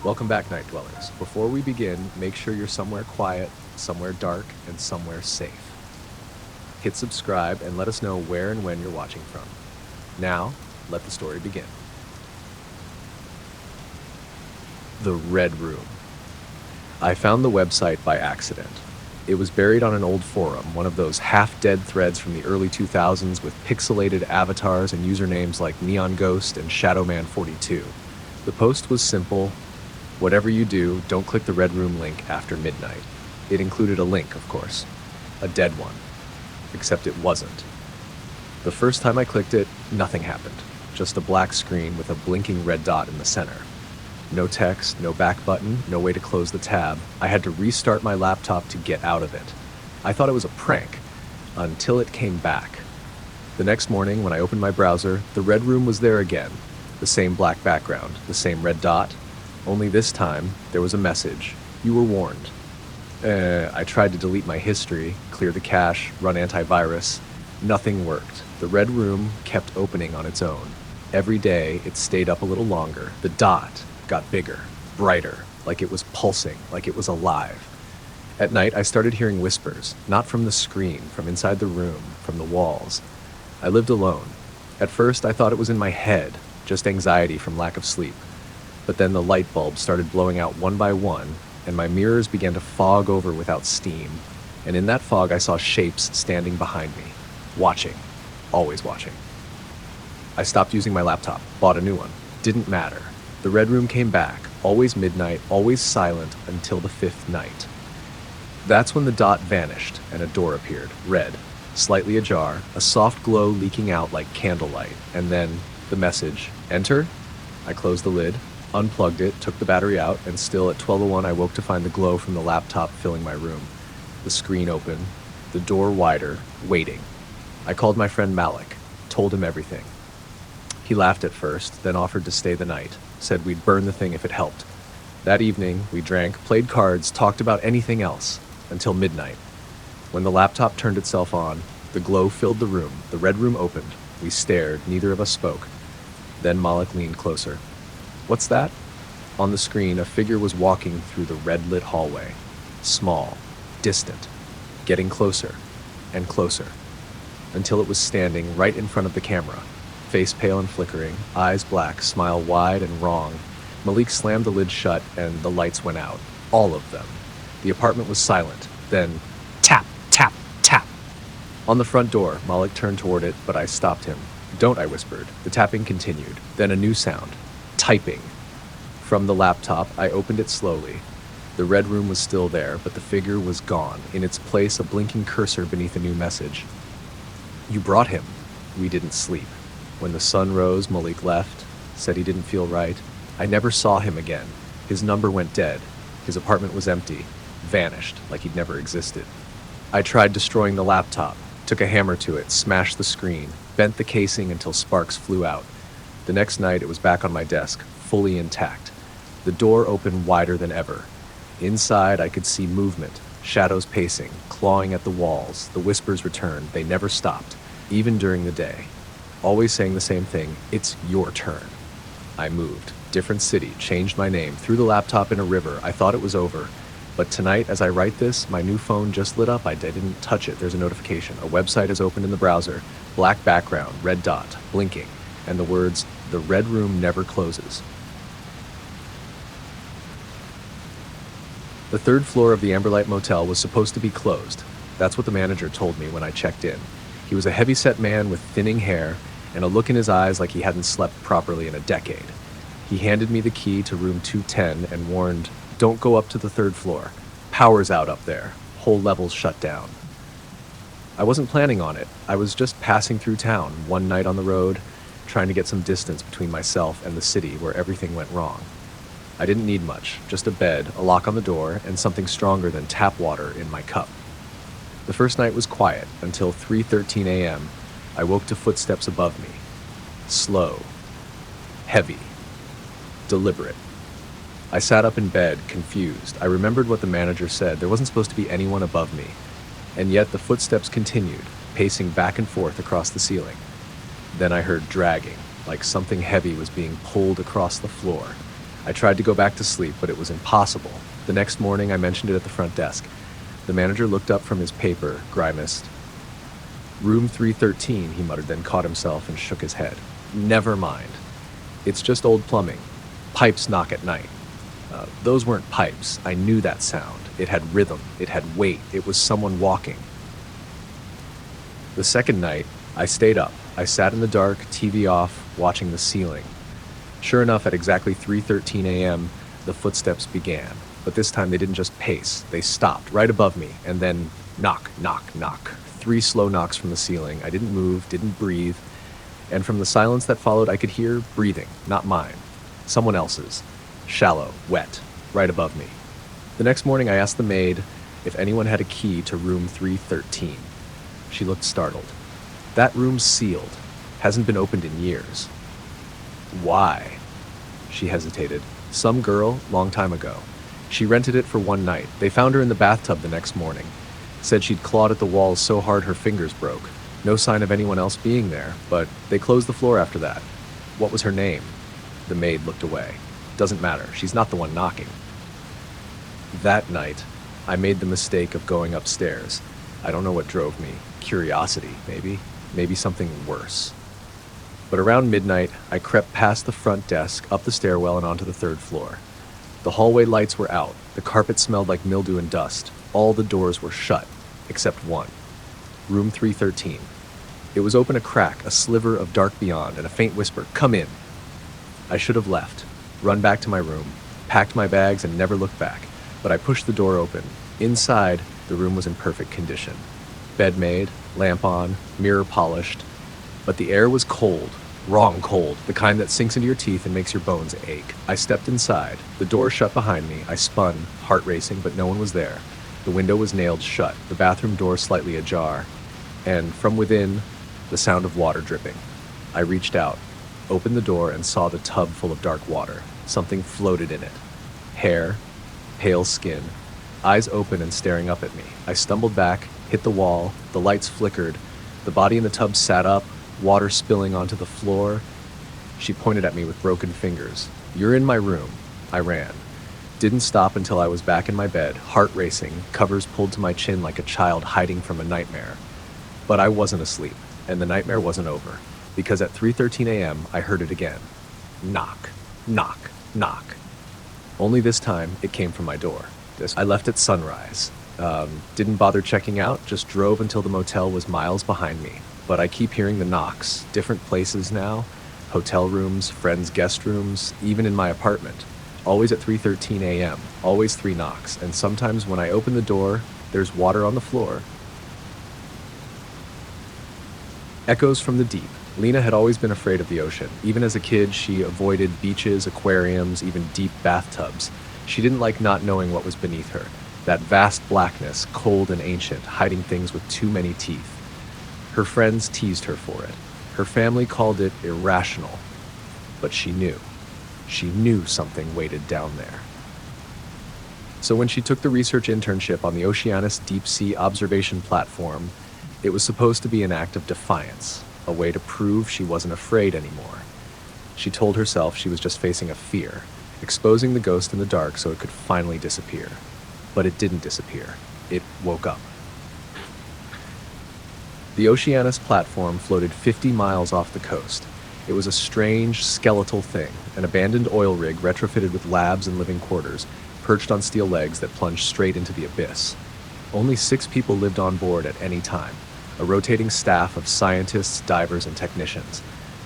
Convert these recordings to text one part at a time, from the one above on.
Welcome back, Night Dwellers. Before we begin, make sure you're somewhere quiet, somewhere dark, and somewhere safe. Hit subscribe and let us know where and when you're watching from. Now, let the story begin. The Red Room. I found the website by accident. It was buried on an old forum, one of those half-dead threads from the early 2000s with pixelated avatars and usernames like Neon Ghost and Shadowman42. The post was simple: whatever you do, don't click the Red Room link after midnight. It included a link, of course. A dead one. Except it wasn't. The first time I clicked it, nothing happened. Just a black screen with a blinking red dot in the center. No text, no back button, no way to close the tab. I had to restart my laptop to get out of it. I thought it was a prank, until it came back. The next morning, when I opened my browser, the Red Room was there again. The same black background, the same red dot. Only this time, there was a message. You were warned. I tried to delete my history, clear the cache, run antivirus. Nothing worked. The Red Room kept opening on its own. Every day, it stayed up a little longer. The dot got bigger, brighter, like it was pulsing, like it was alive. At night, I started hearing whispers, not from the screen, from inside the room, from the walls. I lived alone. At first, I thought it was in my head, just anxiety from lack of sleep. But then the light bulbs started blowing out one by one, and my mirrors began to fog over without steam. And in that fog, I saw shapes standing behind me, watching, always watching. I stopped using my laptop, bought a new one. Didn't matter. The Red Room came back, always midnight, always silent, until the fifth night. That's when the dot vanished and a door appeared, red, slightly ajar, a soft glow leaking out like candlelight, and then the message, enter? I closed the lid, unplugged it, took the battery out, and still at 12:01 I woke to find the glow from the laptop filling my room. The screen open, the door wider, waiting. I called my friend Malik, told him everything. He laughed at first, then offered to stay the night, said we'd burn the thing if it helped. That evening, we drank, played cards, talked about anything else, until midnight. When the laptop turned itself on, the glow filled the room, the Red Room opened. We stared, neither of us spoke. Then Malik leaned closer. What's that? On the screen, a figure was walking through the red-lit hallway. Small, distant, getting closer and closer, until it was standing right in front of the camera. Face pale and flickering, eyes black, smile wide and wrong. Malik slammed the lid shut and the lights went out. All of them. The apartment was silent. Then, tap, tap, tap. On the front door, Malik turned toward it, but I stopped him. Don't, I whispered. The tapping continued. Then a new sound. Typing. From the laptop, I opened it slowly. The Red Room was still there, but the figure was gone. In its place, a blinking cursor beneath a new message. You brought him. We didn't sleep. When the sun rose, Malik left, said he didn't feel right. I never saw him again. His number went dead. His apartment was empty, vanished like he'd never existed. I tried destroying the laptop, took a hammer to it, smashed the screen, bent the casing until sparks flew out. The next night, it was back on my desk, fully intact. The door opened wider than ever. Inside, I could see movement, shadows pacing, clawing at the walls. The whispers returned. They never stopped, even during the day. Always saying the same thing, it's your turn. I moved, different city, changed my name, threw the laptop in a river. I thought it was over. But tonight, as I write this, my new phone just lit up. I didn't touch it. There's a notification. A website is opened in the browser. Black background, red dot, blinking, and the words, "The Red Room never closes." The third floor of the Amberlight Motel was supposed to be closed. That's what the manager told me when I checked in. He was a heavy-set man with thinning hair and a look in his eyes like he hadn't slept properly in a decade. He handed me the key to room 210 and warned, "Don't go up to the third floor. Power's out up there. Whole level's shut down." I wasn't planning on it. I was just passing through town, one night on the road, trying to get some distance between myself and the city where everything went wrong. I didn't need much, just a bed, a lock on the door, and something stronger than tap water in my cup. The first night was quiet until 3:13 a.m. I woke to footsteps above me. Slow, heavy, deliberate. I sat up in bed, confused. I remembered what the manager said. There wasn't supposed to be anyone above me. And yet the footsteps continued, pacing back and forth across the ceiling. Then I heard dragging, like something heavy was being pulled across the floor. I tried to go back to sleep, but it was impossible. The next morning, I mentioned it at the front desk. The manager looked up from his paper, grimaced. "Room 313, he muttered, then caught himself and shook his head. "Never mind. It's just old plumbing. Pipes knock at night." Those weren't pipes. I knew that sound. It had rhythm. It had weight. It was someone walking. The second night, I stayed up. I sat in the dark, TV off, watching the ceiling. Sure enough, at exactly 3:13 a.m., the footsteps began. But this time they didn't just pace. They stopped right above me, and then knock, knock, knock. 3 slow knocks from the ceiling. I didn't move, didn't breathe. And from the silence that followed, I could hear breathing, not mine. Someone else's. Shallow, wet, right above me. The next morning, I asked the maid if anyone had a key to room 313. She looked startled. "That room's sealed. Hasn't been opened in years." "Why?" She hesitated. "Some girl, long time ago. She rented it for one night. They found her in the bathtub the next morning. Said she'd clawed at the walls so hard her fingers broke. No sign of anyone else being there, but they closed the floor after that." "What was her name?" The maid looked away. "Doesn't matter. She's not the one knocking." That night, I made the mistake of going upstairs. I don't know what drove me. Curiosity, maybe. Maybe something worse. But around midnight, I crept past the front desk, up the stairwell, and onto the 3rd floor. The hallway lights were out. The carpet smelled like mildew and dust. All the doors were shut, except one. Room 313. It was open a crack, a sliver of dark beyond, and a faint whisper, "Come in." I should have left, run back to my room, packed my bags, and never looked back. But I pushed the door open. Inside, the room was in perfect condition. Bed made, lamp on, mirror polished. But the air was cold, wrong cold, the kind that sinks into your teeth and makes your bones ache. I stepped inside. The door shut behind me. I spun, heart racing, but no one was there. The window was nailed shut, the bathroom door slightly ajar. And from within, the sound of water dripping. I reached out, opened the door, and saw the tub full of dark water. Something floated in it. Hair, pale skin, eyes open and staring up at me. I stumbled back, hit the wall, the lights flickered. The body in the tub sat up, water spilling onto the floor. She pointed at me with broken fingers. "You're in my room." I ran. Didn't stop until I was back in my bed, heart racing, covers pulled to my chin like a child hiding from a nightmare. But I wasn't asleep, and the nightmare wasn't over, because at 3:13 a.m. I heard it again. Knock, knock, knock. Only this time, it came from my door. I left at sunrise. Didn't bother checking out, just drove until the motel was miles behind me. But I keep hearing the knocks, different places now, hotel rooms, friends' guest rooms, even in my apartment. Always at 3:13 a.m., always 3 knocks, and sometimes when I open the door, there's water on the floor. Echoes from the deep. Lena had always been afraid of the ocean. Even as a kid, she avoided beaches, aquariums, even deep bathtubs. She didn't like not knowing what was beneath her. That vast blackness, cold and ancient, hiding things with too many teeth. Her friends teased her for it. Her family called it irrational. But she knew. She knew something waited down there. So when she took the research internship on the Oceanus Deep Sea Observation Platform, it was supposed to be an act of defiance, a way to prove she wasn't afraid anymore. She told herself she was just facing a fear, exposing the ghost in the dark so it could finally disappear. But it didn't disappear. It woke up. The Oceanus platform floated 50 miles off the coast. It was a strange, skeletal thing, an abandoned oil rig retrofitted with labs and living quarters, perched on steel legs that plunged straight into the abyss. Only 6 people lived on board at any time, a rotating staff of scientists, divers, and technicians.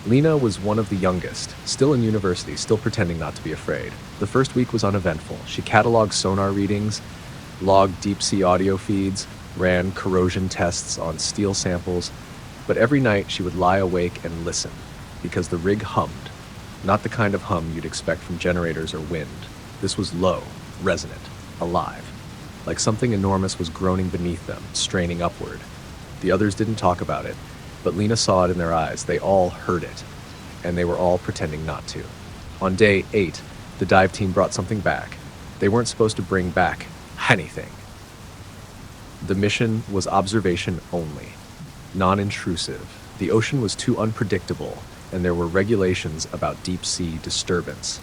Lena was one of the youngest, still in university, still pretending not to be afraid. The first week was uneventful. She cataloged sonar readings, logged deep-sea audio feeds, ran corrosion tests on steel samples, but every night she would lie awake and listen, because the rig hummed, not the kind of hum you'd expect from generators or wind. This was low, resonant, alive, like something enormous was groaning beneath them, straining upward. The others didn't talk about it, but Lena saw it in their eyes. They all heard it, and they were all pretending not to. On day 8, the dive team brought something back. They weren't supposed to bring back anything. The mission was observation only, non-intrusive. The ocean was too unpredictable, and there were regulations about deep-sea disturbance.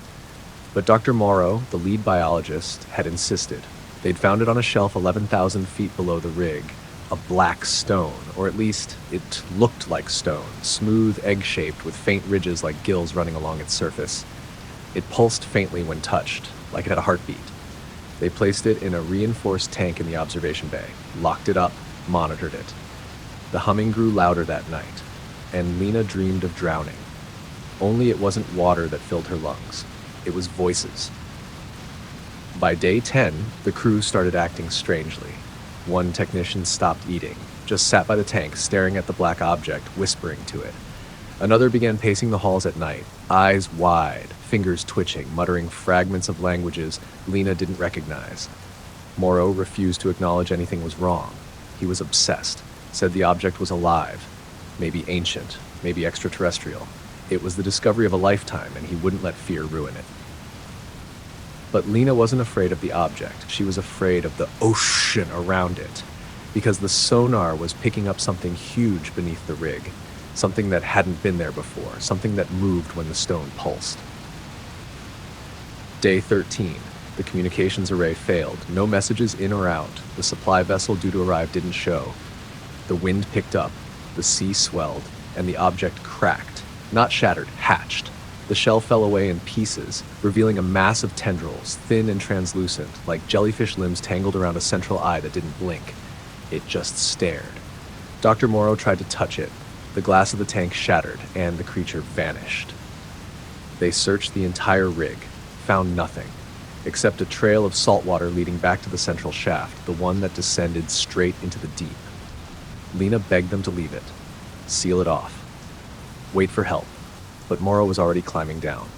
But Dr. Morrow, the lead biologist, had insisted. They'd found it on a shelf 11,000 feet below the rig, a black stone, or at least it looked like stone, smooth, egg-shaped with faint ridges like gills running along its surface. It pulsed faintly when touched, like it had a heartbeat. They placed it in a reinforced tank in the observation bay, locked it up, monitored it. The humming grew louder that night, and Lena dreamed of drowning. Only it wasn't water that filled her lungs. It was voices. By day 10, the crew started acting strangely. One technician stopped eating, just sat by the tank staring at the black object, whispering to it. Another began pacing the halls at night, eyes wide, fingers twitching, muttering fragments of languages Lena didn't recognize. Morrow refused to acknowledge anything was wrong. He was obsessed, said the object was alive, maybe ancient, maybe extraterrestrial. It was the discovery of a lifetime, and he wouldn't let fear ruin it. But Lena wasn't afraid of the object. She was afraid of the ocean around it, because the sonar was picking up something huge beneath the rig, something that hadn't been there before, something that moved when the stone pulsed. Day 13. The communications array failed. No messages in or out. The supply vessel due to arrive didn't show. The wind picked up, the sea swelled, and the object cracked. Not shattered, hatched. The shell fell away in pieces, revealing a mass of tendrils, thin and translucent, like jellyfish limbs tangled around a central eye that didn't blink. It just stared. Dr. Morrow tried to touch it. The glass of the tank shattered, and the creature vanished. They searched the entire rig, found nothing, except a trail of salt water leading back to the central shaft, the one that descended straight into the deep. Lena begged them to leave it, seal it off, wait for help, but Morrow was already climbing down.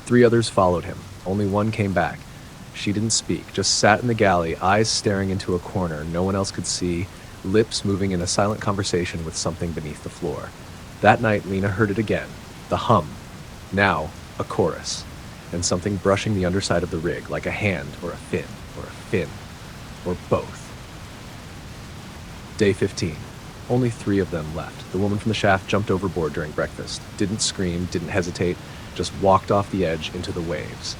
3 others followed him. Only one came back. She didn't speak, just sat in the galley, eyes staring into a corner no one else could see, lips moving in a silent conversation with something beneath the floor. That night, Lena heard it again, the hum, now a chorus, and something brushing the underside of the rig, like a hand or a fin, or both. Day 15. Only 3 of them left. The woman from the shaft jumped overboard during breakfast, didn't scream, didn't hesitate, just walked off the edge into the waves.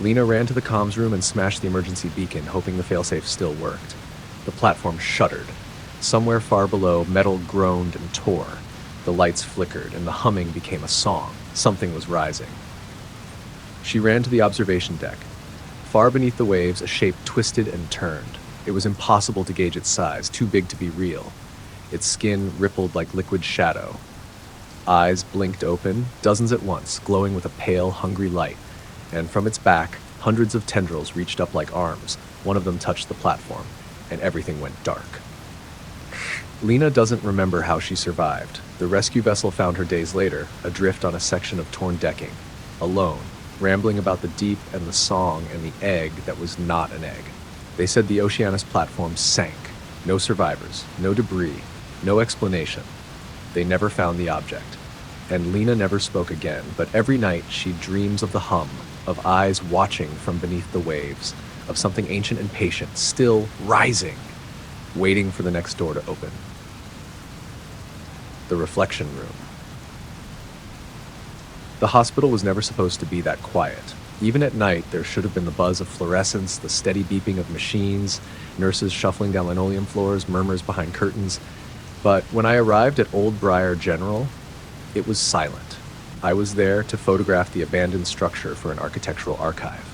Lena ran to the comms room and smashed the emergency beacon, hoping the failsafe still worked. The platform shuddered. Somewhere far below, metal groaned and tore. The lights flickered, and the humming became a song. Something was rising. She ran to the observation deck. Far beneath the waves, a shape twisted and turned. It was impossible to gauge its size, too big to be real. Its skin rippled like liquid shadow. Eyes blinked open, dozens at once, glowing with a pale, hungry light. And from its back, hundreds of tendrils reached up like arms. One of them touched the platform, and everything went dark. Lena doesn't remember how she survived. The rescue vessel found her days later, adrift on a section of torn decking, alone, rambling about the deep and the song and the egg that was not an egg. They said the Oceanus platform sank. No survivors, no debris, no explanation. They never found the object. And Lena never spoke again, but every night she dreams of the hum, of eyes watching from beneath the waves, of something ancient and patient, still rising, waiting for the next door to open. The reflection room. The hospital was never supposed to be that quiet. Even at night, there should have been the buzz of fluorescence, the steady beeping of machines, nurses shuffling down linoleum floors, murmurs behind curtains. But when I arrived at Old Briar General, it was silent. I was there to photograph the abandoned structure for an architectural archive.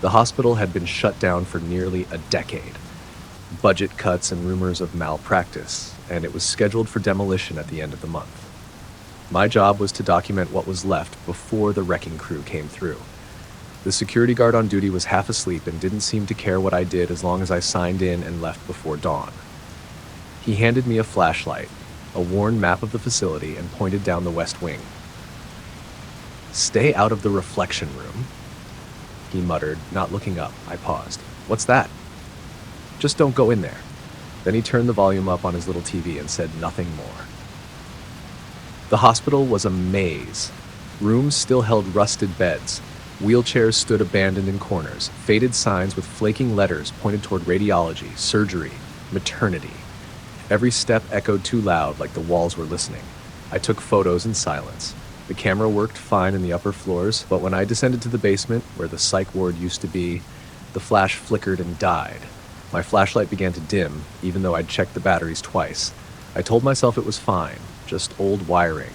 The hospital had been shut down for nearly a decade. Budget cuts and rumors of malpractice, and it was scheduled for demolition at the end of the month. My job was to document what was left before the wrecking crew came through. The security guard on duty was half asleep and didn't seem to care what I did as long as I signed in and left before dawn. He handed me a flashlight, a worn map of the facility, and pointed down the west wing. "Stay out of the reflection room," he muttered, not looking up. I paused. "What's that?" "Just don't go in there." Then he turned the volume up on his little TV and said nothing more. The hospital was a maze. Rooms still held rusted beds. Wheelchairs stood abandoned in corners. Faded signs with flaking letters pointed toward radiology, surgery, maternity. Every step echoed too loud, like the walls were listening. I took photos in silence. The camera worked fine in the upper floors, but when I descended to the basement, where the psych ward used to be, the flash flickered and died. My flashlight began to dim, even though I'd checked the batteries twice. I told myself it was fine, just old wiring,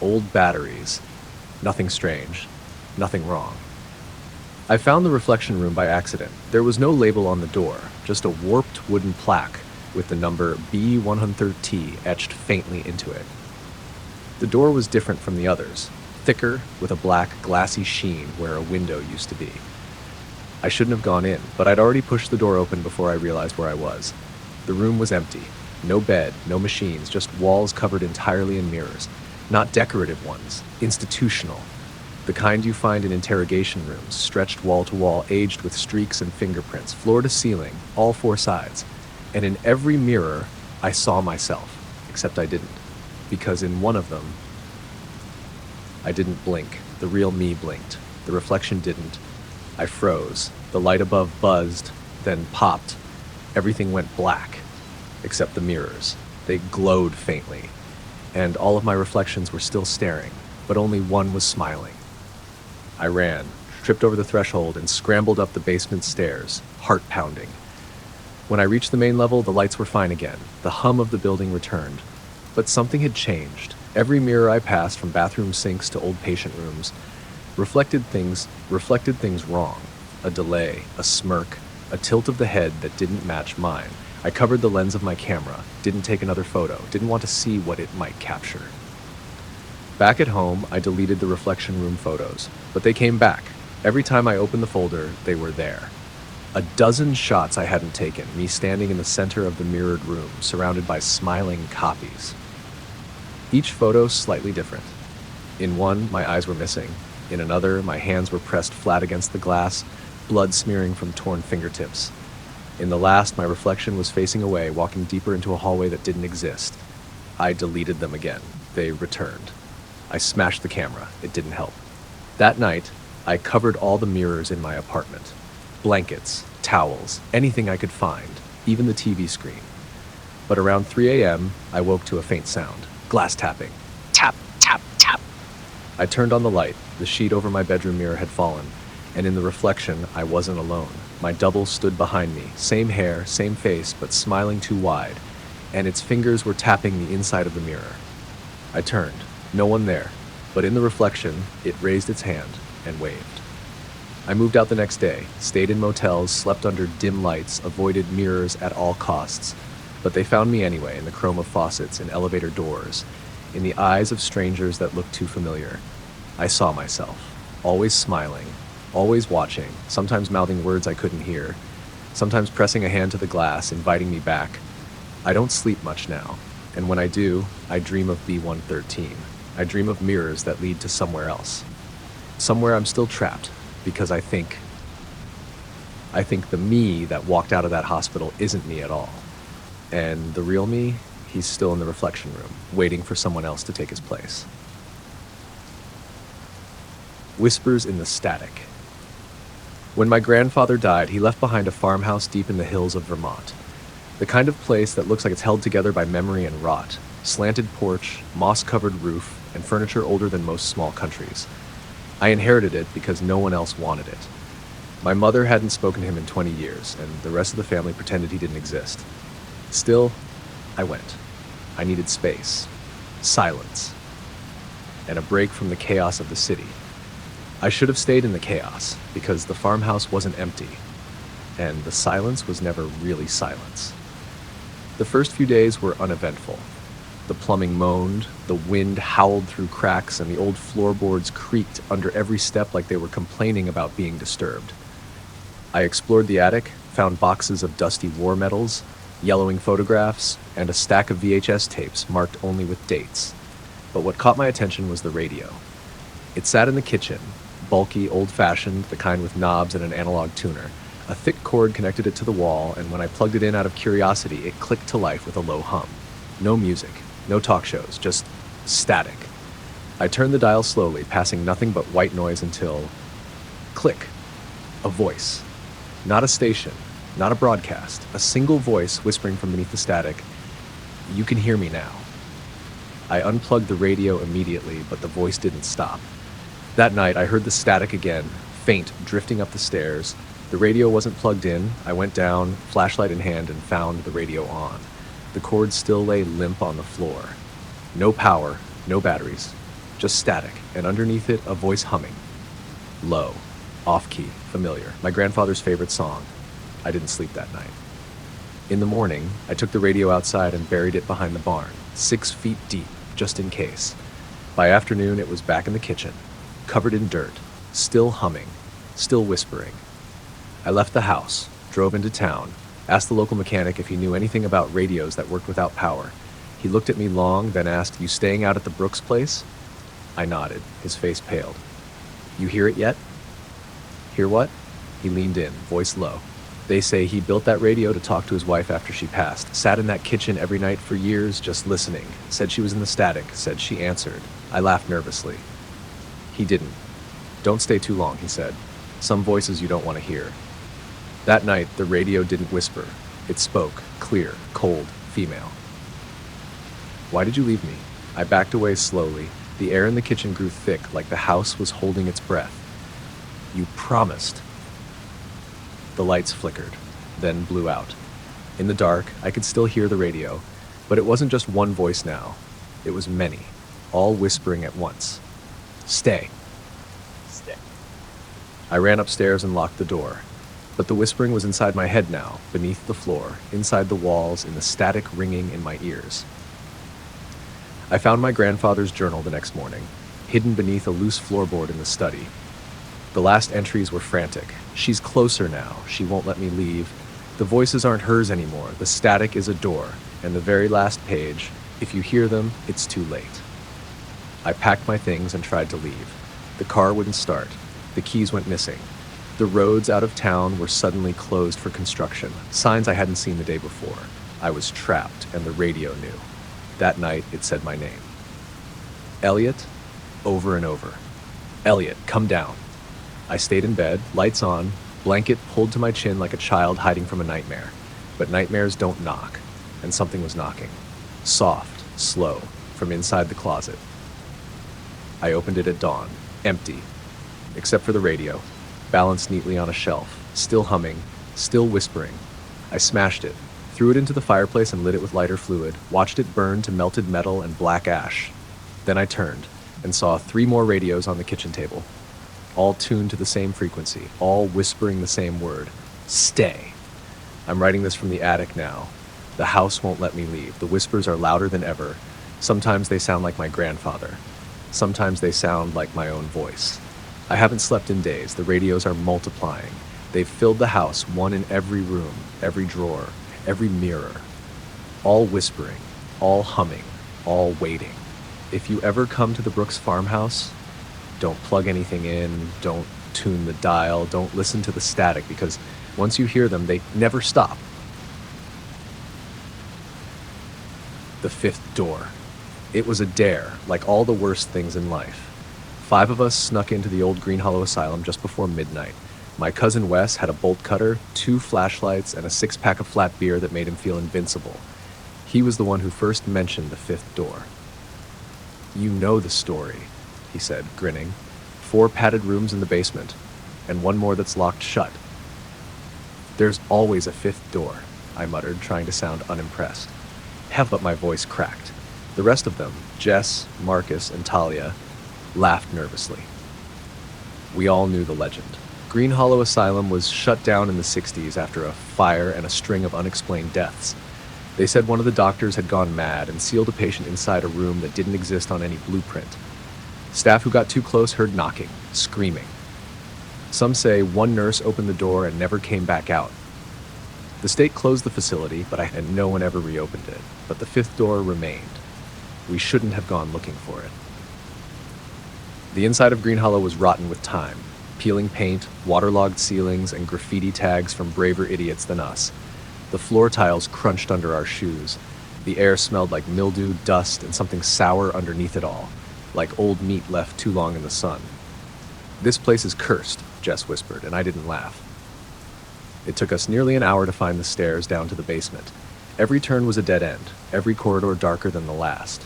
old batteries. Nothing strange, nothing wrong. I found the reflection room by accident. There was no label on the door, just a warped wooden plaque with the number B100T etched faintly into it. The door was different from the others, thicker with a black, glassy sheen where a window used to be. I shouldn't have gone in, but I'd already pushed the door open before I realized where I was. The room was empty. No bed, no machines, just walls covered entirely in mirrors. Not decorative ones, institutional. The kind you find in interrogation rooms, stretched wall to wall, aged with streaks and fingerprints, floor to ceiling, all four sides. And in every mirror, I saw myself, except I didn't. Because in one of them, I didn't blink. The real me blinked. The reflection didn't. I froze. The light above buzzed, then popped. Everything went black, except the mirrors. They glowed faintly, and all of my reflections were still staring, but only one was smiling. I ran, tripped over the threshold, and scrambled up the basement stairs, heart pounding. When I reached the main level, the lights were fine again. The hum of the building returned. But something had changed. Every mirror I passed, from bathroom sinks to old patient rooms, reflected things wrong. A delay, a smirk, a tilt of the head that didn't match mine. I covered the lens of my camera, didn't take another photo, didn't want to see what it might capture. Back at home, I deleted the reflection room photos, but they came back. Every time I opened the folder, they were there. A dozen shots I hadn't taken, me standing in the center of the mirrored room, surrounded by smiling copies. Each photo slightly different. In one, my eyes were missing. In another, my hands were pressed flat against the glass, blood smearing from torn fingertips. In the last, my reflection was facing away, walking deeper into a hallway that didn't exist. I deleted them again. They returned. I smashed the camera. It didn't help. That night, I covered all the mirrors in my apartment. Blankets, towels, anything I could find, even the TV screen. But around 3 a.m., I woke to a faint sound. Glass tapping. Tap, tap, tap. I turned on the light. The sheet over my bedroom mirror had fallen, and in the reflection, I wasn't alone. My double stood behind me, same hair, same face, but smiling too wide, and its fingers were tapping the inside of the mirror. I turned. No one there, but in the reflection, it raised its hand and waved. I moved out the next day, stayed in motels, slept under dim lights, avoided mirrors at all costs, but they found me anyway in the chrome of faucets and elevator doors, in the eyes of strangers that looked too familiar. I saw myself, always smiling, always watching, sometimes mouthing words I couldn't hear, sometimes pressing a hand to the glass, inviting me back. I don't sleep much now, and when I do, I dream of B113. I dream of mirrors that lead to somewhere else. Somewhere I'm still trapped, because I think the me that walked out of that hospital isn't me at all. And the real me, he's still in the reflection room, waiting for someone else to take his place. Whispers in the static. When my grandfather died, he left behind a farmhouse deep in the hills of Vermont. The kind of place that looks like it's held together by memory and rot. Slanted porch, moss-covered roof, and furniture older than most small countries. I inherited it because no one else wanted it. My mother hadn't spoken to him in 20 years, and the rest of the family pretended he didn't exist. Still, I went. I needed space, silence, and a break from the chaos of the city. I should have stayed in the chaos, because the farmhouse wasn't empty, and the silence was never really silence. The first few days were uneventful. The plumbing moaned, the wind howled through cracks, and the old floorboards creaked under every step like they were complaining about being disturbed. I explored the attic, found boxes of dusty war medals, yellowing photographs, and a stack of VHS tapes marked only with dates. But what caught my attention was the radio. It sat in the kitchen, bulky, old-fashioned, the kind with knobs and an analog tuner. A thick cord connected it to the wall, and when I plugged it in out of curiosity, it clicked to life with a low hum. No music, no talk shows, just static. I turned the dial slowly, passing nothing but white noise until... click. A voice. Not a station, not a broadcast. A single voice whispering from beneath the static, "You can hear me now." I unplugged the radio immediately, but the voice didn't stop. That night, I heard the static again, faint, drifting up the stairs. The radio wasn't plugged in. I went down, flashlight in hand, and found the radio on. The cord still lay limp on the floor. No power, no batteries, just static, and underneath it, a voice humming. Low, off-key, familiar, my grandfather's favorite song. I didn't sleep that night. In the morning, I took the radio outside and buried it behind the barn, 6 feet deep, just in case. By afternoon, it was back in the kitchen, covered in dirt, still humming, still whispering. I left the house, drove into town, asked the local mechanic if he knew anything about radios that worked without power. He looked at me long, then asked, "You staying out at the Brooks place?" I nodded, his face paled. "You hear it yet?" "Hear what?" He leaned in, voice low. "They say he built that radio to talk to his wife after she passed. Sat in that kitchen every night for years just listening. Said she was in the static, said she answered." I laughed nervously. He didn't. "Don't stay too long," he said. "Some voices you don't want to hear." That night, the radio didn't whisper. It spoke, clear, cold, female. "Why did you leave me?" I backed away slowly. The air in the kitchen grew thick, like the house was holding its breath. "You promised." The lights flickered, then blew out. In the dark, I could still hear the radio, but it wasn't just one voice now. It was many, all whispering at once. "Stay." "Stay." I ran upstairs and locked the door. But the whispering was inside my head now, beneath the floor, inside the walls, in the static ringing in my ears. I found my grandfather's journal the next morning, hidden beneath a loose floorboard in the study. The last entries were frantic. "She's closer now. She won't let me leave. The voices aren't hers anymore. The static is a door." And the very last page, "If you hear them, it's too late." I packed my things and tried to leave. The car wouldn't start. The keys went missing. The roads out of town were suddenly closed for construction, signs I hadn't seen the day before. I was trapped, and the radio knew. That night, it said my name. "Elliot," over and over. "Elliot, come down." I stayed in bed, lights on, blanket pulled to my chin like a child hiding from a nightmare. But nightmares don't knock, and something was knocking. Soft, slow, from inside the closet. I opened it at dawn, empty, except for the radio, balanced neatly on a shelf, still humming, still whispering. I smashed it, threw it into the fireplace and lit it with lighter fluid, watched it burn to melted metal and black ash. Then I turned and saw 3 more radios on the kitchen table, all tuned to the same frequency, all whispering the same word: "Stay." I'm writing this from the attic now. The house won't let me leave. The whispers are louder than ever. Sometimes they sound like my grandfather. Sometimes they sound like my own voice. I haven't slept in days. The radios are multiplying. They've filled the house, one in every room, every drawer, every mirror. All whispering, all humming, all waiting. If you ever come to the Brooks farmhouse, don't plug anything in, don't tune the dial, don't listen to the static, because once you hear them, they never stop. The 5th door. It was a dare, like all the worst things in life. 5 of us snuck into the old Green Hollow Asylum just before midnight. My cousin Wes had a bolt cutter, 2 flashlights, and a 6-pack of flat beer that made him feel invincible. He was the one who first mentioned the 5th door. "You know the story," he said, grinning. 4 padded rooms in the basement, and 1 more that's locked shut. "There's always a 5th door," I muttered, trying to sound unimpressed. But my voice cracked. The rest of them, Jess, Marcus, and Talia, laughed nervously. We all knew the legend. Green Hollow Asylum was shut down in the 60s after a fire and a string of unexplained deaths. They said one of the doctors had gone mad and sealed a patient inside a room that didn't exist on any blueprint. Staff who got too close heard knocking, screaming. Some say one nurse opened the door and never came back out. The state closed the facility, and no one ever reopened it. But the 5th door remained. We shouldn't have gone looking for it. The inside of Green Hollow was rotten with time. Peeling paint, waterlogged ceilings, and graffiti tags from braver idiots than us. The floor tiles crunched under our shoes. The air smelled like mildew, dust, and something sour underneath it all, like old meat left too long in the sun. "This place is cursed," Jess whispered, and I didn't laugh. It took us nearly an hour to find the stairs down to the basement. Every turn was a dead end, every corridor darker than the last.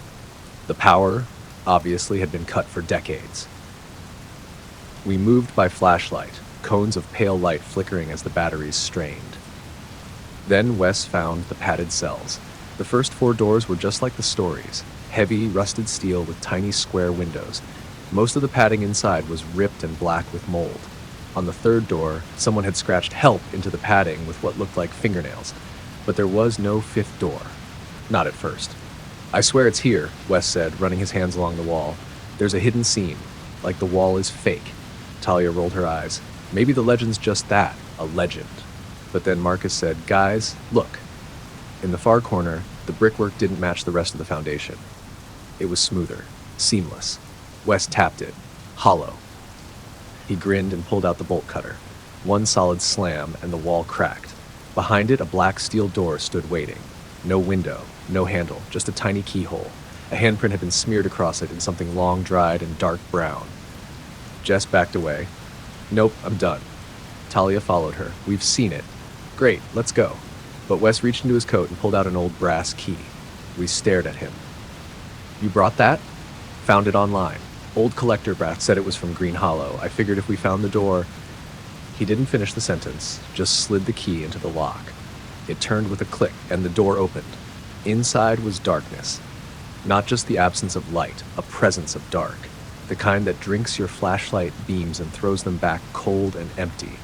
The power, obviously, had been cut for decades. We moved by flashlight, cones of pale light flickering as the batteries strained. Then Wes found the padded cells. The first 4 doors were just like the stories, heavy, rusted steel with tiny square windows. Most of the padding inside was ripped and black with mold. On the 3rd door, someone had scratched "help" into the padding with what looked like fingernails. But there was no 5th door. Not at first. "I swear it's here," Wes said, running his hands along the wall. "There's a hidden seam, like the wall is fake." Talia rolled her eyes. "Maybe the legend's just that, a legend." But then Marcus said, "Guys, look." In the far corner, the brickwork didn't match the rest of the foundation. It was smoother, seamless. Wes tapped it, hollow. He grinned and pulled out the bolt cutter. One solid slam, and the wall cracked. Behind it, a black steel door stood waiting. No window, no handle, just a tiny keyhole. A handprint had been smeared across it in something long dried and dark brown. Jess backed away. "Nope, I'm done." Talia followed her. "We've seen it." "Great, let's go." But Wes reached into his coat and pulled out an old brass key. We stared at him. "You brought that?" "Found it online. Old collector brass said it was from Green Hollow. I figured if we found the door..." He didn't finish the sentence, just slid the key into the lock. It turned with a click, and the door opened. Inside was darkness. Not just the absence of light, a presence of dark. The kind that drinks your flashlight beams and throws them back cold and empty.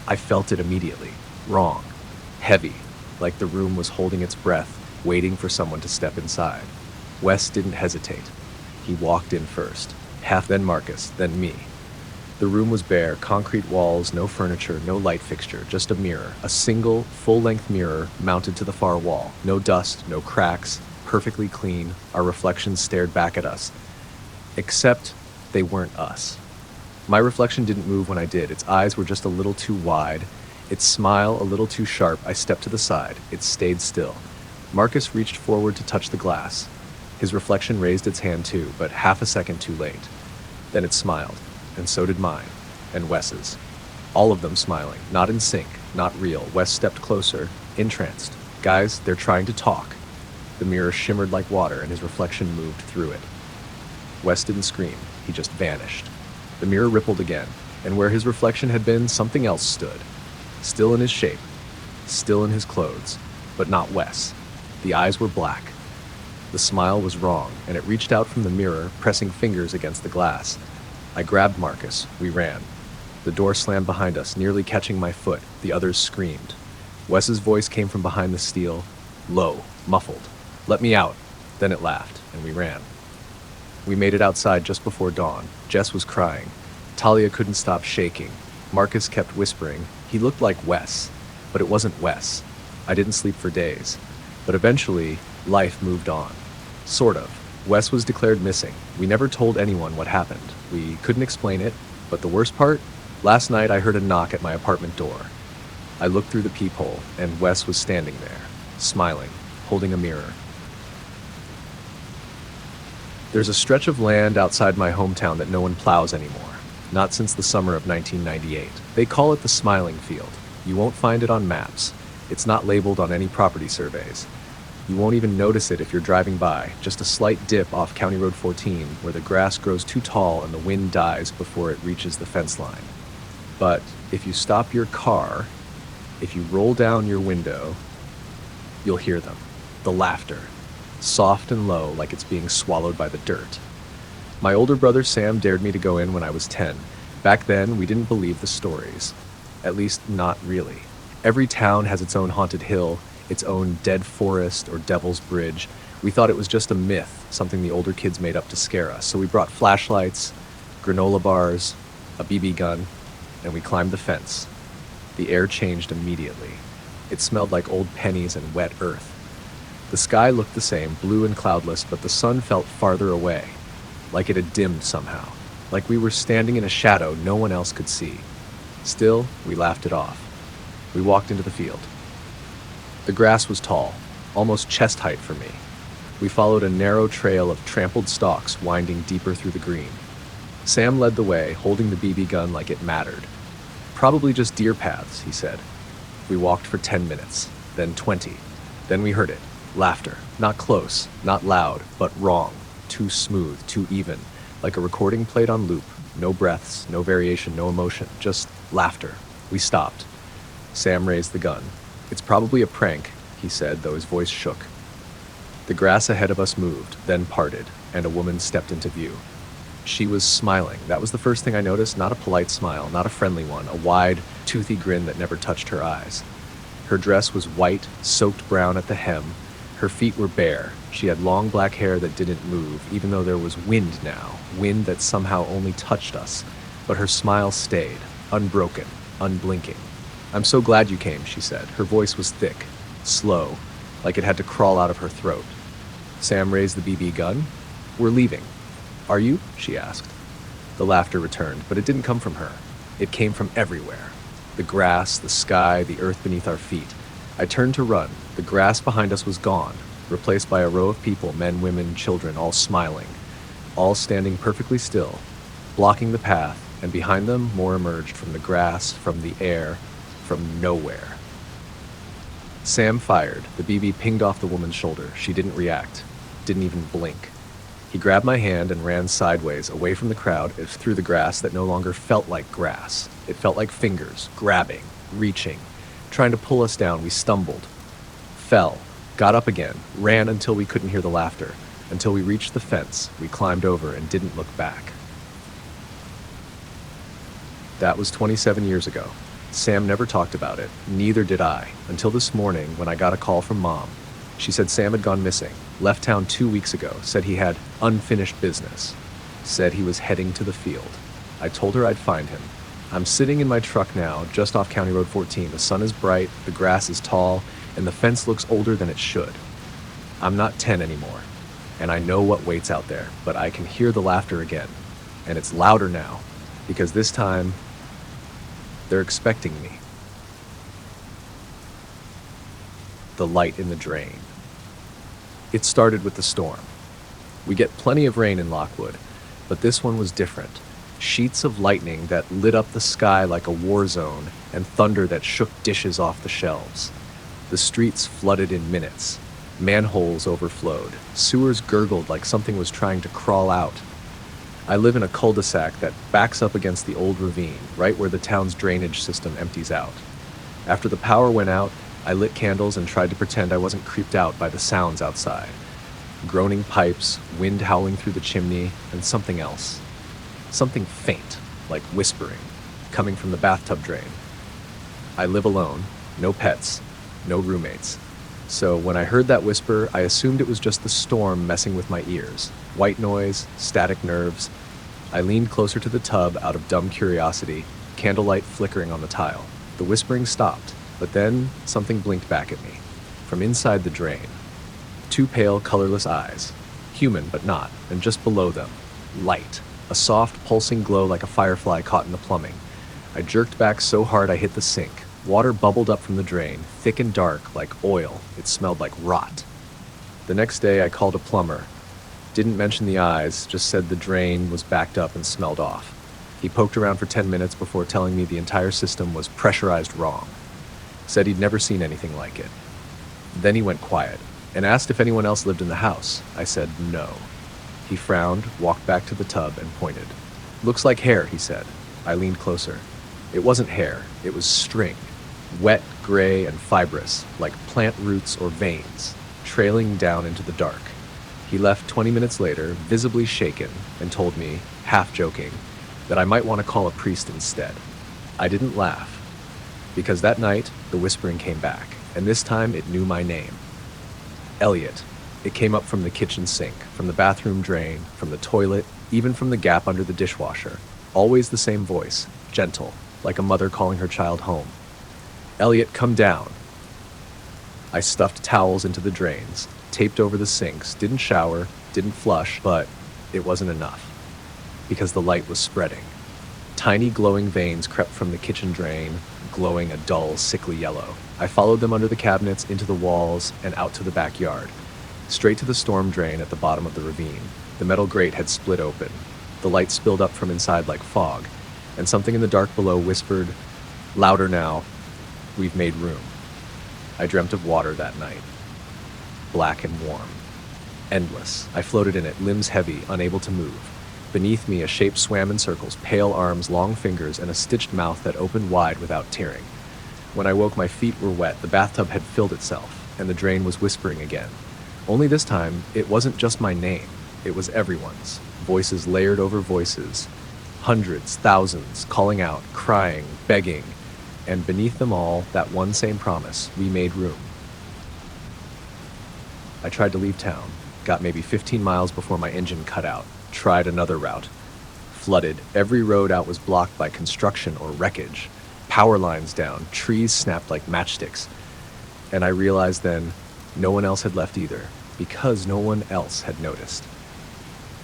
I felt it immediately. Wrong. Heavy, like the room was holding its breath, waiting for someone to step inside. Wes didn't hesitate. He walked in first. Then Marcus, then me. The room was bare, concrete walls, no furniture, no light fixture, just a mirror. A single, full-length mirror mounted to the far wall. No dust, no cracks, perfectly clean. Our reflections stared back at us. Except they weren't us. My reflection didn't move when I did. Its eyes were just a little too wide. Its smile a little too sharp. I stepped to the side. It stayed still. Marcus reached forward to touch the glass. His reflection raised its hand too, but half a second too late. Then it smiled, and so did mine, and Wes's. All of them smiling, not in sync, not real. Wes stepped closer, entranced. "Guys, they're trying to talk." The mirror shimmered like water, and his reflection moved through it. Wes didn't scream. He just vanished. The mirror rippled again, and where his reflection had been, something else stood. Still in his shape, still in his clothes, but not Wes. The eyes were black. The smile was wrong, and it reached out from the mirror, pressing fingers against the glass. I grabbed Marcus. We ran. The door slammed behind us, nearly catching my foot. The others screamed. Wes's voice came from behind the steel, low, muffled. "Let me out." Then it laughed, and we ran. We made it outside just before dawn. Jess was crying. Talia couldn't stop shaking. Marcus kept whispering. He looked like Wes, but it wasn't Wes. I didn't sleep for days. But eventually, life moved on. Sort of. Wes was declared missing. We never told anyone what happened. We couldn't explain it, but the worst part? Last night I heard a knock at my apartment door. I looked through the peephole, and Wes was standing there, smiling, holding a mirror. There's a stretch of land outside my hometown that no one plows anymore. Not since the summer of 1998. They call it the Smiling Field. You won't find it on maps. It's not labeled on any property surveys. You won't even notice it if you're driving by, just a slight dip off County Road 14 where the grass grows too tall and the wind dies before it reaches the fence line. But if you stop your car, if you roll down your window, you'll hear them. The laughter. Soft and low, like it's being swallowed by the dirt. My older brother Sam dared me to go in when I was 10. Back then, we didn't believe the stories. At least, not really. Every town has its own haunted hill, its own dead forest or devil's bridge. We thought it was just a myth, something the older kids made up to scare us. So we brought flashlights, granola bars, a BB gun, and we climbed the fence. The air changed immediately. It smelled like old pennies and wet earth. The sky looked the same, blue and cloudless, but the sun felt farther away, like it had dimmed somehow, like we were standing in a shadow no one else could see. Still, we laughed it off. We walked into the field. The grass was tall, almost chest height for me. We followed a narrow trail of trampled stalks winding deeper through the green. Sam led the way, holding the BB gun like it mattered. "Probably just deer paths," he said. We walked for 10 minutes, then 20. Then we heard it. Laughter. Not close, not loud, but wrong. too smooth, too even, like a recording played on loop. No breaths, no variation, no emotion, just laughter. We stopped. Sam raised the gun. "It's probably a prank," he said, though his voice shook. The grass ahead of us moved, then parted, and a woman stepped into view. She was smiling. That was the first thing I noticed, not a polite smile, not a friendly one, a wide, toothy grin that never touched her eyes. Her dress was white, soaked brown at the hem. Her feet were bare. She had long black hair that didn't move, even though there was wind now, wind that somehow only touched us. But her smile stayed, unbroken, unblinking. "I'm so glad you came," she said. Her voice was thick, slow, like it had to crawl out of her throat. Sam raised the BB gun. "We're leaving." "Are you?" she asked. The laughter returned, but it didn't come from her. It came from everywhere. The grass, the sky, the earth beneath our feet. I turned to run. The grass behind us was gone, replaced by a row of people, men, women, children, all smiling, all standing perfectly still, blocking the path, and behind them more emerged from the grass, from the air, from nowhere. Sam fired. The BB pinged off the woman's shoulder. She didn't react, didn't even blink. He grabbed my hand and ran sideways, away from the crowd, through the grass that no longer felt like grass. It felt like fingers, grabbing, reaching, trying to pull us down. We stumbled, fell, got up again, ran until we couldn't hear the laughter, until we reached the fence. We climbed over and didn't look back. That was 27 years ago. Sam never talked about it, neither did I, until this morning when I got a call from Mom. She said Sam had gone missing, left town 2 weeks ago, said he had unfinished business, said he was heading to the field. I told her I'd find him. I'm sitting in my truck now, just off County Road 14. The sun is bright, the grass is tall, and the fence looks older than it should. I'm not 10 anymore, and I know what waits out there, but I can hear the laughter again, and it's louder now, because this time, they're expecting me. The light in the drain. It started with the storm. We get plenty of rain in Lockwood, but this one was different. Sheets of lightning that lit up the sky like a war zone, and thunder that shook dishes off the shelves. The streets flooded in minutes. Manholes overflowed. Sewers gurgled like something was trying to crawl out. I live in a cul-de-sac that backs up against the old ravine, right where the town's drainage system empties out. After the power went out, I lit candles and tried to pretend I wasn't creeped out by the sounds outside. Groaning pipes, wind howling through the chimney, and something else. Something faint, like whispering, coming from the bathtub drain. I live alone, no pets, no roommates. So when I heard that whisper, I assumed it was just the storm messing with my ears. White noise, static nerves. I leaned closer to the tub out of dumb curiosity, candlelight flickering on the tile. The whispering stopped, but then something blinked back at me. From inside the drain. 2 pale, colorless eyes. Human, but not, and just below them, light. A soft, pulsing glow like a firefly caught in the plumbing. I jerked back so hard I hit the sink. Water bubbled up from the drain, thick and dark, like oil. It smelled like rot. The next day, I called a plumber. Didn't mention the eyes, just said the drain was backed up and smelled off. He poked around for 10 minutes before telling me the entire system was pressurized wrong. Said he'd never seen anything like it. Then he went quiet and asked if anyone else lived in the house. I said no. He frowned, walked back to the tub, and pointed. "Looks like hair," he said. I leaned closer. It wasn't hair, it was string. Wet, gray, and fibrous, like plant roots or veins, trailing down into the dark. He left 20 minutes later, visibly shaken, and told me, half joking, that I might want to call a priest instead. I didn't laugh, because that night, the whispering came back, and this time it knew my name. Elliot. It came up from the kitchen sink, from the bathroom drain, from the toilet, even from the gap under the dishwasher. Always the same voice, gentle, like a mother calling her child home. "Elliot, come down." I stuffed towels into the drains, taped over the sinks, didn't shower, didn't flush, but it wasn't enough, because the light was spreading. Tiny glowing veins crept from the kitchen drain, glowing a dull, sickly yellow. I followed them under the cabinets, into the walls, and out to the backyard, straight to the storm drain at the bottom of the ravine. The metal grate had split open. The light spilled up from inside like fog, and something in the dark below whispered, louder now, "We've made room." I dreamt of water that night, black and warm. Endless. I floated in it, limbs heavy, unable to move. Beneath me, a shape swam in circles, pale arms, long fingers, and a stitched mouth that opened wide without tearing. When I woke, my feet were wet, the bathtub had filled itself, and the drain was whispering again. Only this time, it wasn't just my name, it was everyone's. Voices layered over voices. Hundreds, thousands, calling out, crying, begging, and beneath them all, that one same promise: we made room. I tried to leave town, got maybe 15 miles before my engine cut out, tried another route. Flooded, every road out was blocked by construction or wreckage. Power lines down, trees snapped like matchsticks. And I realized then, no one else had left either, because no one else had noticed.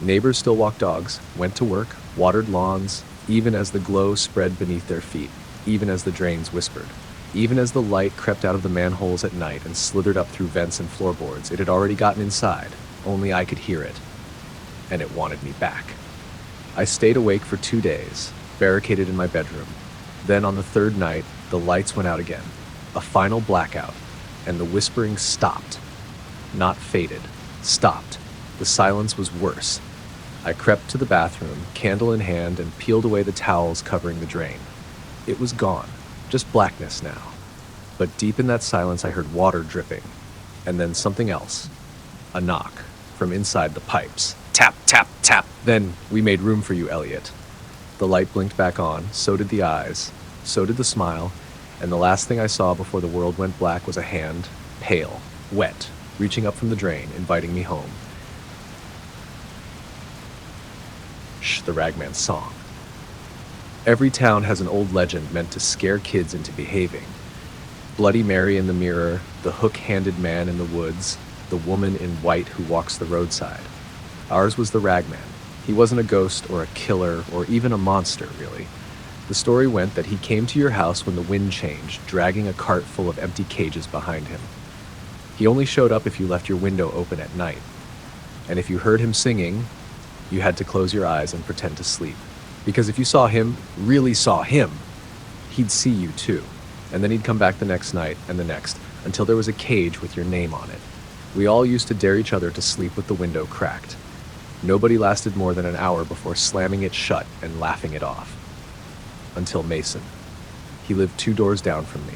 Neighbors still walked dogs, went to work, watered lawns, even as the glow spread beneath their feet, even as the drains whispered. Even as the light crept out of the manholes at night and slithered up through vents and floorboards, it had already gotten inside. Only I could hear it. And it wanted me back. I stayed awake for 2 days, barricaded in my bedroom. Then on the third night, the lights went out again. A final blackout, and the whispering stopped. Not faded, stopped. The silence was worse. I crept to the bathroom, candle in hand, and peeled away the towels covering the drain. It was gone. Just blackness now. But deep in that silence I heard water dripping, and then something else. A knock from inside the pipes. Tap, tap, tap. Then, we made room for you, Elliot. The light blinked back on, so did the eyes, so did the smile, and the last thing I saw before the world went black was a hand, pale, wet, reaching up from the drain, inviting me home. Shh, the ragman's song. Every town has an old legend meant to scare kids into behaving. Bloody Mary in the mirror, the hook-handed man in the woods, the woman in white who walks the roadside. Ours was the ragman. He wasn't a ghost or a killer or even a monster, really. The story went that he came to your house when the wind changed, dragging a cart full of empty cages behind him. He only showed up if you left your window open at night. And if you heard him singing, you had to close your eyes and pretend to sleep. Because if you saw him, really saw him, he'd see you too. And then he'd come back the next night and the next, until there was a cage with your name on it. We all used to dare each other to sleep with the window cracked. Nobody lasted more than an hour before slamming it shut and laughing it off. Until Mason. He lived 2 doors down from me.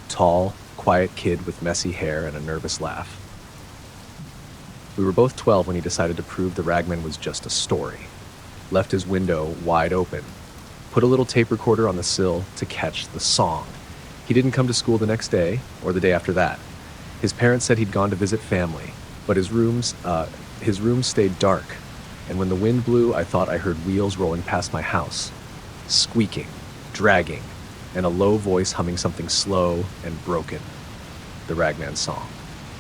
Tall, quiet kid with messy hair and a nervous laugh. We were both 12 when he decided to prove the ragman was just a story. Left his window wide open, put a little tape recorder on the sill to catch the song. He didn't come to school the next day or the day after that. His parents said he'd gone to visit family, but his room stayed dark, and when the wind blew, I thought I heard wheels rolling past my house, squeaking, dragging, and a low voice humming something slow and broken. The ragman song.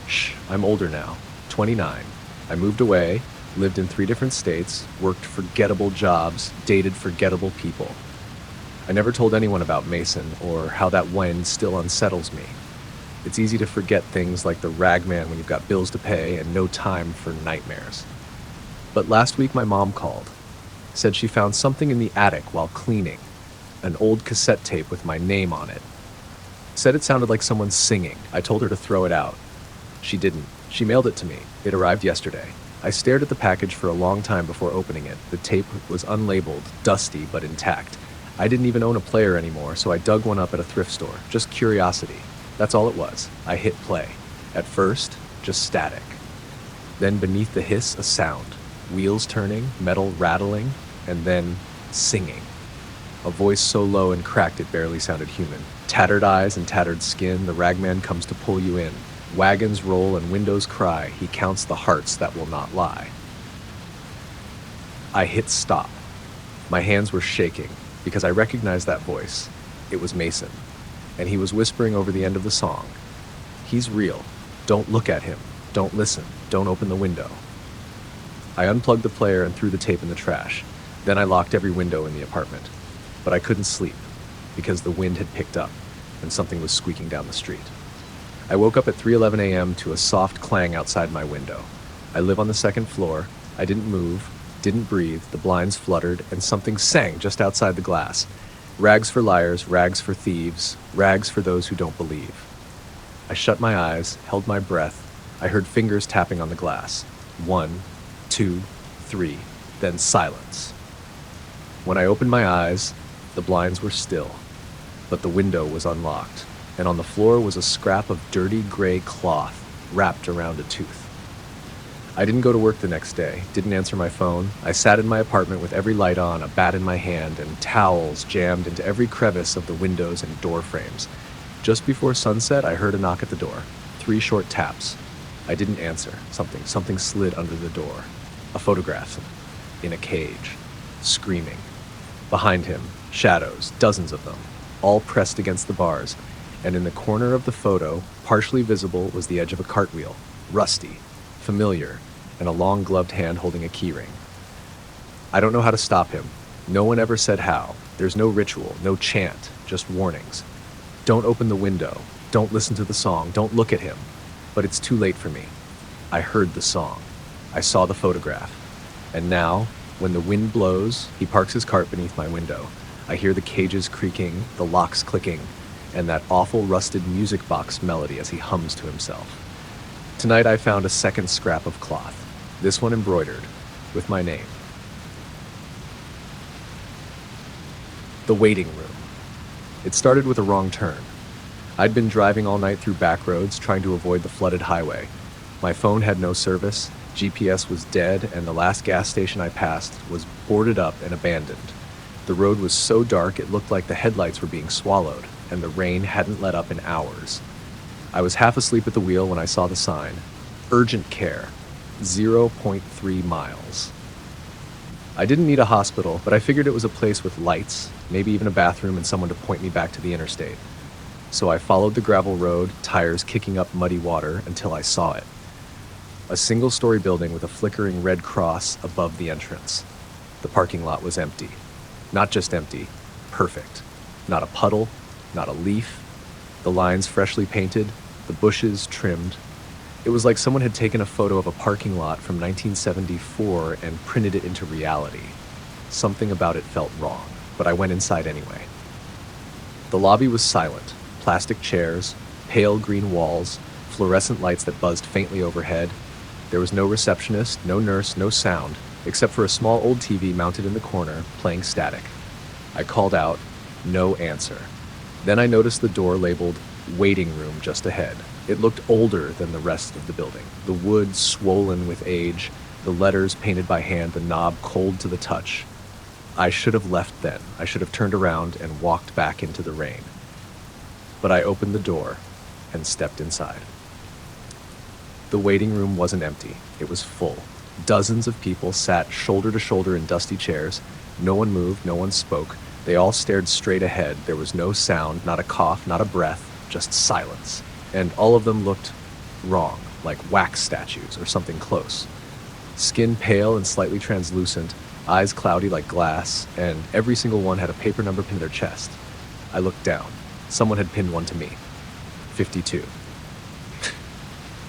Shh, I'm older now, 29. I moved away, lived in 3 different states, worked forgettable jobs, dated forgettable people. I never told anyone about Mason or how that wind still unsettles me. It's easy to forget things like the ragman when you've got bills to pay and no time for nightmares. But last week my mom called, said she found something in the attic while cleaning, an old cassette tape with my name on it. Said it sounded like someone singing. I told her to throw it out. She didn't. She mailed it to me. It arrived yesterday. I stared at the package for a long time before opening it. The tape was unlabeled, dusty, but intact. I didn't even own a player anymore, so I dug one up at a thrift store. Just curiosity. That's all it was. I hit play. At first, just static. Then beneath the hiss, a sound. Wheels turning, metal rattling, and then singing. A voice so low and cracked it barely sounded human. Tattered eyes and tattered skin, the ragman comes to pull you in. Wagons roll and windows cry, he counts the hearts that will not lie. I hit stop. My hands were shaking, because I recognized that voice. It was Mason, and he was whispering over the end of the song. He's real. Don't look at him. Don't listen. Don't open the window. I unplugged the player and threw the tape in the trash. Then I locked every window in the apartment. But I couldn't sleep, because the wind had picked up, and something was squeaking down the street. I woke up at 3:11 a.m. to a soft clang outside my window. I live on the 2nd floor. I didn't move, didn't breathe, the blinds fluttered, and something sang just outside the glass. Rags for liars, rags for thieves, rags for those who don't believe. I shut my eyes, held my breath. I heard fingers tapping on the glass. 1, 2, 3, then silence. When I opened my eyes, the blinds were still, but the window was unlocked, and on the floor was a scrap of dirty gray cloth wrapped around a tooth. I didn't go to work the next day, didn't answer my phone. I sat in my apartment with every light on, a bat in my hand, and towels jammed into every crevice of the windows and door frames. Just before sunset, I heard a knock at the door. 3 short taps. I didn't answer. Something slid under the door. A photograph in a cage, screaming. Behind him, shadows, dozens of them, all pressed against the bars, and in the corner of the photo, partially visible, was the edge of a cartwheel, rusty, familiar, and a long gloved hand holding a keyring. I don't know how to stop him. No one ever said how. There's no ritual, no chant, just warnings. Don't open the window. Don't listen to the song. Don't look at him. But it's too late for me. I heard the song. I saw the photograph. And now, when the wind blows, he parks his cart beneath my window. I hear the cages creaking, the locks clicking, and that awful rusted music box melody as he hums to himself. Tonight I found a second scrap of cloth, this one embroidered, with my name. The waiting room. It started with a wrong turn. I'd been driving all night through back roads, trying to avoid the flooded highway. My phone had no service, GPS was dead, and the last gas station I passed was boarded up and abandoned. The road was so dark it looked like the headlights were being swallowed, and the rain hadn't let up in hours. I was half asleep at the wheel when I saw the sign. Urgent care, 0.3 miles. I didn't need a hospital, but I figured it was a place with lights, maybe even a bathroom and someone to point me back to the interstate. So I followed the gravel road, tires kicking up muddy water, until I saw it. A single-story building with a flickering red cross above the entrance. The parking lot was empty. Not just empty, perfect. Not a puddle, not a leaf. The lines freshly painted, the bushes trimmed. It was like someone had taken a photo of a parking lot from 1974 and printed it into reality. Something about it felt wrong, but I went inside anyway. The lobby was silent. Plastic chairs, pale green walls, fluorescent lights that buzzed faintly overhead. There was no receptionist, no nurse, no sound, except for a small old TV mounted in the corner, playing static. I called out, no answer. Then I noticed the door labeled waiting room just ahead. It looked older than the rest of the building. The wood swollen with age, the letters painted by hand, the knob cold to the touch. I should have left then. I should have turned around and walked back into the rain. But I opened the door and stepped inside. The waiting room wasn't empty. It was full. Dozens of people sat shoulder to shoulder in dusty chairs. No one moved, no one spoke. They all stared straight ahead. There was no sound, not a cough, not a breath, just silence. And all of them looked wrong, like wax statues or something close. Skin pale and slightly translucent, eyes cloudy like glass, and every single one had a paper number pinned to their chest. I looked down. Someone had pinned one to me. 52.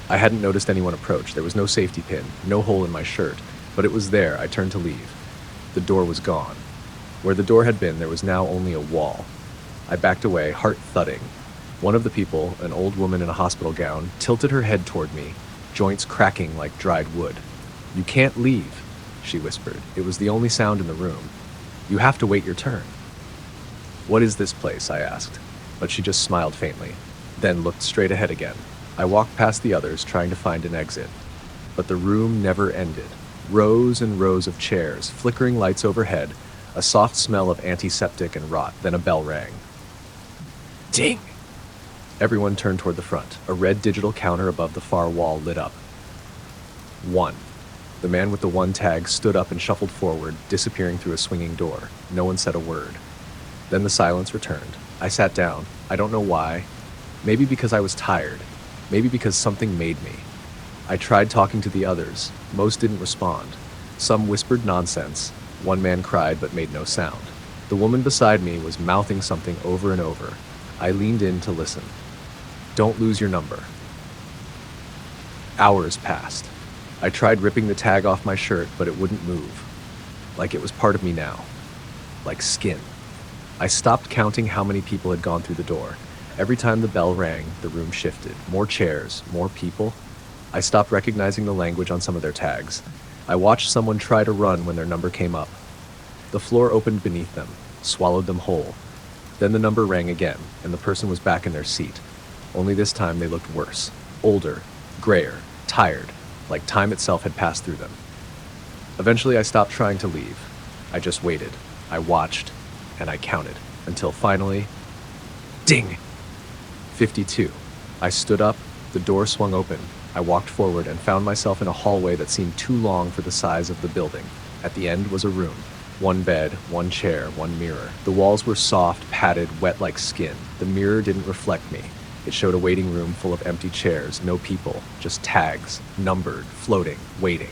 I hadn't noticed anyone approach. There was no safety pin, no hole in my shirt, but it was there. I turned to leave. The door was gone. Where the door had been, there was now only a wall. I backed away, heart thudding. One of the people, an old woman in a hospital gown, tilted her head toward me, joints cracking like dried wood. "You can't leave," she whispered. It was the only sound in the room. "You have to wait your turn." "What is this place?" I asked, but she just smiled faintly, then looked straight ahead again. I walked past the others, trying to find an exit. But the room never ended. Rows and rows of chairs, flickering lights overhead, a soft smell of antiseptic and rot, then a bell rang. Ding! Everyone turned toward the front. A red digital counter above the far wall lit up. 1. The man with the 1 tag stood up and shuffled forward, disappearing through a swinging door. No one said a word. Then the silence returned. I sat down. I don't know why. Maybe because I was tired. Maybe because something made me. I tried talking to the others. Most didn't respond. Some whispered nonsense. One man cried but made no sound. The woman beside me was mouthing something over and over. I leaned in to listen. "Don't lose your number." Hours passed. I tried ripping the tag off my shirt, but it wouldn't move. Like it was part of me now. Like skin. I stopped counting how many people had gone through the door. Every time the bell rang, the room shifted. More chairs, more people. I stopped recognizing the language on some of their tags. I watched someone try to run when their number came up. The floor opened beneath them, swallowed them whole. Then the number rang again, and the person was back in their seat. Only this time they looked worse, older, grayer, tired, like time itself had passed through them. Eventually I stopped trying to leave. I just waited. I watched, and I counted, until finally, ding! 52. I stood up, the door swung open. I walked forward and found myself in a hallway that seemed too long for the size of the building. At the end was a room. One bed, one chair, one mirror. The walls were soft, padded, wet like skin. The mirror didn't reflect me. It showed a waiting room full of empty chairs, no people, just tags, numbered, floating, waiting.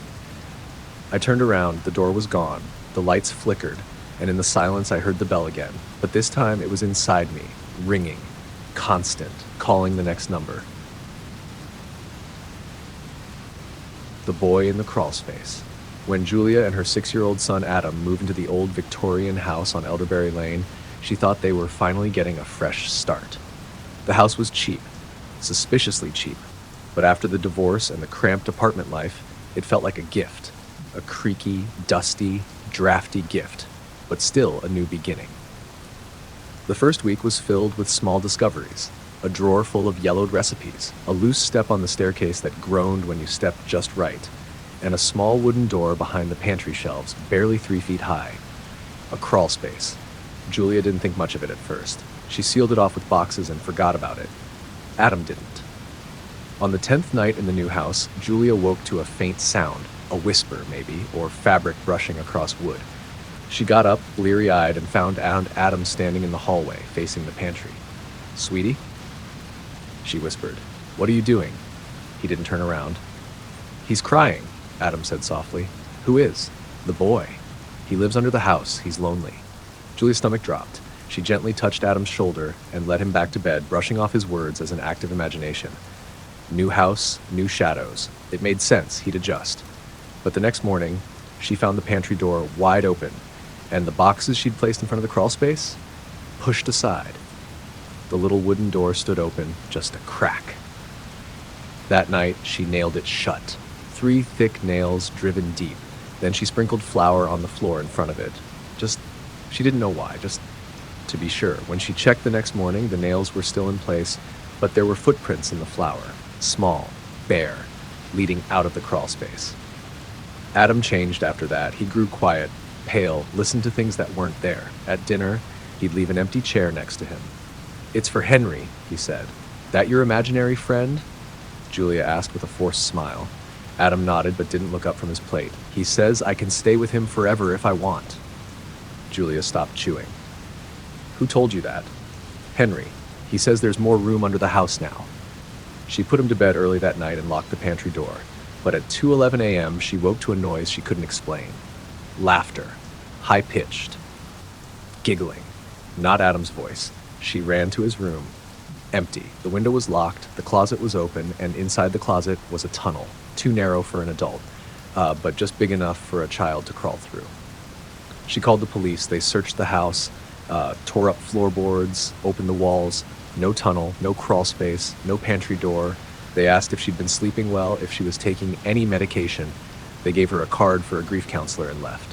I turned around, the door was gone, the lights flickered, and in the silence I heard the bell again. But this time it was inside me, ringing, constant, calling the next number. The boy in the crawlspace. When Julia and her 6-year-old son Adam moved into the old Victorian house on Elderberry Lane, she thought they were finally getting a fresh start. The house was cheap, suspiciously cheap, but after the divorce and the cramped apartment life, it felt like a gift. A creaky, dusty, drafty gift, but still a new beginning. The first week was filled with small discoveries. A drawer full of yellowed recipes, a loose step on the staircase that groaned when you stepped just right, and a small wooden door behind the pantry shelves, barely 3 feet high. A crawl space. Julia didn't think much of it at first. She sealed it off with boxes and forgot about it. Adam didn't. On the 10th night in the new house, Julia woke to a faint sound, a whisper maybe, or fabric brushing across wood. She got up, bleary-eyed, and found Adam standing in the hallway, facing the pantry. "Sweetie?" She whispered. "What are you doing?" He didn't turn around. "He's crying," Adam said softly. "Who is?" "The boy. He lives under the house. He's lonely." Julia's stomach dropped. She gently touched Adam's shoulder and led him back to bed, brushing off his words as an act of imagination. New house, new shadows. It made sense. He'd adjust. But the next morning, she found the pantry door wide open, and the boxes she'd placed in front of the crawl space pushed aside. The little wooden door stood open, just a crack. That night, she nailed it shut. 3 thick nails driven deep. Then she sprinkled flour on the floor in front of it. She didn't know why, just to be sure. When she checked the next morning, the nails were still in place, but there were footprints in the flour, small, bare, leading out of the crawl space. Adam changed after that. He grew quiet, pale, listened to things that weren't there. At dinner, he'd leave an empty chair next to him. "It's for Henry," he said. "That your imaginary friend?" Julia asked with a forced smile. Adam nodded but didn't look up from his plate. "He says I can stay with him forever if I want." Julia stopped chewing. "Who told you that?" "Henry. He says there's more room under the house now." She put him to bed early that night and locked the pantry door. But at 2:11 a.m., she woke to a noise she couldn't explain. Laughter. High-pitched. Giggling. Not Adam's voice. She ran to his room. Empty. The window was locked, the closet was open, and inside the closet was a tunnel, too narrow for an adult, but just big enough for a child to crawl through. She called the police. They searched the house, tore up floorboards, opened the walls. No tunnel, no crawl space, no pantry door. They asked if she'd been sleeping well, if she was taking any medication. They gave her a card for a grief counselor and left.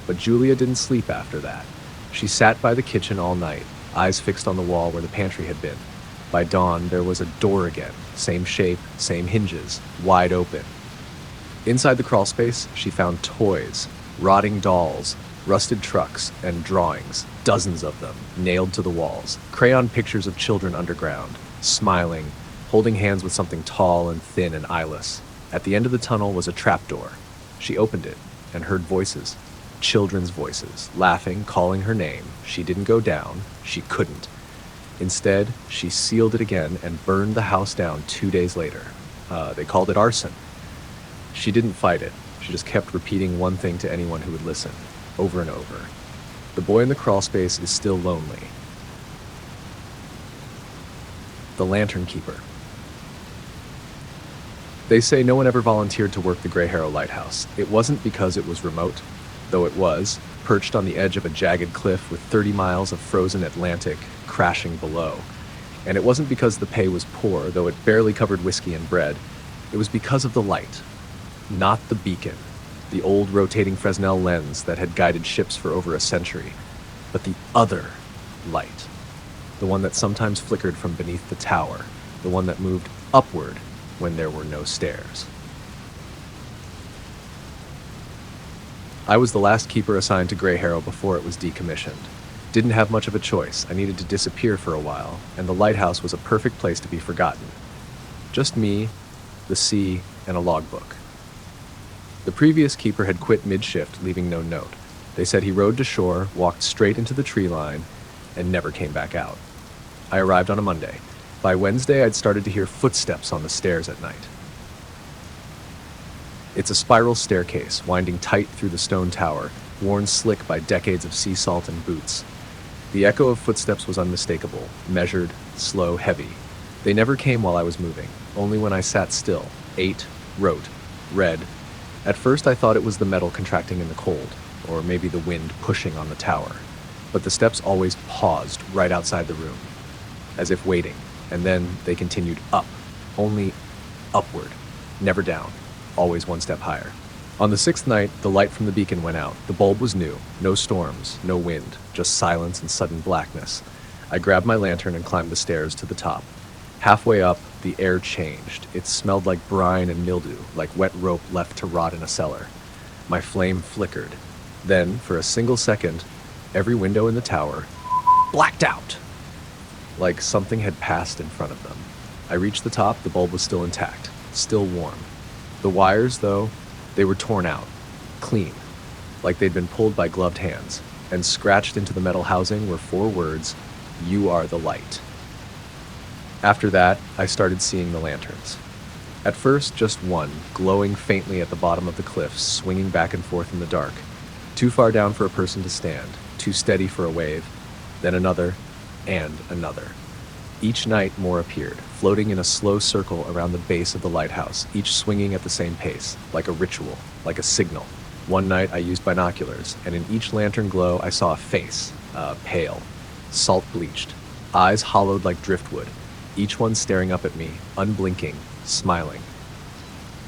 But Julia didn't sleep after that. She sat by the kitchen all night, eyes fixed on the wall where the pantry had been. By dawn, there was a door again, same shape, same hinges, wide open. Inside the crawl space, she found toys, rotting dolls, rusted trucks, and drawings, dozens of them, nailed to the walls. Crayon pictures of children underground, smiling, holding hands with something tall and thin and eyeless. At the end of the tunnel was a trapdoor. She opened it and heard voices. Children's voices, laughing, calling her name. She didn't go down. She couldn't. Instead, she sealed it again and burned the house down 2 days later. They called it arson. She didn't fight it. She just kept repeating one thing to anyone who would listen, over and over. The boy in the crawl space is still lonely. The Lantern Keeper. They say no one ever volunteered to work the Grey Harrow Lighthouse. It wasn't because it was remote, though it was, perched on the edge of a jagged cliff with 30 miles of frozen Atlantic crashing below. And it wasn't because the pay was poor, though it barely covered whiskey and bread. It was because of the light, not the beacon, the old rotating Fresnel lens that had guided ships for over a century, but the other light, the one that sometimes flickered from beneath the tower, the one that moved upward when there were no stairs. I was the last keeper assigned to Grey Harrow before it was decommissioned. Didn't have much of a choice. I needed to disappear for a while, and the lighthouse was a perfect place to be forgotten. Just me, the sea, and a logbook. The previous keeper had quit mid-shift, leaving no note. They said he rowed to shore, walked straight into the tree line, and never came back out. I arrived on a Monday. By Wednesday, I'd started to hear footsteps on the stairs at night. It's a spiral staircase, winding tight through the stone tower, worn slick by decades of sea salt and boots. The echo of footsteps was unmistakable, measured, slow, heavy. They never came while I was moving, only when I sat still, ate, wrote, read. At first I thought it was the metal contracting in the cold, or maybe the wind pushing on the tower. But the steps always paused right outside the room, as if waiting, and then they continued up, only upward, never down, always one step higher. On the sixth night, the light from the beacon went out. The bulb was new, no storms, no wind, just silence and sudden blackness. I grabbed my lantern and climbed the stairs to the top. Halfway up, the air changed. It smelled like brine and mildew, like wet rope left to rot in a cellar. My flame flickered. Then, for a single second, every window in the tower blacked out, like something had passed in front of them. I reached the top. The bulb was still intact, still warm. The wires, though, they were torn out, clean, like they'd been pulled by gloved hands, and scratched into the metal housing were 4 words, "You are the light." After that, I started seeing the lanterns. At first, just one, glowing faintly at the bottom of the cliffs, swinging back and forth in the dark. Too far down for a person to stand, too steady for a wave, then another, and another. Each night more appeared, floating in a slow circle around the base of the lighthouse, each swinging at the same pace, like a ritual, like a signal. One night I used binoculars, and in each lantern glow I saw a face, pale, salt-bleached, eyes hollowed like driftwood, each one staring up at me, unblinking, smiling.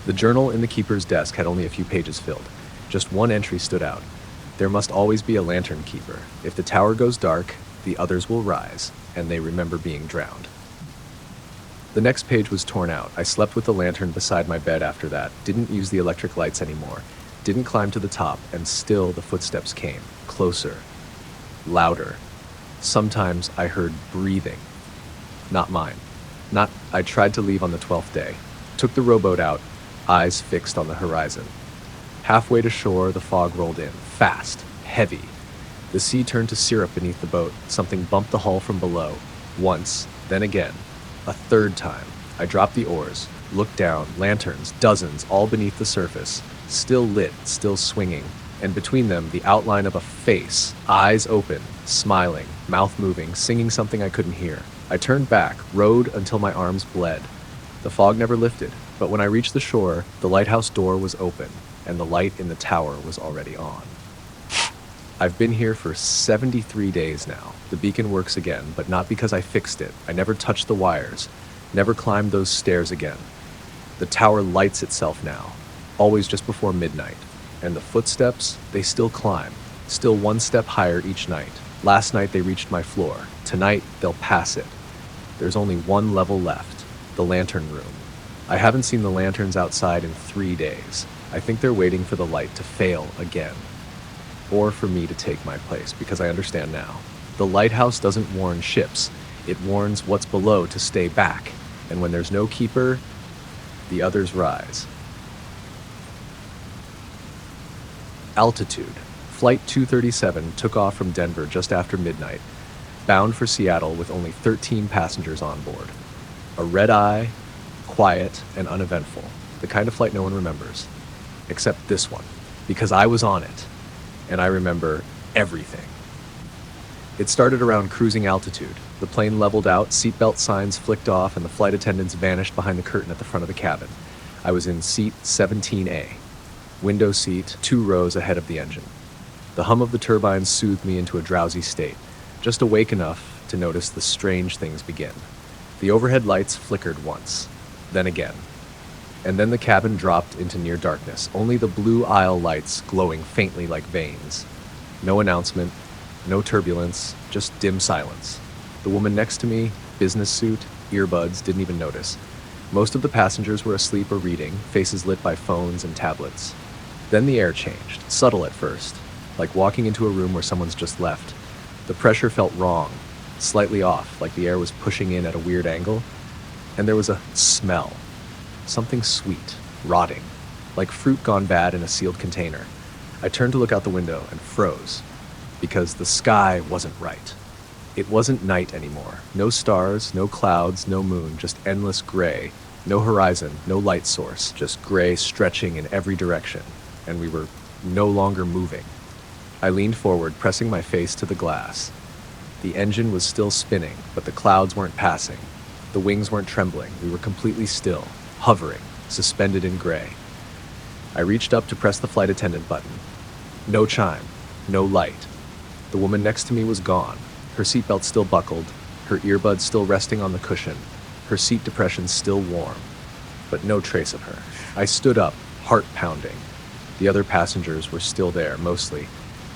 The journal in the keeper's desk had only a few pages filled. Just one entry stood out. There must always be a lantern keeper. If the tower goes dark, the others will rise, and they remember being drowned. The next page was torn out. I slept with the lantern beside my bed after that, didn't use the electric lights anymore, didn't climb to the top, and still the footsteps came, closer, louder. Sometimes I heard breathing. Not mine. I tried to leave on the 12th day. Took the rowboat out, eyes fixed on the horizon. Halfway to shore, the fog rolled in, fast, heavy. The sea turned to syrup beneath the boat. Something bumped the hull from below. Once, then again. A third time. I dropped the oars, looked down, lanterns, dozens, all beneath the surface. Still lit, still swinging. And between them, the outline of a face. Eyes open, smiling, mouth moving, singing something I couldn't hear. I turned back, rowed until my arms bled. The fog never lifted, but when I reached the shore, the lighthouse door was open, and the light in the tower was already on. I've been here for 73 days now. The beacon works again, but not because I fixed it. I never touched the wires, never climbed those stairs again. The tower lights itself now, always just before midnight. And the footsteps, they still climb, still one step higher each night. Last night they reached my floor. Tonight they'll pass it. There's only one level left, the lantern room. I haven't seen the lanterns outside in 3 days. I think they're waiting for the light to fail again. Or for me to take my place, because I understand now. The lighthouse doesn't warn ships. It warns what's below to stay back. And when there's no keeper, the others rise. Altitude. Flight 237 took off from Denver just after midnight, bound for Seattle with only 13 passengers on board. A red-eye, quiet, and uneventful. The kind of flight no one remembers. Except this one, because I was on it. And I remember everything. It started around cruising altitude. The plane leveled out, seatbelt signs flicked off, and the flight attendants vanished behind the curtain at the front of the cabin. I was in seat 17A, window seat 2 rows ahead of the engine. The hum of the turbines soothed me into a drowsy state, just awake enough to notice the strange things begin. The overhead lights flickered once, then again. And then the cabin dropped into near darkness, only the blue aisle lights glowing faintly like veins. No announcement, no turbulence, just dim silence. The woman next to me, business suit, earbuds, didn't even notice. Most of the passengers were asleep or reading, faces lit by phones and tablets. Then the air changed, subtle at first, like walking into a room where someone's just left. The pressure felt wrong, slightly off, like the air was pushing in at a weird angle. And there was a smell. Something sweet, rotting, like fruit gone bad in a sealed container. I turned to look out the window and froze, because the sky wasn't right. It wasn't night anymore. No stars, no clouds, no moon, just endless gray. No horizon, no light source, just gray stretching in every direction. And we were no longer moving. I leaned forward, pressing my face to the glass. The engine was still spinning, but the clouds weren't passing. The wings weren't trembling. We were completely still, hovering, suspended in gray. I reached up to press the flight attendant button. No chime, no light. The woman next to me was gone, her seatbelt still buckled, her earbuds still resting on the cushion, her seat depression still warm, but no trace of her. I stood up, heart pounding. The other passengers were still there, mostly,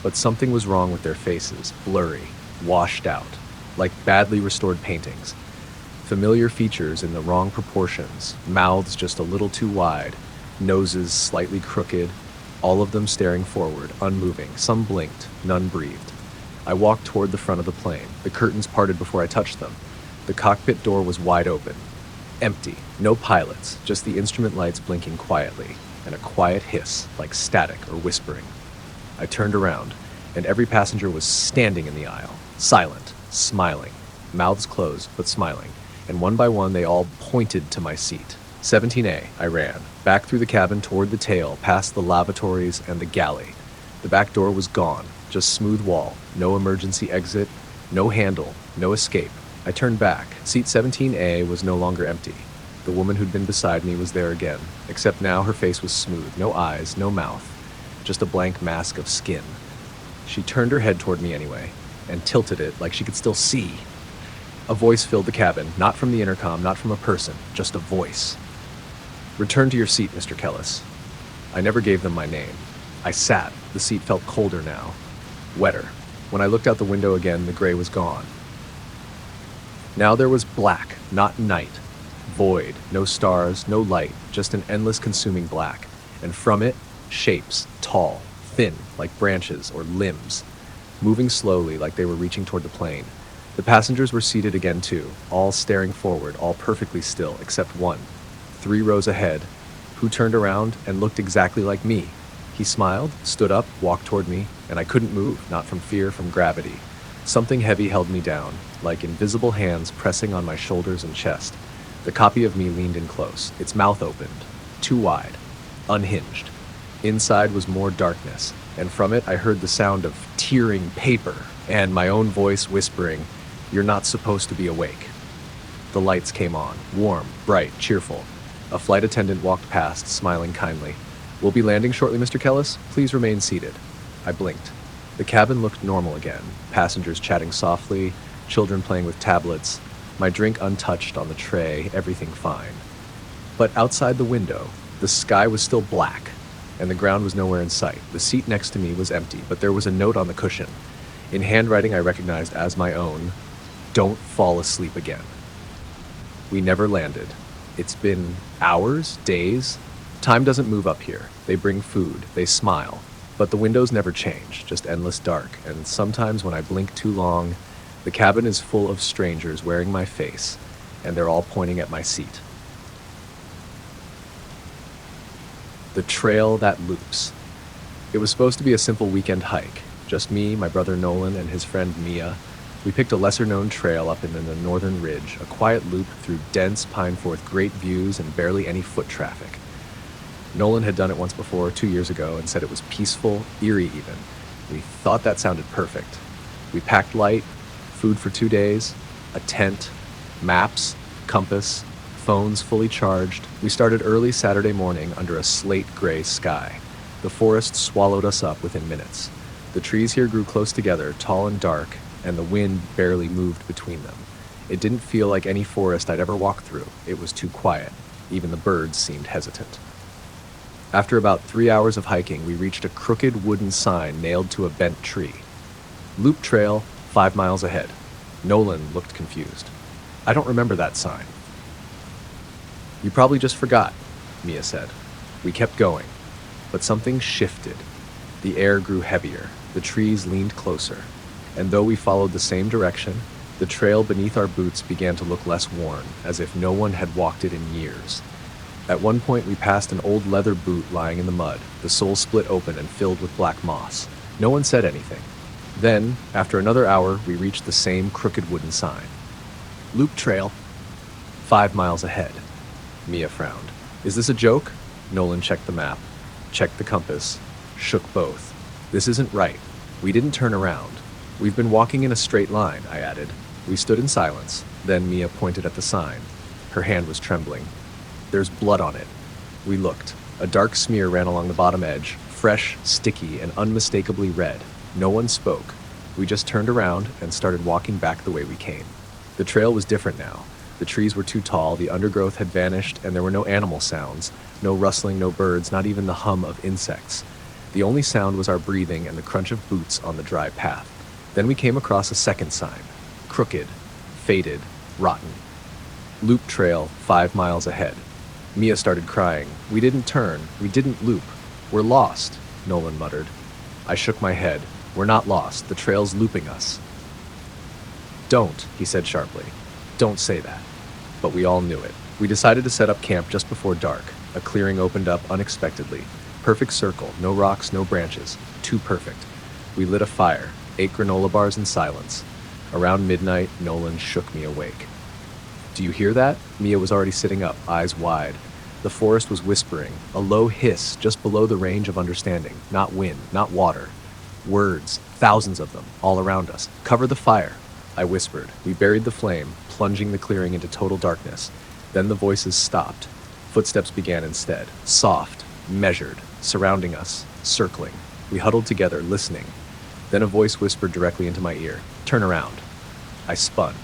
but something was wrong with their faces, blurry, washed out, like badly restored paintings. Familiar features in the wrong proportions, mouths just a little too wide, noses slightly crooked, all of them staring forward, unmoving. Some blinked, none breathed. I walked toward the front of the plane. The curtains parted before I touched them. The cockpit door was wide open. Empty, no pilots, just the instrument lights blinking quietly, and a quiet hiss, like static or whispering. I turned around, and every passenger was standing in the aisle, silent, smiling, mouths closed, but smiling. And one by one they all pointed to my seat. 17A, I ran, back through the cabin toward the tail, past the lavatories and the galley. The back door was gone, just smooth wall, no emergency exit, no handle, no escape. I turned back. Seat 17A was no longer empty. The woman who'd been beside me was there again, except now her face was smooth, no eyes, no mouth, just a blank mask of skin. She turned her head toward me anyway, and tilted it like she could still see. A voice filled the cabin, not from the intercom, not from a person, just a voice. "Return to your seat, Mr. Kellis." I never gave them my name. I sat. The seat felt colder now, wetter. When I looked out the window again, the gray was gone. Now there was black, not night. Void, no stars, no light, just an endless consuming black. And from it, shapes, tall, thin, like branches or limbs, moving slowly like they were reaching toward the plane. The passengers were seated again too, all staring forward, all perfectly still, except one, 3 rows ahead, who turned around and looked exactly like me. He smiled, stood up, walked toward me, and I couldn't move, not from fear, from gravity. Something heavy held me down, like invisible hands pressing on my shoulders and chest. The copy of me leaned in close, its mouth opened, too wide, unhinged. Inside was more darkness, and from it I heard the sound of tearing paper and my own voice whispering, "You're not supposed to be awake." The lights came on, warm, bright, cheerful. A flight attendant walked past, smiling kindly. "We'll be landing shortly, Mr. Kellis. Please remain seated." I blinked. The cabin looked normal again, passengers chatting softly, children playing with tablets, my drink untouched on the tray, everything fine. But outside the window, the sky was still black, and the ground was nowhere in sight. The seat next to me was empty, but there was a note on the cushion. In handwriting I recognized as my own, "Don't fall asleep again." We never landed. It's been hours, days. Time doesn't move up here. They bring food, they smile. But the windows never change, just endless dark. And sometimes when I blink too long, the cabin is full of strangers wearing my face, and they're all pointing at my seat. The trail that loops. It was supposed to be a simple weekend hike. Just me, my brother Nolan, and his friend Mia. We picked a lesser-known trail up in the northern ridge, a quiet loop through dense pine forest, great views, and barely any foot traffic. Nolan had done it once before, 2 years ago, and said it was peaceful, eerie even. We thought that sounded perfect. We packed light, food for 2 days, a tent, maps, compass, phones fully charged. We started early Saturday morning under a slate-gray sky. The forest swallowed us up within minutes. The trees here grew close together, tall and dark, and the wind barely moved between them. It didn't feel like any forest I'd ever walked through. It was too quiet. Even the birds seemed hesitant. After about 3 hours of hiking, we reached a crooked wooden sign nailed to a bent tree. Loop trail, 5 miles ahead. Nolan looked confused. I don't remember that sign. You probably just forgot, Mia said. We kept going, but something shifted. The air grew heavier, the trees leaned closer, and though we followed the same direction, the trail beneath our boots began to look less worn, as if no one had walked it in years. At one point, we passed an old leather boot lying in the mud, the sole split open and filled with black moss. No one said anything. Then, after another hour, we reached the same crooked wooden sign. Loop trail, 5 miles ahead. Mia frowned. Is this a joke? Nolan checked the map, checked the compass, shook both. This isn't right. We didn't turn around. We've been walking in a straight line, I added. We stood in silence. Then Mia pointed at the sign. Her hand was trembling. There's blood on it. We looked. A dark smear ran along the bottom edge, fresh, sticky, and unmistakably red. No one spoke. We just turned around and started walking back the way we came. The trail was different now. The trees were too tall, the undergrowth had vanished, and there were no animal sounds. No rustling, no birds, not even the hum of insects. The only sound was our breathing and the crunch of boots on the dry path. Then we came across a second sign. Crooked, faded, rotten. Loop trail, 5 miles ahead. Mia started crying. We didn't turn. We didn't loop. We're lost, Nolan muttered. I shook my head. We're not lost. The trail's looping us. Don't, he said sharply. Don't say that. But we all knew it. We decided to set up camp just before dark. A clearing opened up unexpectedly. Perfect circle, no rocks, no branches. Too perfect. We lit a fire, ate granola bars in silence. Around midnight, Nolan shook me awake. Do you hear that? Mia was already sitting up, eyes wide. The forest was whispering, a low hiss just below the range of understanding. Not wind, not water. Words, thousands of them, all around us. Cover the fire, I whispered. We buried the flame, plunging the clearing into total darkness. Then the voices stopped. Footsteps began instead, soft, measured, surrounding us, circling. We huddled together, listening. Then a voice whispered directly into my ear, turn around. I spun.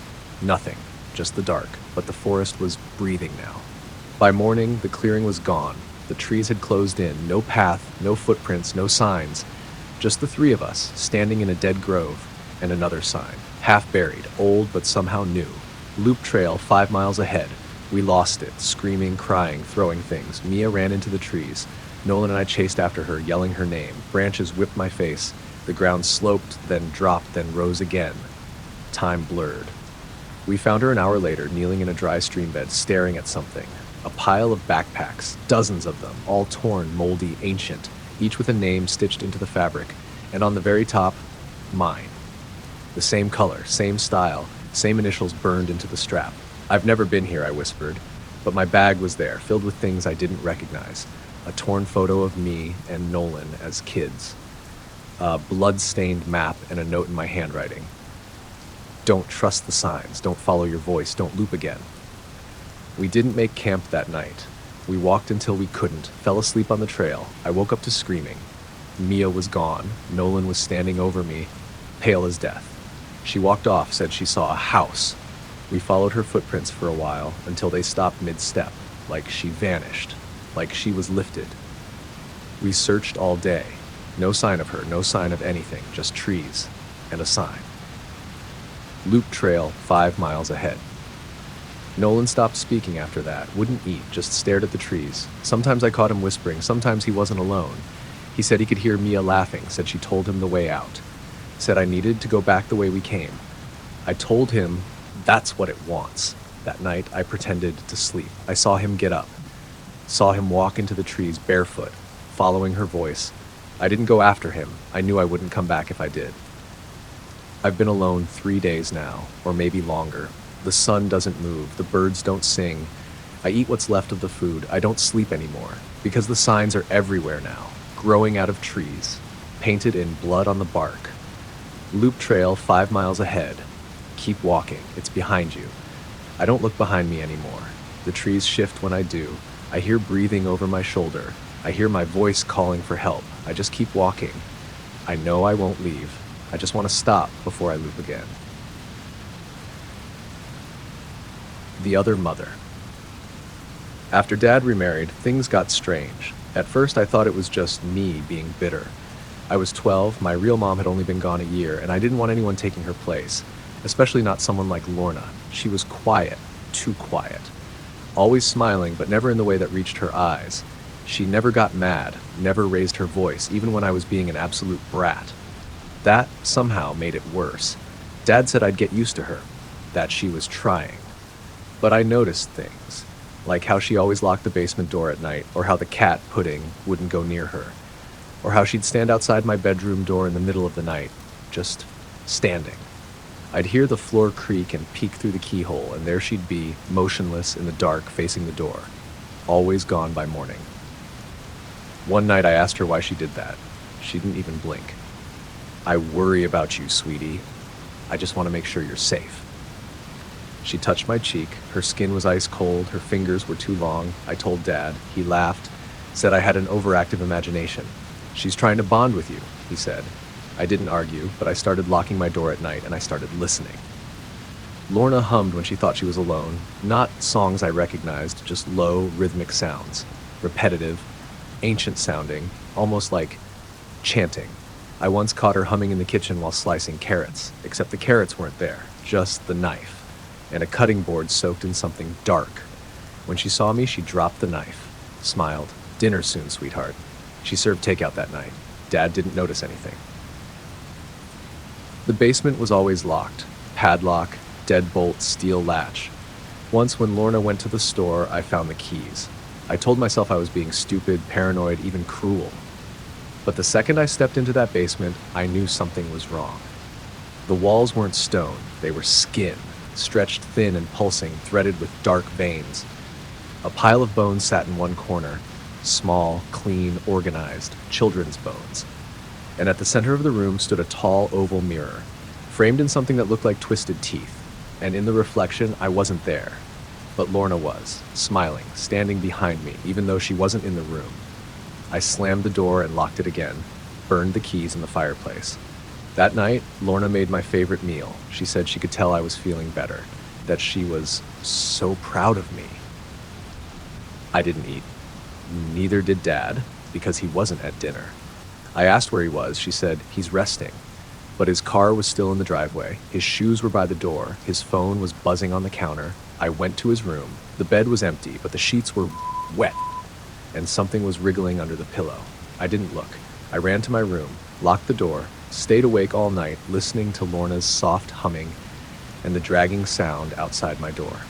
Nothing, just the dark, but the forest was breathing now. By morning, the clearing was gone. The trees had closed in, no path, no footprints, no signs. Just the three of us, standing in a dead grove, and another sign, half buried, old but somehow new. Loop trail, 5 miles ahead. We lost it, screaming, crying, throwing things. Mia ran into the trees. Nolan and I chased after her, yelling her name. Branches whipped my face. The ground sloped, then dropped, then rose again. Time blurred. We found her an hour later, kneeling in a dry stream bed, staring at something. A pile of backpacks, dozens of them, all torn, moldy, ancient, each with a name stitched into the fabric. And on the very top, mine. The same color, same style, same initials burned into the strap. I've never been here, I whispered, but my bag was there, filled with things I didn't recognize. A torn photo of me and Nolan as kids. A blood-stained map and a note in my handwriting. Don't trust the signs, don't follow your voice, don't loop again. We didn't make camp that night. We walked until we couldn't, fell asleep on the trail. I woke up to screaming. Mia was gone. Nolan was standing over me, pale as death. She walked off, said she saw a house. We followed her footprints for a while until they stopped mid-step, like she vanished, like she was lifted. We searched all day. No sign of her, no sign of anything, just trees and a sign. Loop trail, 5 miles ahead. Nolan stopped speaking after that, wouldn't eat, just stared at the trees. Sometimes I caught him whispering, sometimes he wasn't alone. He said he could hear Mia laughing, said she told him the way out. Said I needed to go back the way we came. I told him that's what it wants. That night, I pretended to sleep. I saw him get up. Saw him walk into the trees barefoot, following her voice. I didn't go after him. I knew I wouldn't come back if I did. I've been alone 3 days now, or maybe longer. The sun doesn't move. The birds don't sing. I eat what's left of the food. I don't sleep anymore, because the signs are everywhere now, growing out of trees, painted in blood on the bark. Loop trail, 5 miles ahead. Keep walking. It's behind you. I don't look behind me anymore. The trees shift when I do. I hear breathing over my shoulder. I hear my voice calling for help. I just keep walking. I know I won't leave. I just want to stop before I loop again. The other mother. After Dad remarried, things got strange. At first, I thought it was just me being bitter. I was 12, my real mom had only been gone a year, and I didn't want anyone taking her place, especially not someone like Lorna. She was quiet, too quiet. Always smiling, but never in the way that reached her eyes. She never got mad, never raised her voice, even when I was being an absolute brat. That somehow made it worse. Dad said I'd get used to her, that she was trying. But I noticed things, like how she always locked the basement door at night, or how the cat, Pudding, wouldn't go near her, or how she'd stand outside my bedroom door in the middle of the night, just standing. I'd hear the floor creak and peek through the keyhole, and there she'd be, motionless in the dark, facing the door, always gone by morning. One night I asked her why she did that. She didn't even blink. "I worry about you, sweetie. I just want to make sure you're safe." She touched my cheek. Her skin was ice cold. Her fingers were too long. I told Dad. He laughed, said I had an overactive imagination. "She's trying to bond with you," he said. I didn't argue, but I started locking my door at night and I started listening. Lorna hummed when she thought she was alone. Not songs I recognized, just low, rhythmic sounds. Repetitive, ancient sounding, almost like chanting. I once caught her humming in the kitchen while slicing carrots, except the carrots weren't there, just the knife, and a cutting board soaked in something dark. When she saw me, she dropped the knife, smiled. "Dinner soon, sweetheart." She served takeout that night. Dad didn't notice anything. The basement was always locked. Padlock, deadbolt, steel latch. Once when Lorna went to the store, I found the keys. I told myself I was being stupid, paranoid, even cruel. But the second I stepped into that basement, I knew something was wrong. The walls weren't stone, they were skin, stretched thin and pulsing, threaded with dark veins. A pile of bones sat in one corner, small, clean, organized, children's bones. And at the center of the room stood a tall oval mirror, framed in something that looked like twisted teeth. And in the reflection, I wasn't there. But Lorna was, smiling, standing behind me, even though she wasn't in the room. I slammed the door and locked it again, burned the keys in the fireplace. That night, Lorna made my favorite meal. She said she could tell I was feeling better, that she was so proud of me. I didn't eat. Neither did Dad, because he wasn't at dinner. I asked where he was. She said, "He's resting." But his car was still in the driveway. His shoes were by the door. His phone was buzzing on the counter. I went to his room. The bed was empty, but the sheets were wet, and something was wriggling under the pillow. I didn't look. I ran to my room, locked the door, stayed awake all night, listening to Lorna's soft humming and the dragging sound outside my door.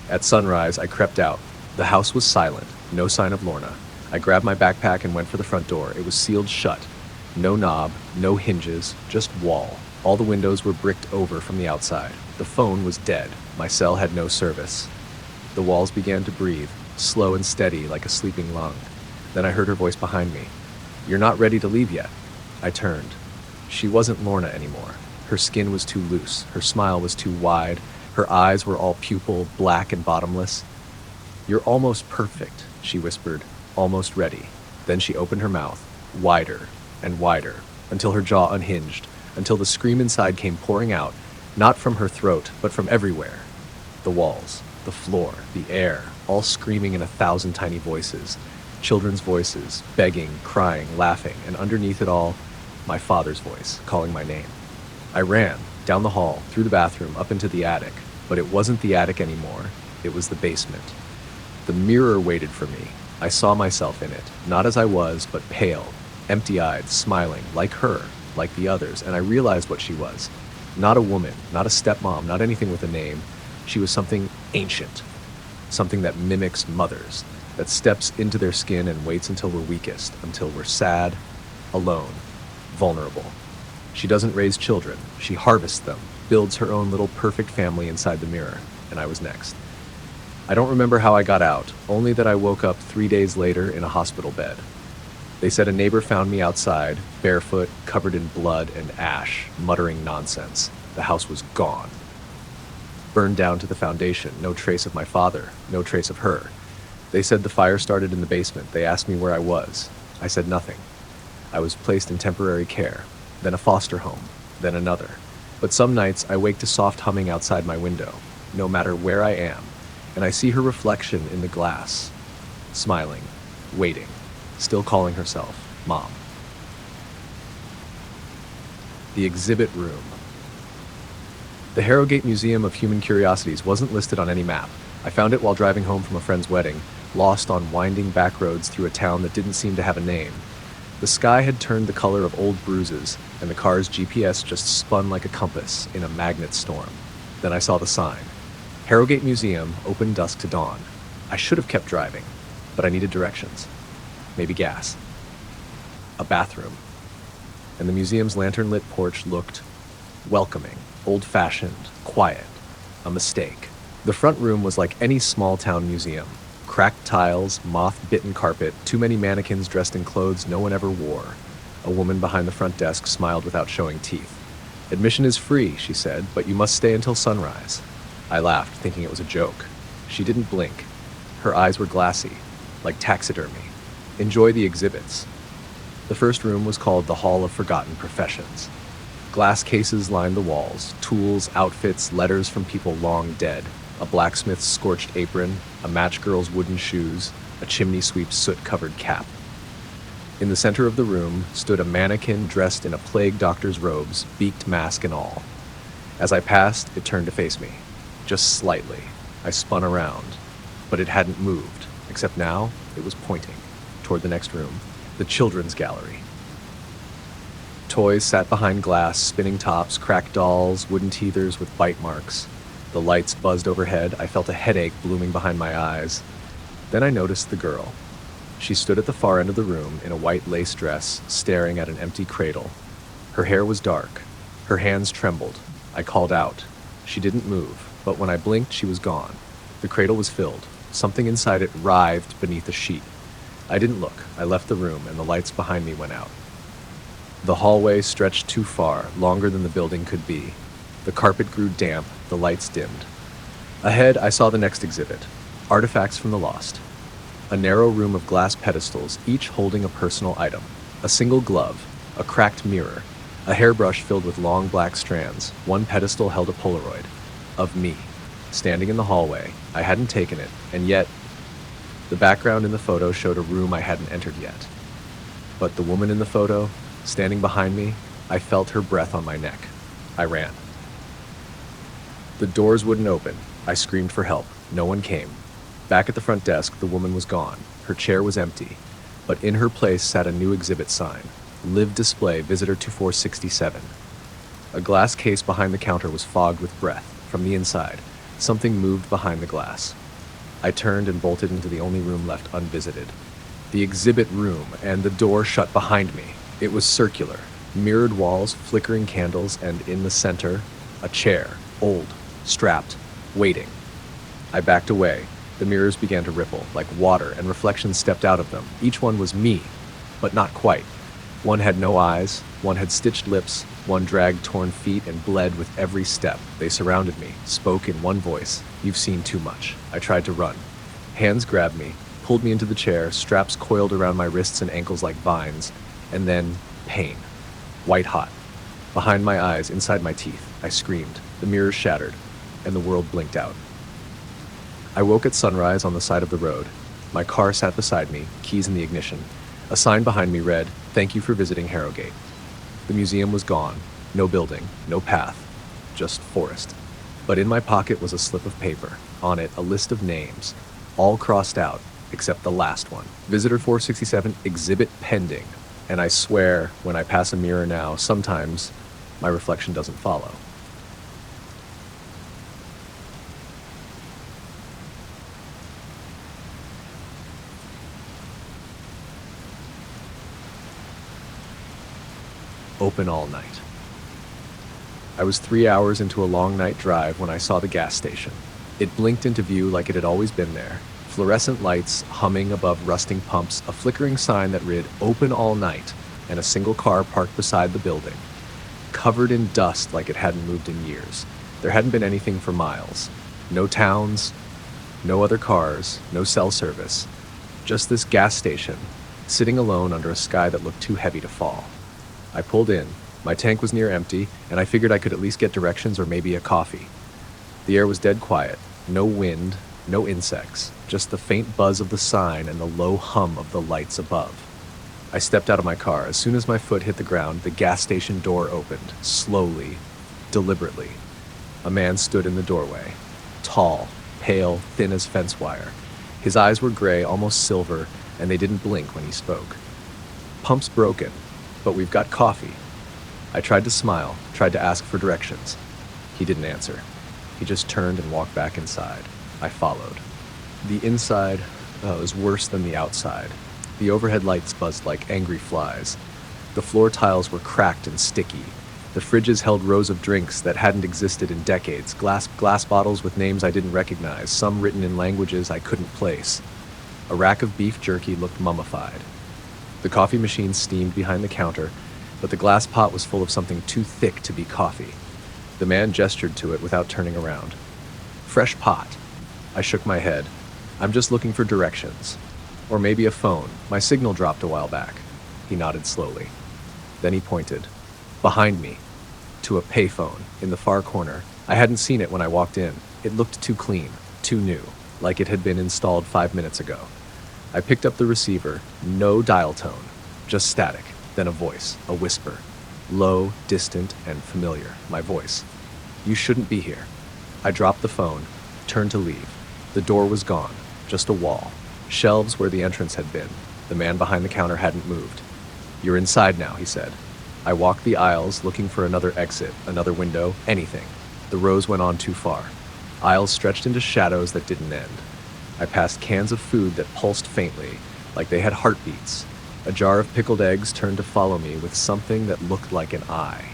At sunrise, I crept out. The house was silent, no sign of Lorna. I grabbed my backpack and went for the front door. It was sealed shut. No knob, no hinges, just wall. All the windows were bricked over from the outside. The phone was dead. My cell had no service. The walls began to breathe, slow and steady like a sleeping lung. Then I heard her voice behind me. "You're not ready to leave yet." I turned. She wasn't Lorna anymore. Her skin was too loose. Her smile was too wide. Her eyes were all pupil, black and bottomless. "You're almost perfect," she whispered. "Almost ready." Then she opened her mouth, wider and wider, until her jaw unhinged, until the scream inside came pouring out, not from her throat, but from everywhere. The walls, the floor, the air, all screaming in 1,000 tiny voices. Children's voices, begging, crying, laughing, and underneath it all, my father's voice, calling my name. I ran, down the hall, through the bathroom, up into the attic, but it wasn't the attic anymore. It was the basement. The mirror waited for me. I saw myself in it, not as I was, but pale, empty-eyed, smiling, like her, like the others, and I realized what she was. Not a woman, not a stepmom, not anything with a name. She was something ancient, something that mimics mothers, that steps into their skin and waits until we're weakest, until we're sad, alone, vulnerable. She doesn't raise children. She harvests them, builds her own little perfect family inside the mirror, and I was next. I don't remember how I got out, only that I woke up 3 days later in a hospital bed. They said a neighbor found me outside, barefoot, covered in blood and ash, muttering nonsense. The house was gone. Burned down to the foundation, no trace of my father, no trace of her. They said the fire started in the basement. They asked me where I was. I said nothing. I was placed in temporary care, then a foster home, then another. But some nights I wake to soft humming outside my window, no matter where I am. and I see her reflection in the glass, smiling, waiting, still calling herself Mom. The exhibit room. The Harrogate Museum of Human Curiosities wasn't listed on any map. I found it while driving home from a friend's wedding, lost on winding back roads through a town that didn't seem to have a name. The sky had turned the color of old bruises, and the car's GPS just spun like a compass in a magnet storm. Then I saw the sign. Harrogate Museum, open dusk to dawn. I should have kept driving, but I needed directions. Maybe gas. A bathroom. And the museum's lantern-lit porch looked welcoming, old-fashioned, quiet. A mistake. The front room was like any small-town museum. Cracked tiles, moth-bitten carpet, too many mannequins dressed in clothes no one ever wore. A woman behind the front desk smiled without showing teeth. "Admission is free," she said, "but you must stay until sunrise." I laughed, thinking it was a joke. She didn't blink. Her eyes were glassy, like taxidermy. "Enjoy the exhibits." The first room was called the Hall of Forgotten Professions. Glass cases lined the walls, tools, outfits, letters from people long dead. A blacksmith's scorched apron, a match girl's wooden shoes, a chimney sweep's soot-covered cap. In the center of the room stood a mannequin dressed in a plague doctor's robes, beaked mask and all. As I passed, it turned to face me. Just slightly. I spun around, but it hadn't moved, except now it was pointing toward the next room, the children's gallery. Toys sat behind glass, spinning tops, cracked dolls, wooden teethers with bite marks. The lights buzzed overhead. I felt a headache blooming behind my eyes. Then I noticed the girl. She stood at the far end of the room in a white lace dress, staring at an empty cradle. Her hair was dark. Her hands trembled. I called out. She didn't move, but when I blinked, she was gone. The cradle was filled. Something inside it writhed beneath a sheet. I didn't look. I left the room, and the lights behind me went out. The hallway stretched too far, longer than the building could be. The carpet grew damp, the lights dimmed. Ahead, I saw the next exhibit, Artifacts from the Lost. A narrow room of glass pedestals, each holding a personal item. A single glove, a cracked mirror, a hairbrush filled with long black strands. One pedestal held a Polaroid of me, standing in the hallway. I hadn't taken it, and yet the background in the photo showed a room I hadn't entered yet. But the woman in the photo, standing behind me, I felt her breath on my neck. I ran. The doors wouldn't open. I screamed for help. No one came. Back at the front desk, the woman was gone. Her chair was empty, but in her place sat a new exhibit sign. Live display, visitor 2467. A glass case behind the counter was fogged with breath. From the inside, something moved behind the glass. I turned and bolted into the only room left unvisited. The exhibit room, and the door shut behind me. It was circular, mirrored walls, flickering candles, and in the center, a chair, old, strapped, waiting. I backed away. The mirrors began to ripple, like water, and reflections stepped out of them. Each one was me, but not quite. One had no eyes, one had stitched lips, one dragged torn feet and bled with every step. They surrounded me, spoke in one voice. "You've seen too much." I tried to run. Hands grabbed me, pulled me into the chair, straps coiled around my wrists and ankles like vines, and then pain. White hot. Behind my eyes, inside my teeth, I screamed. The mirrors shattered, and the world blinked out. I woke at sunrise on the side of the road. My car sat beside me, keys in the ignition. A sign behind me read, "Thank you for visiting Harrogate." The museum was gone. No building, no path, just forest. But in my pocket was a slip of paper. On it, a list of names, all crossed out, except the last one. Visitor 467, exhibit pending. And I swear, when I pass a mirror now, sometimes my reflection doesn't follow. Open all night. I was 3 hours into a long night drive when I saw the gas station. It blinked into view like it had always been there. Fluorescent lights humming above rusting pumps, a flickering sign that read "Open all night," and a single car parked beside the building, covered in dust like it hadn't moved in years. There hadn't been anything for miles. No towns, no other cars, no cell service. Just this gas station, sitting alone under a sky that looked too heavy to fall. I pulled in. My tank was near empty, and I figured I could at least get directions or maybe a coffee. The air was dead quiet. No wind, No insects, just the faint buzz of the sign and the low hum of the lights above. I stepped out of my car. As soon as my foot hit the ground, the gas station door opened, slowly, deliberately. A man stood in the doorway, tall, pale, thin as fence wire. His eyes were gray, almost silver, and they didn't blink when he spoke. "Pump's broken, but we've got coffee." I tried to smile, tried to ask for directions. He didn't answer. He just turned and walked back inside. I followed. The inside was worse than the outside. The overhead lights buzzed like angry flies. The floor tiles were cracked and sticky. The fridges held rows of drinks that hadn't existed in decades, glass bottles with names I didn't recognize, some written in languages I couldn't place. A rack of beef jerky looked mummified. The coffee machine steamed behind the counter, but the glass pot was full of something too thick to be coffee. The man gestured to it without turning around. "Fresh pot." I shook my head. "I'm just looking for directions. Or maybe a phone. My signal dropped a while back." He nodded slowly. Then he pointed. Behind me. To a payphone in the far corner. I hadn't seen it when I walked in. It looked too clean, too new, like it had been installed 5 minutes ago. I picked up the receiver. No dial tone. Just static. Then a voice. A whisper. Low, distant, and familiar. My voice. "You shouldn't be here." I dropped the phone, turned to leave. The door was gone. Just a wall. Shelves where the entrance had been. The man behind the counter hadn't moved. "You're inside now," he said. I walked the aisles, looking for another exit, another window, anything. The rows went on too far. Aisles stretched into shadows that didn't end. I passed cans of food that pulsed faintly, like they had heartbeats. A jar of pickled eggs turned to follow me with something that looked like an eye.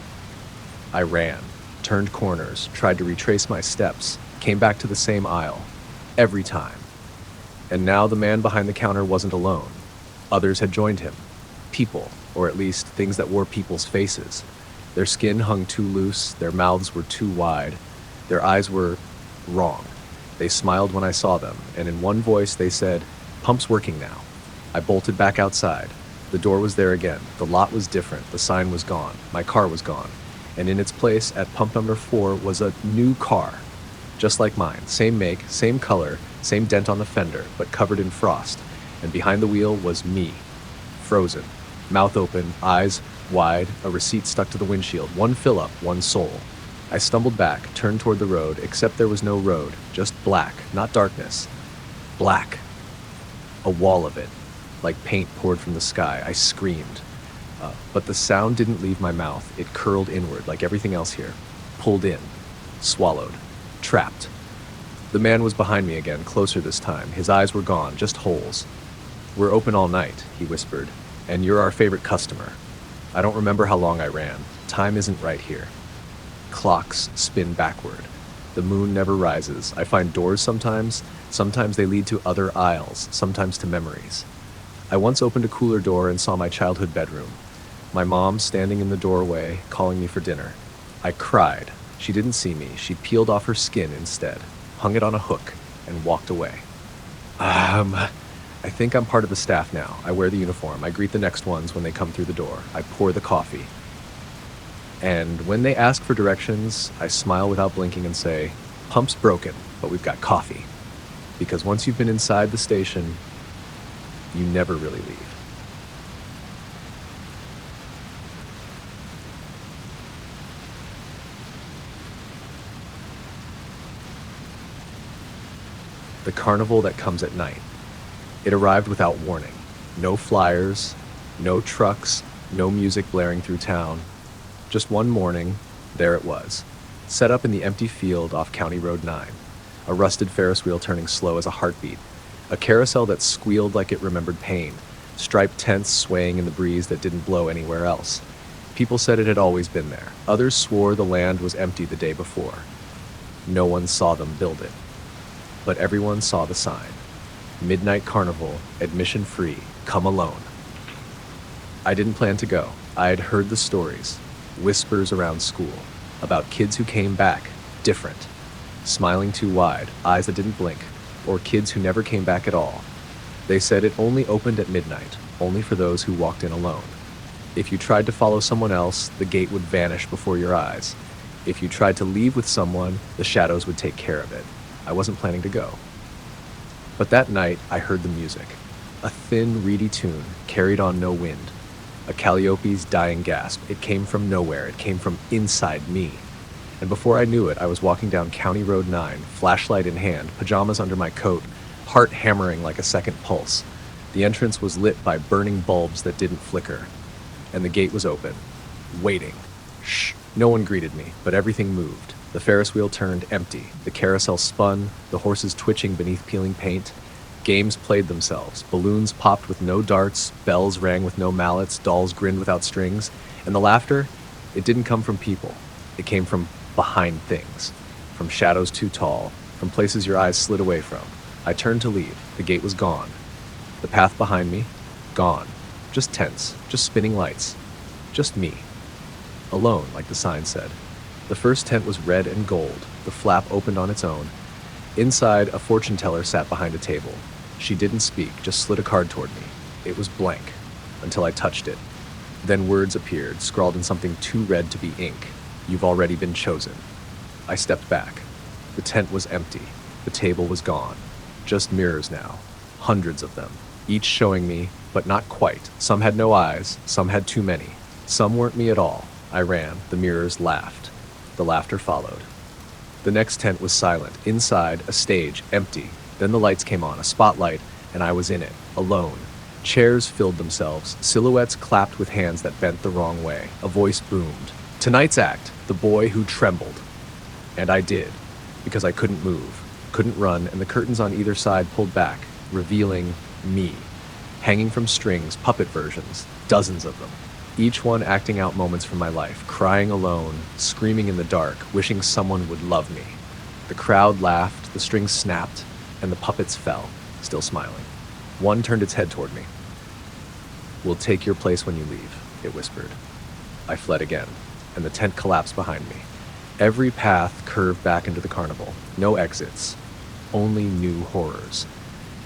I ran, turned corners, tried to retrace my steps, came back to the same aisle. Every time. And now the man behind the counter wasn't alone. Others had joined him. People, or at least things that wore people's faces. Their skin hung too loose, their mouths were too wide, their eyes were wrong. They smiled when I saw them, and in one voice they said, "Pump's working now." I bolted back outside. The door was there again. The lot was different. The sign was gone. My car was gone. And in its place, at pump number 4, was a new car. Just like mine. Same make, same color, same dent on the fender, but covered in frost. And behind the wheel was me. Frozen. Mouth open, eyes wide, a receipt stuck to the windshield. One fill-up, one soul. I stumbled back, turned toward the road, except there was no road. Just black, not darkness. Black. A wall of it. Like paint poured from the sky. I screamed. But the sound didn't leave my mouth. It curled inward, like everything else here. Pulled in. Swallowed. Trapped. The man was behind me again, closer this time. His eyes were gone, just holes. "We're open all night," he whispered. "And you're our favorite customer." I don't remember how long I ran. Time isn't right here. Clocks spin backward. The moon never rises. I find doors sometimes. Sometimes they lead to other aisles, sometimes to memories. I once opened a cooler door and saw my childhood bedroom. My mom standing in the doorway, calling me for dinner. I cried. She didn't see me. She peeled off her skin instead, hung it on a hook, and walked away. I think I'm part of the staff now. I wear the uniform. I greet the next ones when they come through the door. I pour the coffee. And when they ask for directions, I smile without blinking and say, "Pump's broken, but we've got coffee." Because once you've been inside the station, you never really leave. The carnival that comes at night. It arrived without warning. No flyers, no trucks, no music blaring through town. Just one morning, there it was, set up in the empty field off County Road 9. A rusted Ferris wheel turning slow as a heartbeat. A carousel that squealed like it remembered pain. Striped tents swaying in the breeze that didn't blow anywhere else. People said it had always been there. Others swore the land was empty the day before. No one saw them build it. But everyone saw the sign. Midnight Carnival, admission free, come alone. I didn't plan to go. I had heard the stories, whispers around school, about kids who came back, different, smiling too wide, eyes that didn't blink, or kids who never came back at all. They said it only opened at midnight, only for those who walked in alone. If you tried to follow someone else, the gate would vanish before your eyes. If you tried to leave with someone, the shadows would take care of it. I wasn't planning to go. But that night, I heard the music. A thin, reedy tune carried on no wind. A Calliope's dying gasp. It came from nowhere. It came from inside me. And before I knew it, I was walking down County Road 9, flashlight in hand, pajamas under my coat, heart hammering like a second pulse. The entrance was lit by burning bulbs that didn't flicker. And the gate was open, waiting. Shh. No one greeted me, but everything moved. The Ferris wheel turned empty. The carousel spun, the horses twitching beneath peeling paint. Games played themselves. Balloons popped with no darts, bells rang with no mallets, dolls grinned without strings. And the laughter, it didn't come from people. It came from behind things, from shadows too tall, from places your eyes slid away from. I turned to leave. The gate was gone. The path behind me, gone. Just tents, just spinning lights. Just me. Alone, like the sign said. The first tent was red and gold. The flap opened on its own. Inside, a fortune teller sat behind a table. She didn't speak, just slid a card toward me. It was blank, until I touched it. Then words appeared, scrawled in something too red to be ink. You've already been chosen. I stepped back. The tent was empty. The table was gone. Just mirrors now. Hundreds of them. Each showing me, but not quite. Some had no eyes, some had too many. Some weren't me at all. I ran. The mirrors laughed. The laughter followed. The next tent was silent. Inside, a stage, empty. Then the lights came on, a spotlight, and I was in it, alone. Chairs filled themselves. Silhouettes clapped with hands that bent the wrong way. A voice boomed. Tonight's act, the boy who trembled. And I did, because I couldn't move, couldn't run, and the curtains on either side pulled back, revealing me. Hanging from strings, puppet versions, dozens of them. Each one acting out moments from my life, crying alone, screaming in the dark, wishing someone would love me. The crowd laughed, the strings snapped, and the puppets fell, still smiling. One turned its head toward me. "We'll take your place when you leave," it whispered. I fled again, and the tent collapsed behind me. Every path curved back into the carnival. No exits, only new horrors.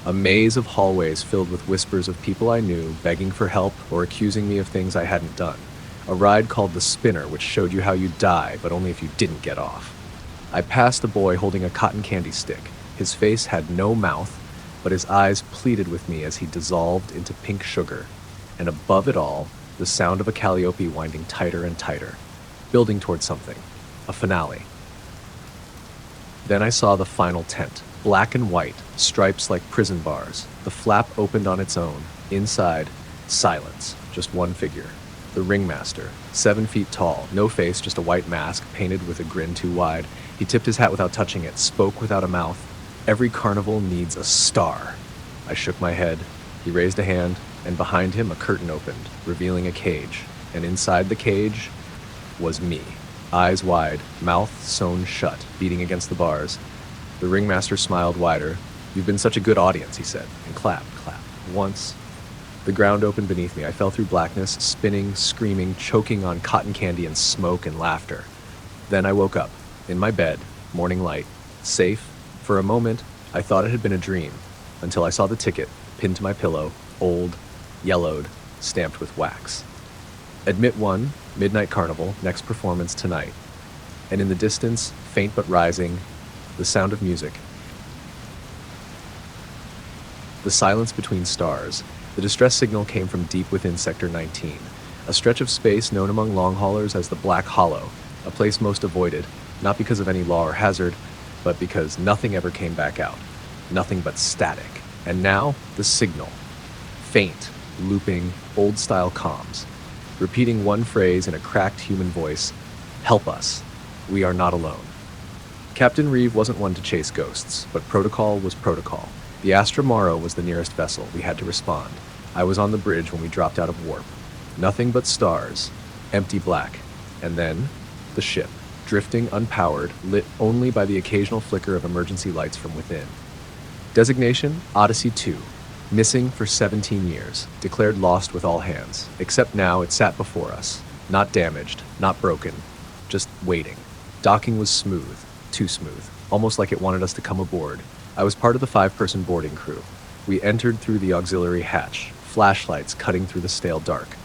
A maze of hallways filled with whispers of people I knew, begging for help or accusing me of things I hadn't done. A ride called the Spinner, which showed you how you'd die, but only if you didn't get off. I passed a boy holding a cotton candy stick. His face had no mouth, but his eyes pleaded with me as he dissolved into pink sugar. And above it all, the sound of a Calliope winding tighter and tighter, building toward something, a finale. Then I saw the final tent, black and white, stripes like prison bars. The flap opened on its own. Inside, silence, just one figure. The ringmaster, 7 feet tall, no face, just a white mask, painted with a grin too wide. He tipped his hat without touching it, spoke without a mouth. Every carnival needs a star. I shook my head. He raised a hand, and behind him a curtain opened, revealing a cage. And inside the cage was me. Eyes wide, mouth sewn shut, beating against the bars. The ringmaster smiled wider. "You've been such a good audience," he said, and clapped. Once. The ground opened beneath me. I fell through blackness, spinning, screaming, choking on cotton candy and smoke and laughter. Then I woke up, in my bed, morning light, safe. For a moment, I thought it had been a dream, until I saw the ticket, pinned to my pillow, old, yellowed, stamped with wax. Admit 1, Midnight Carnival, next performance tonight. And in the distance, faint but rising, the sound of music. The silence between stars. The distress signal came from deep within Sector 19, a stretch of space known among long haulers as the Black Hollow, a place most avoided, not because of any law or hazard, but because nothing ever came back out. Nothing but static. And now, the signal. Faint, looping, old-style comms. Repeating one phrase in a cracked human voice, "Help us. We are not alone." Captain Reeve wasn't one to chase ghosts, but protocol was protocol. The Astra Morrow was the nearest vessel. We had to respond. I was on the bridge when we dropped out of warp. Nothing but stars, empty black. And then, the ship, drifting unpowered, lit only by the occasional flicker of emergency lights from within. Designation, Odyssey 2. Missing for 17 years, declared lost with all hands, except now it sat before us, not damaged, not broken, just waiting. Docking was smooth, too smooth, almost like it wanted us to come aboard. I was part of the 5-person boarding crew. We entered through the auxiliary hatch, flashlights cutting through the stale dark.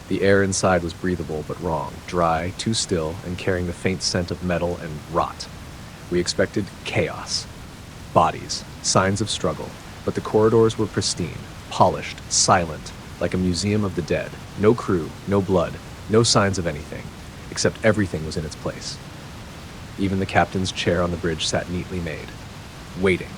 The air inside was breathable but wrong, dry, too still, and carrying the faint scent of metal and rot. We expected chaos. Bodies, signs of struggle. But the corridors were pristine, polished, silent, like a museum of the dead. No crew, no blood, no signs of anything, except everything was in its place. Even the captain's chair on the bridge sat neatly made, waiting.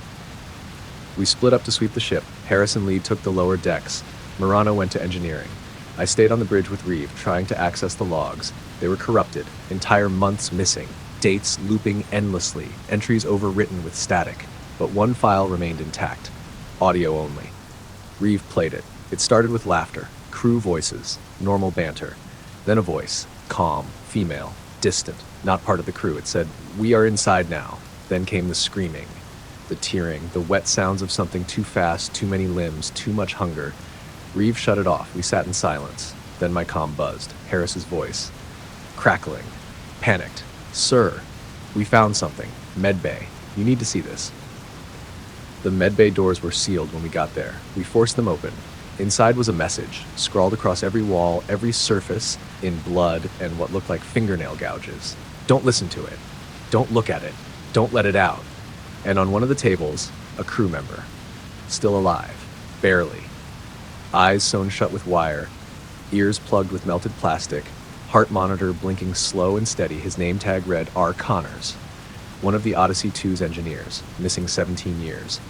We split up to sweep the ship. Harris and Lee took the lower decks. Murano went to engineering. I stayed on the bridge with Reeve, trying to access the logs. They were corrupted, entire months missing, dates looping endlessly, entries overwritten with static. But one file remained intact, audio only. Reeve played it. It started with laughter, crew voices, normal banter. Then a voice, calm, female, distant, not part of the crew. It said, "We are inside now." Then came the screaming, the tearing, the wet sounds of something too fast, too many limbs, too much hunger. Reeve shut it off. We sat in silence. Then my comm buzzed. Harris's voice. Crackling. Panicked. "Sir, we found something. Medbay. You need to see this." The medbay doors were sealed when we got there. We forced them open. Inside was a message, scrawled across every wall, every surface, in blood and what looked like fingernail gouges. "Don't listen to it. Don't look at it. Don't let it out." And on one of the tables, a crew member. Still alive. Barely. Eyes sewn shut with wire, ears plugged with melted plastic, heart monitor blinking slow and steady. His name tag read R. Connors, one of the Odyssey 2's engineers, missing 17 years.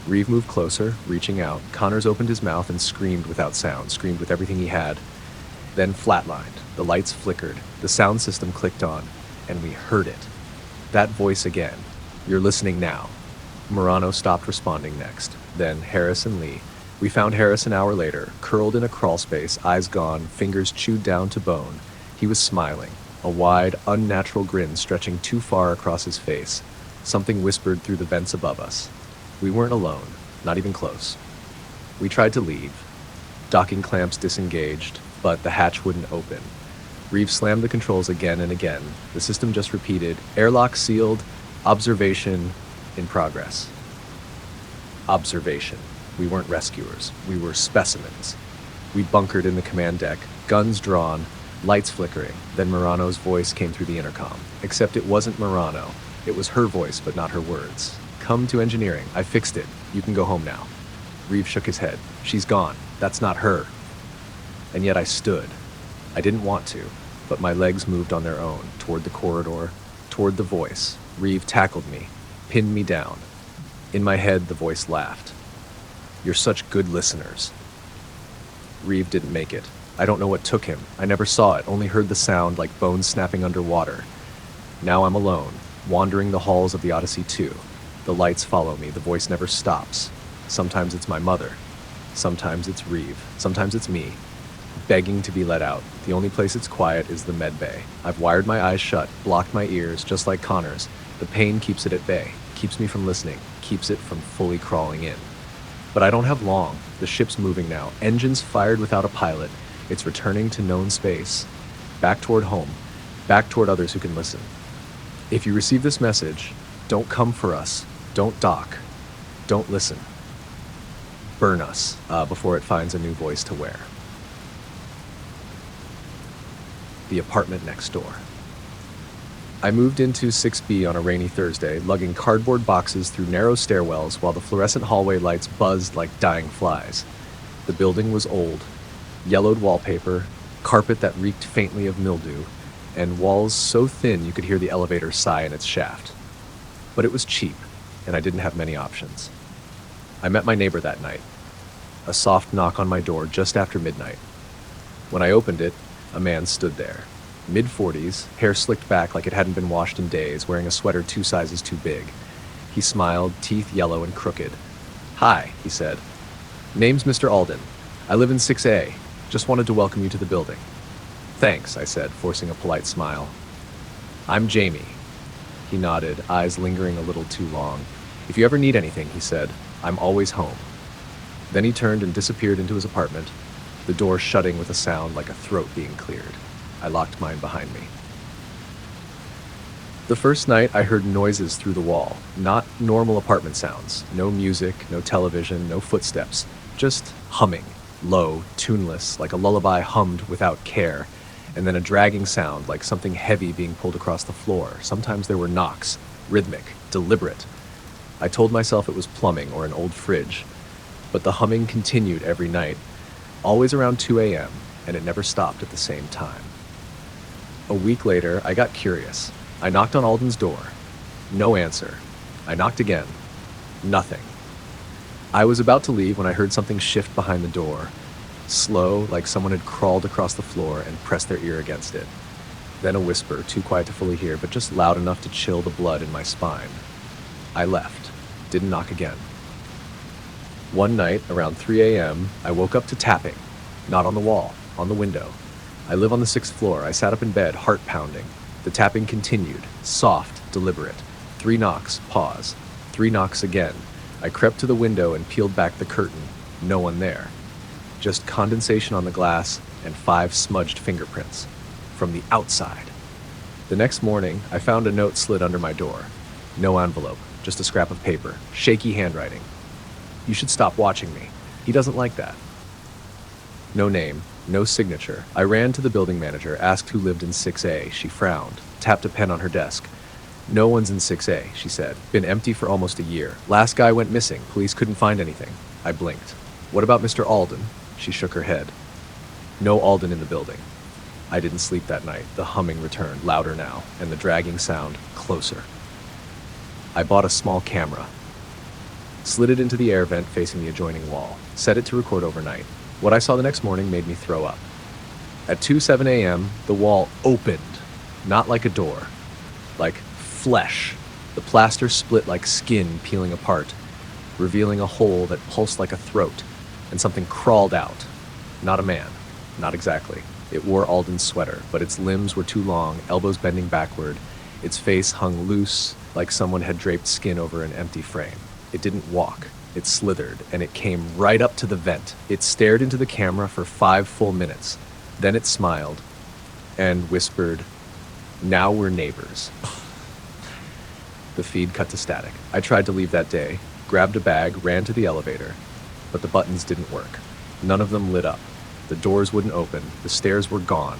Reeve moved closer, reaching out. Connors opened his mouth and screamed without sound, screamed with everything he had. Then flatlined. The lights flickered. The sound system clicked on, and we heard it. That voice again. "You're listening now." Murano stopped responding next. Then Harris and Lee. We found Harris an hour later, curled in a crawl space, eyes gone, fingers chewed down to bone. He was smiling, a wide, unnatural grin stretching too far across his face. Something whispered through the vents above us. We weren't alone, not even close. We tried to leave. Docking clamps disengaged, but the hatch wouldn't open. Reeve slammed the controls again and again. The system just repeated, "Airlock sealed, observation in progress." Observation. We weren't rescuers. We were specimens. We bunkered in the command deck, guns drawn, lights flickering. Then Murano's voice came through the intercom. Except it wasn't Murano. It was her voice, but not her words. "Come to engineering. I fixed it. You can go home now." Reeve shook his head. "She's gone. That's not her." And yet I stood. I didn't want to, but my legs moved on their own, toward the corridor, toward the voice. Reeve tackled me, pinned me down. In my head, the voice laughed. "You're such good listeners." Reeve didn't make it. I don't know what took him. I never saw it, only heard the sound like bones snapping underwater. Now I'm alone, wandering the halls of the Odyssey 2. The lights follow me. The voice never stops. Sometimes it's my mother. Sometimes it's Reeve. Sometimes it's me, begging to be let out. The only place it's quiet is the medbay. I've wired my eyes shut, blocked my ears, just like Connors. The pain keeps it at bay, keeps me from listening, keeps it from fully crawling in. But I don't have long. The ship's moving now. Engines fired without a pilot. It's returning to known space. Back toward home. Back toward others who can listen. If you receive this message, don't come for us. Don't dock. Don't listen. Burn us before it finds a new voice to wear. The apartment next door. I moved into 6B on a rainy Thursday, lugging cardboard boxes through narrow stairwells while the fluorescent hallway lights buzzed like dying flies. The building was old. Yellowed wallpaper, carpet that reeked faintly of mildew, and walls so thin you could hear the elevator sigh in its shaft. But it was cheap, and I didn't have many options. I met my neighbor that night. A soft knock on my door just after midnight. When I opened it, a man stood there. Mid-40s, hair slicked back like it hadn't been washed in days, wearing a sweater 2 sizes too big. He smiled, teeth yellow and crooked. "Hi," he said. "Name's Mr. Alden. I live in 6A. Just wanted to welcome you to the building." "Thanks," I said, forcing a polite smile. "I'm Jamie." He nodded, eyes lingering a little too long. "If you ever need anything," he said, "I'm always home." Then he turned and disappeared into his apartment, the door shutting with a sound like a throat being cleared. I locked mine behind me. The first night, I heard noises through the wall, not normal apartment sounds. No music, no television, no footsteps, just humming, low, tuneless, like a lullaby hummed without care, and then a dragging sound like something heavy being pulled across the floor. Sometimes there were knocks, rhythmic, deliberate. I told myself it was plumbing or an old fridge, but the humming continued every night, always around 2 a.m., and it never stopped at the same time. A week later, I got curious. I knocked on Alden's door. No answer. I knocked again. Nothing. I was about to leave when I heard something shift behind the door, slow, like someone had crawled across the floor and pressed their ear against it. Then a whisper, too quiet to fully hear, but just loud enough to chill the blood in my spine. I left. Didn't knock again. One night, around 3 a.m., I woke up to tapping. Not on the wall, on the window. I live on the 6th floor. I sat up in bed, heart pounding. The tapping continued, soft, deliberate. 3 knocks, pause. 3 knocks again. I crept to the window and peeled back the curtain. No one there. Just condensation on the glass and 5 smudged fingerprints. From the outside. The next morning, I found a note slid under my door. No envelope, just a scrap of paper, shaky handwriting. You should stop watching me. He doesn't like that. No name, no signature. I ran to the building manager, asked who lived in 6A. She frowned, tapped a pen on her desk. No one's in 6A, she said. Been empty for almost a year. Last guy went missing. Police couldn't find anything. I blinked. What about Mr. Alden? She shook her head. No Alden in the building. I didn't sleep that night. The humming returned, louder now, and the dragging sound closer. I bought a small camera. Slid it into the air vent facing the adjoining wall. Set it to record overnight. What I saw the next morning made me throw up. At 2:07 a.m., the wall opened. Not like a door. Like flesh. The plaster split like skin peeling apart, revealing a hole that pulsed like a throat, and something crawled out. Not a man. Not exactly. It wore Alden's sweater, but its limbs were too long, elbows bending backward. Its face hung loose, like someone had draped skin over an empty frame. It didn't walk. It slithered, and it came right up to the vent. It stared into the camera for 5 full minutes. Then it smiled and whispered, "Now we're neighbors." The feed cut to static. I tried to leave that day, grabbed a bag, ran to the elevator, but the buttons didn't work. None of them lit up. The doors wouldn't open. The stairs were gone.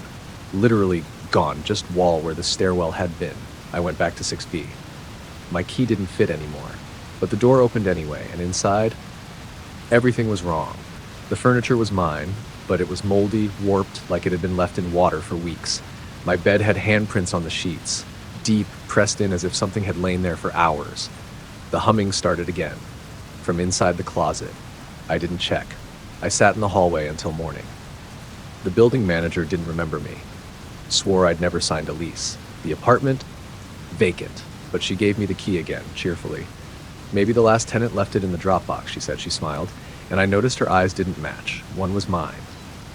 Literally gone, just wall where the stairwell had been. I went back to 6B. My key didn't fit anymore, but the door opened anyway, and inside, everything was wrong. The furniture was mine, but it was moldy, warped, like it had been left in water for weeks. My bed had handprints on the sheets, deep, pressed in as if something had lain there for hours. The humming started again, from inside the closet. I didn't check. I sat in the hallway until morning. The building manager didn't remember me. Swore I'd never signed a lease. The apartment? Vacant. But she gave me the key again, cheerfully. Maybe the last tenant left it in the Dropbox, she said. She smiled, and I noticed her eyes didn't match. One was mine.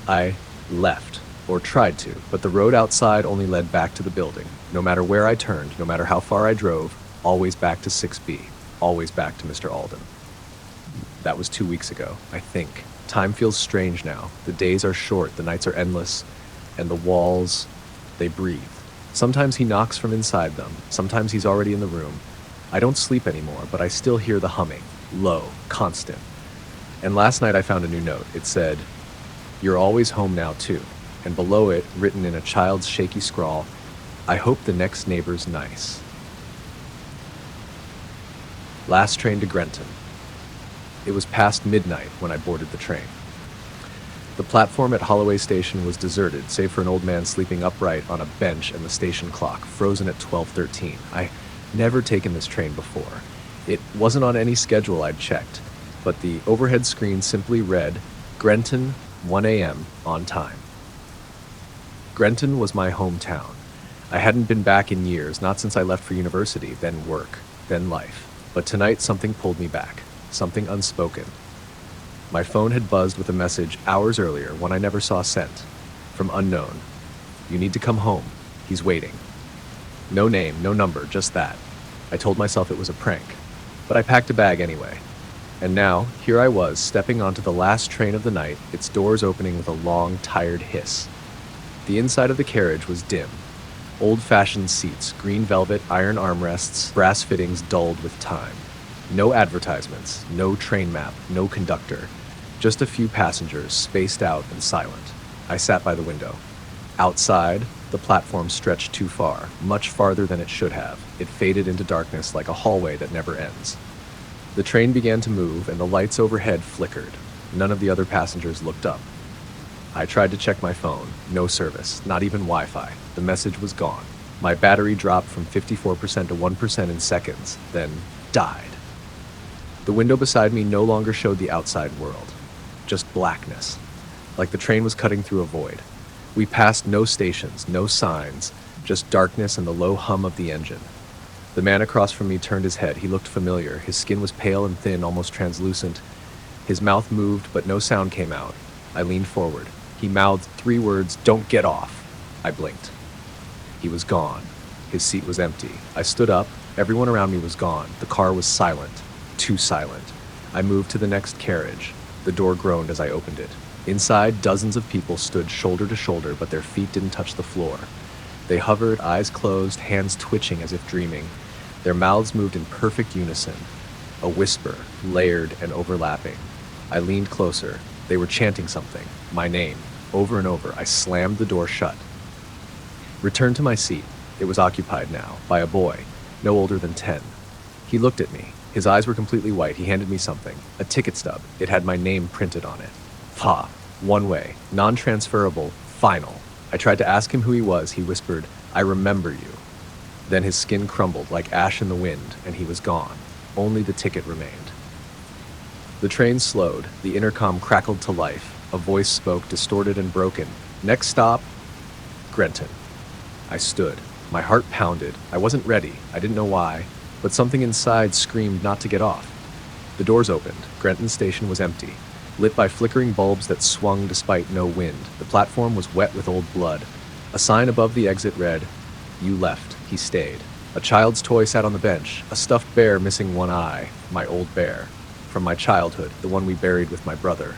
I left, or tried to, but the road outside only led back to the building. No matter where I turned, no matter how far I drove, always back to 6B, always back to Mr. Alden. That was 2 weeks ago, I think. Time feels strange now. The days are short, the nights are endless, and the walls, they breathe. Sometimes he knocks from inside them. Sometimes he's already in the room. I don't sleep anymore, but I still hear the humming, low, constant. And last night I found a new note. It said, "You're always home now too." And below it, written in a child's shaky scrawl, "I hope the next neighbor's nice." Last train to Grenton. It was past midnight when I boarded the train. The platform at Holloway Station was deserted, save for an old man sleeping upright on a bench and the station clock, frozen at 12:13. I never taken this train before. It wasn't on any schedule I'd checked, but the overhead screen simply read, "Grenton, 1 a.m. on time." Grenton was my hometown. I hadn't been back in years, not since I left for university, then work, then life. But tonight something pulled me back, something unspoken. My phone had buzzed with a message hours earlier, one I never saw sent, from unknown. "You need to come home. He's waiting." No name, no number, just that. I told myself it was a prank, but I packed a bag anyway. And now, here I was, stepping onto the last train of the night, its doors opening with a long, tired hiss. The inside of the carriage was dim. Old-fashioned seats, green velvet, iron armrests, brass fittings dulled with time. No advertisements, no train map, no conductor. Just a few passengers, spaced out and silent. I sat by the window. Outside, the platform stretched too far, much farther than it should have. It faded into darkness like a hallway that never ends. The train began to move, and the lights overhead flickered. None of the other passengers looked up. I tried to check my phone. No service, not even Wi-Fi. The message was gone. My battery dropped from 54% to 1% in seconds, then died. The window beside me no longer showed the outside world, just blackness, like the train was cutting through a void. We passed no stations, no signs, just darkness and the low hum of the engine. The man across from me turned his head. He looked familiar. His skin was pale and thin, almost translucent. His mouth moved, but no sound came out. I leaned forward. He mouthed 3 words, "Don't get off." I blinked. He was gone. His seat was empty. I stood up. Everyone around me was gone. The car was silent. Too silent. I moved to the next carriage. The door groaned as I opened it. Inside, dozens of people stood shoulder to shoulder, but their feet didn't touch the floor. They hovered, eyes closed, hands twitching as if dreaming. Their mouths moved in perfect unison. A whisper, layered and overlapping. I leaned closer. They were chanting something. My name. Over and over. I slammed the door shut. Returned to my seat. It was occupied now, by a boy, no older than 10. He looked at me. His eyes were completely white. He handed me something. A ticket stub. It had my name printed on it. Ha. One way. Non-transferable. Final. I tried to ask him who he was. He whispered, "I remember you." Then his skin crumbled like ash in the wind, and he was gone. Only the ticket remained. The train slowed. The intercom crackled to life. A voice spoke, distorted and broken. "Next stop, Grenton." I stood. My heart pounded. I wasn't ready. I didn't know why, but something inside screamed not to get off. The doors opened. Grenton station was empty, lit by flickering bulbs that swung despite no wind. The platform was wet with old blood. A sign above the exit read, "You left, he stayed." A child's toy sat on the bench, a stuffed bear missing one eye, my old bear, from my childhood, the one we buried with my brother.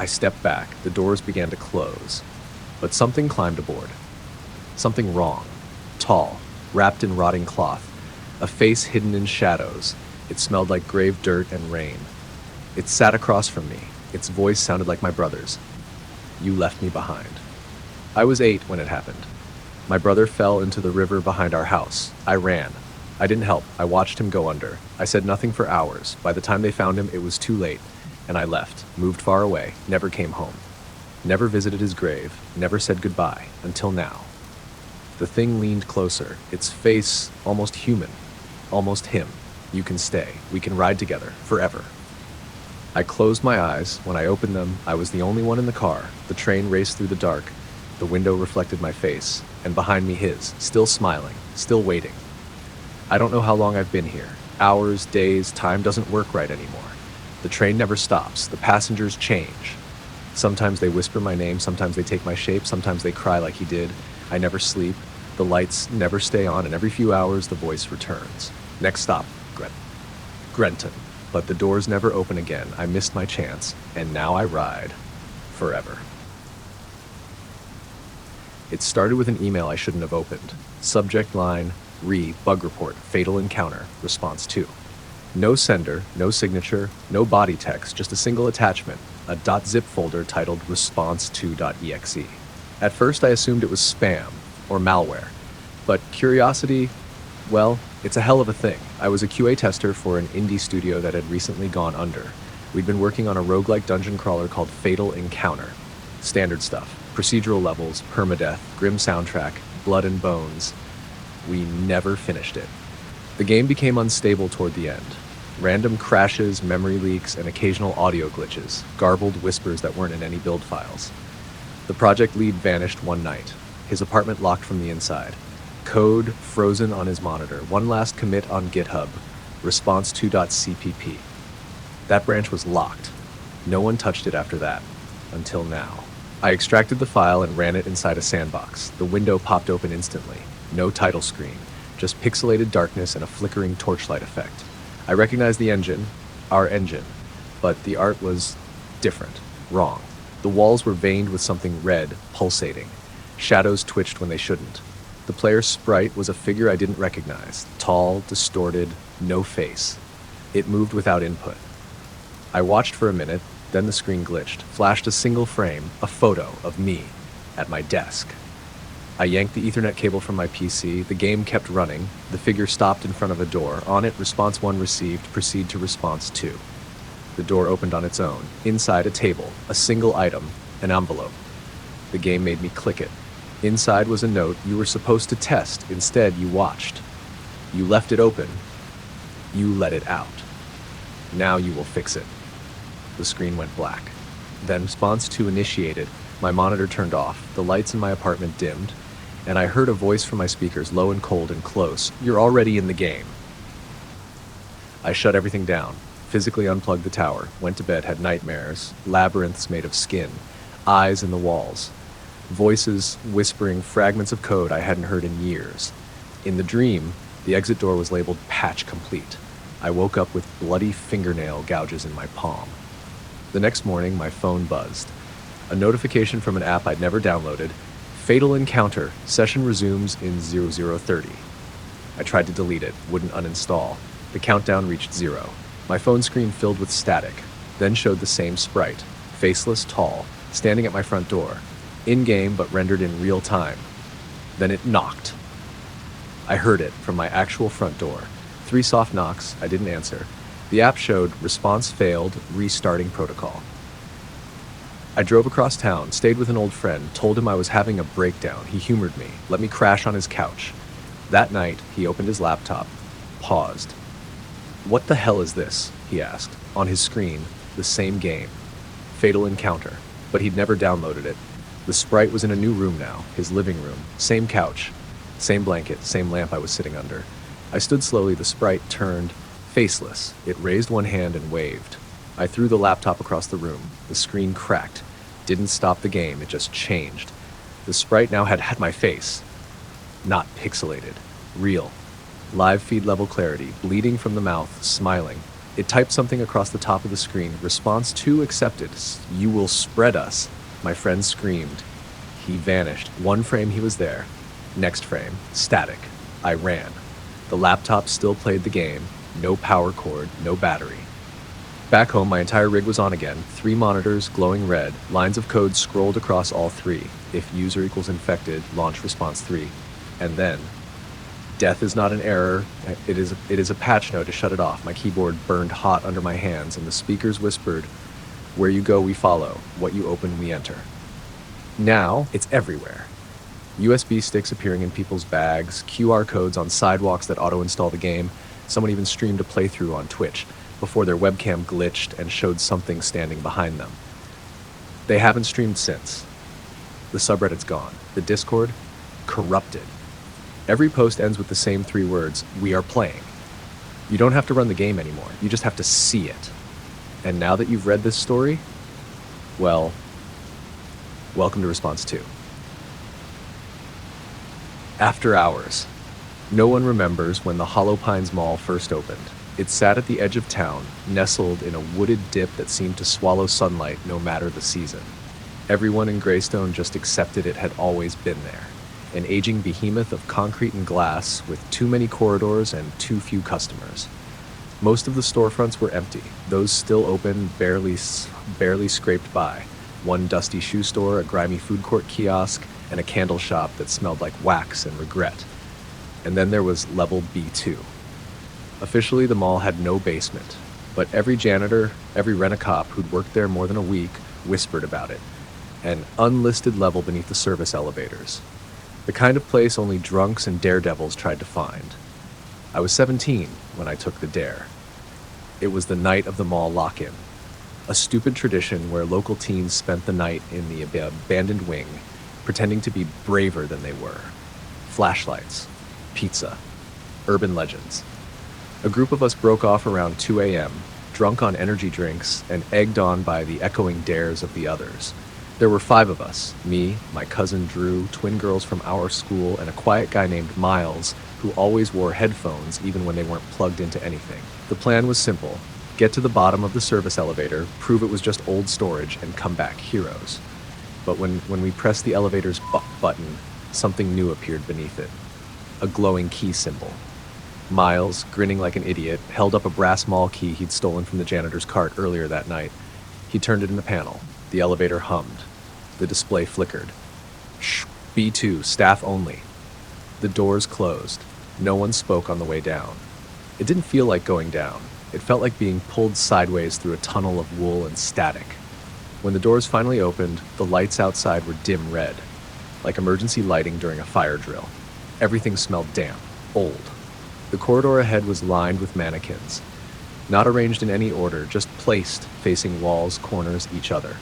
I stepped back. The doors began to close, but something climbed aboard. Something wrong. Tall, wrapped in rotting cloth, a face hidden in shadows. It smelled like grave dirt and rain. It sat across from me. Its voice sounded like my brother's. "You left me behind." I was 8 when it happened. My brother fell into the river behind our house. I ran. I didn't help. I watched him go under. I said nothing for hours. By the time they found him, it was too late, and I left, moved far away, never came home. Never visited his grave, never said goodbye, until now. The thing leaned closer, its face almost human, almost him. "You can stay. We can ride together, forever." I closed my eyes. When I opened them, I was the only one in the car. The train raced through the dark. The window reflected my face, and behind me his, still smiling, still waiting. I don't know how long I've been here. Hours, days, time doesn't work right anymore. The train never stops. The passengers change. Sometimes they whisper my name, sometimes they take my shape, sometimes they cry like he did. I never sleep. The lights never stay on, and every few hours the voice returns. "Next stop, Grenton." But the doors never open again. I missed my chance, and now I ride forever. It started with an email I shouldn't have opened. Subject line, bug report, fatal encounter, response 2. No sender, no signature, no body text, just a single attachment, a .zip folder titled response2.exe. At first I assumed it was spam or malware, but curiosity, well, it's a hell of a thing. I was a QA tester for an indie studio that had recently gone under. We'd been working on a roguelike dungeon crawler called Fatal Encounter. Standard stuff. Procedural levels, permadeath, grim soundtrack, blood and bones. We never finished it. The game became unstable toward the end. Random crashes, memory leaks, and occasional audio glitches, garbled whispers that weren't in any build files. The project lead vanished one night. His apartment locked from the inside. Code frozen on his monitor. One last commit on GitHub. Response2.cpp. That branch was locked. No one touched it after that. Until now. I extracted the file and ran it inside a sandbox. The window popped open instantly. No title screen. Just pixelated darkness and a flickering torchlight effect. I recognized the engine, our engine, but the art was different, wrong. The walls were veined with something red, pulsating. Shadows twitched when they shouldn't. The player's sprite was a figure I didn't recognize, tall, distorted, no face. It moved without input. I watched for a minute, then the screen glitched, flashed a single frame, a photo of me, at my desk. I yanked the Ethernet cable from my PC. The game kept running. The figure stopped in front of a door. On it, response 1 received, proceed to response 2. The door opened on its own. Inside, a table, a single item, an envelope. The game made me click it. Inside was a note you were supposed to test. Instead, you watched. You left it open. You let it out. Now you will fix it. The screen went black. Then response 2 initiated. My monitor turned off. The lights in my apartment dimmed. And I heard a voice from my speakers, low and cold and close. You're already in the game. I shut everything down, physically unplugged the tower, went to bed, had nightmares, labyrinths made of skin, eyes in the walls, voices whispering fragments of code I hadn't heard in years. In the dream, the exit door was labeled patch complete. I woke up with bloody fingernail gouges in my palm. The next morning, my phone buzzed. A notification from an app I'd never downloaded. Fatal encounter. Session resumes in 0030. I tried to delete it, wouldn't uninstall. The countdown reached 0. My phone screen filled with static, then showed the same sprite, faceless, tall, standing at my front door, in-game but rendered in real time. Then it knocked. I heard it from my actual front door. 3 soft knocks, I didn't answer. The app showed response failed, restarting protocol. I drove across town, stayed with an old friend, told him I was having a breakdown. He humored me, let me crash on his couch. That night, he opened his laptop, paused. What the hell is this? He asked. On his screen, the same game. Fatal encounter. But he'd never downloaded it. The sprite was in a new room now, his living room. Same couch, same blanket, same lamp I was sitting under. I stood slowly, the sprite turned faceless. It raised one hand and waved. I threw the laptop across the room. The screen cracked. Didn't stop the game, it just changed. The sprite now had my face. Not pixelated. Real. Live feed level clarity, bleeding from the mouth, smiling. It typed something across the top of the screen. Response 2 accepted. You will spread us. My friend screamed. He vanished. One frame he was there. Next frame, static. I ran. The laptop still played the game. No power cord, no battery. Back home, my entire rig was on again. 3 monitors, glowing red. Lines of code scrolled across all 3. If user equals infected, launch response 3. And then, death is not an error. It is a patch note to shut it off. My keyboard burned hot under my hands, and the speakers whispered, where you go, we follow. What you open, we enter. Now, it's everywhere. USB sticks appearing in people's bags, QR codes on sidewalks that auto-install the game. Someone even streamed a playthrough on Twitch before their webcam glitched and showed something standing behind them. They haven't streamed since. The subreddit's gone. The Discord, corrupted. Every post ends with the same 3 words, we are playing. You don't have to run the game anymore. You just have to see it. And now that you've read this story, well, welcome to Response 2. After hours. No one remembers when the Hollow Pines Mall first opened. It sat at the edge of town, nestled in a wooded dip that seemed to swallow sunlight no matter the season. Everyone in Greystone just accepted it had always been there. An aging behemoth of concrete and glass with too many corridors and too few customers. Most of the storefronts were empty, those still open barely scraped by. One dusty shoe store, a grimy food court kiosk, and a candle shop that smelled like wax and regret. And then there was level B2. Officially, the mall had no basement, but every janitor, every rent-a-cop who'd worked there more than a week whispered about it. An unlisted level beneath the service elevators. The kind of place only drunks and daredevils tried to find. I was 17 when I took the dare. It was the night of the mall lock-in. A stupid tradition where local teens spent the night in the abandoned wing, pretending to be braver than they were. Flashlights, pizza, urban legends. A group of us broke off around 2 a.m., drunk on energy drinks and egged on by the echoing dares of the others. There were 5 of us, me, my cousin Drew, twin girls from our school, and a quiet guy named Miles, who always wore headphones even when they weren't plugged into anything. The plan was simple. Get to the bottom of the service elevator, prove it was just old storage, and come back heroes. But when we pressed the elevator's button, something new appeared beneath it. A glowing key symbol. Miles, grinning like an idiot, held up a brass mall key he'd stolen from the janitor's cart earlier that night. He turned it in the panel. The elevator hummed. The display flickered. Shh. B2, staff only. The doors closed. No one spoke on the way down. It didn't feel like going down. It felt like being pulled sideways through a tunnel of wool and static. When the doors finally opened, the lights outside were dim red, like emergency lighting during a fire drill. Everything smelled damp, old. The corridor ahead was lined with mannequins, not arranged in any order, just placed, facing walls, corners, each other.